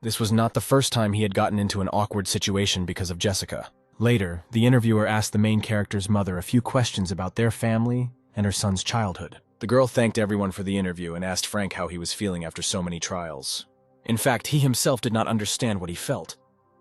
This was not the first time he had gotten into an awkward situation because of Jessica. Later, the interviewer asked the main character's mother a few questions about their family and her son's childhood. The girl thanked everyone for the interview and asked Frank how he was feeling after so many trials. In fact, he himself did not understand what he felt,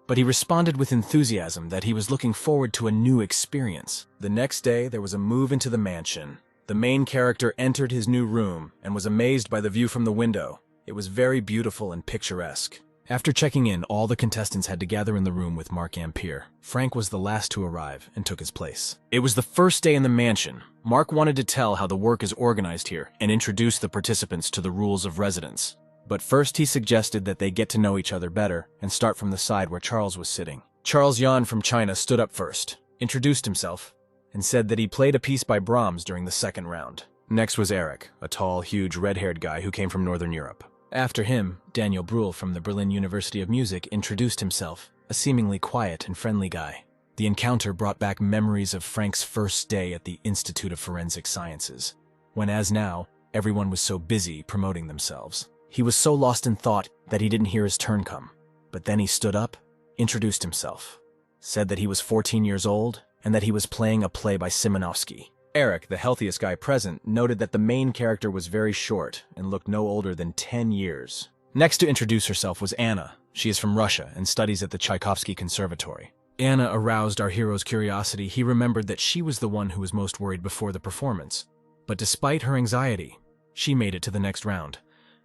but he responded with enthusiasm that he was looking forward to a new experience. The next day, there was a move into the mansion. The main character entered his new room and was amazed by the view from the window. It was very beautiful and picturesque. After checking in, all the contestants had to gather in the room with Mark Ampere. Frank was the last to arrive and took his place. It was the first day in the mansion. Mark wanted to tell how the work is organized here and introduce the participants to the rules of residence. But first he suggested that they get to know each other better and start from the side where Charles was sitting. Charles Yan from China stood up first, introduced himself, and said that he played a piece by Brahms during the second round. Next was Eric, a tall, huge, red-haired guy who came from Northern Europe. After him, Daniel Bruhl from the Berlin University of Music introduced himself, a seemingly quiet and friendly guy. The encounter brought back memories of Frank's first day at the Institute of Forensic Sciences, when, as now, Everyone was so busy promoting themselves. He was so lost in thought that he didn't hear his turn come. But then he stood up, introduced himself, said that he was 14 years old and that he was playing a play by Simonovsky. Eric, the healthiest guy present, noted that the main character was very short and looked no older than 10 years. Next to introduce herself was Anna. She is from Russia and studies at the Tchaikovsky Conservatory. Anna aroused our hero's curiosity. He remembered that she was the one who was most worried before the performance. But despite her anxiety, she made it to the next round.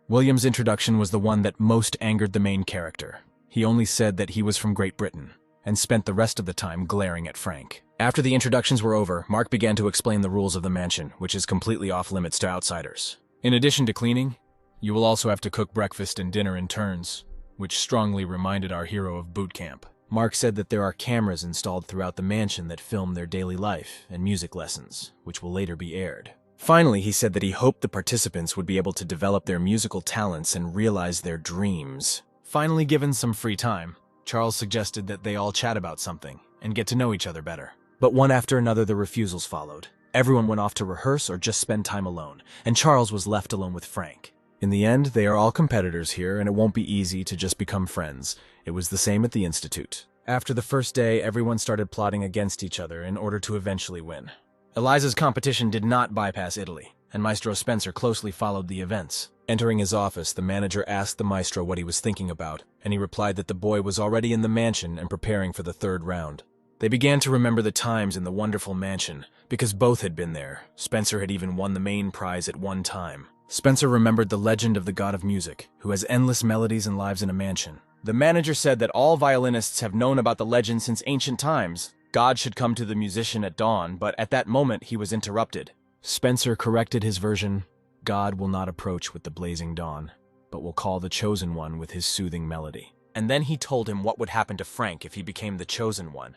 William's introduction was the one that most angered the main character. He only said that he was from Great Britain, and spent the rest of the time glaring at Frank. After the introductions were over, Mark began to explain the rules of the mansion, which is completely off limits to outsiders. In addition to cleaning, you will also have to cook breakfast and dinner in turns, which strongly reminded our hero of boot camp. Mark said that there are cameras installed throughout the mansion that film their daily life and music lessons, which will later be aired. Finally, he said that he hoped the participants would be able to develop their musical talents and realize their dreams. Finally given some free time, Charles suggested that they all chat about something and get to know each other better. But one after another the refusals followed. Everyone went off to rehearse or just spend time alone, and Charles was left alone with Frank. In the end, they are all competitors here, and it won't be easy to just become friends. It was the same at the Institute. After the first day, everyone started plotting against each other in order to eventually win. Eliza's competition did not bypass Italy, and Maestro Spencer closely followed the events. Entering his office, the manager asked the maestro what he was thinking about, and he replied that the boy was already in the mansion and preparing for the third round. They began to remember the times in the wonderful mansion, because both had been there. Spencer had even won the main prize at one time. Spencer remembered the legend of the god of music, who has endless melodies and lives in a mansion. The manager said that all violinists have known about the legend since ancient times. God should come to the musician at dawn, but at that moment he was interrupted. Spencer corrected his version. God will not approach with the blazing dawn, but will call the chosen one with his soothing melody. And then he told him what would happen to Frank if he became the chosen one.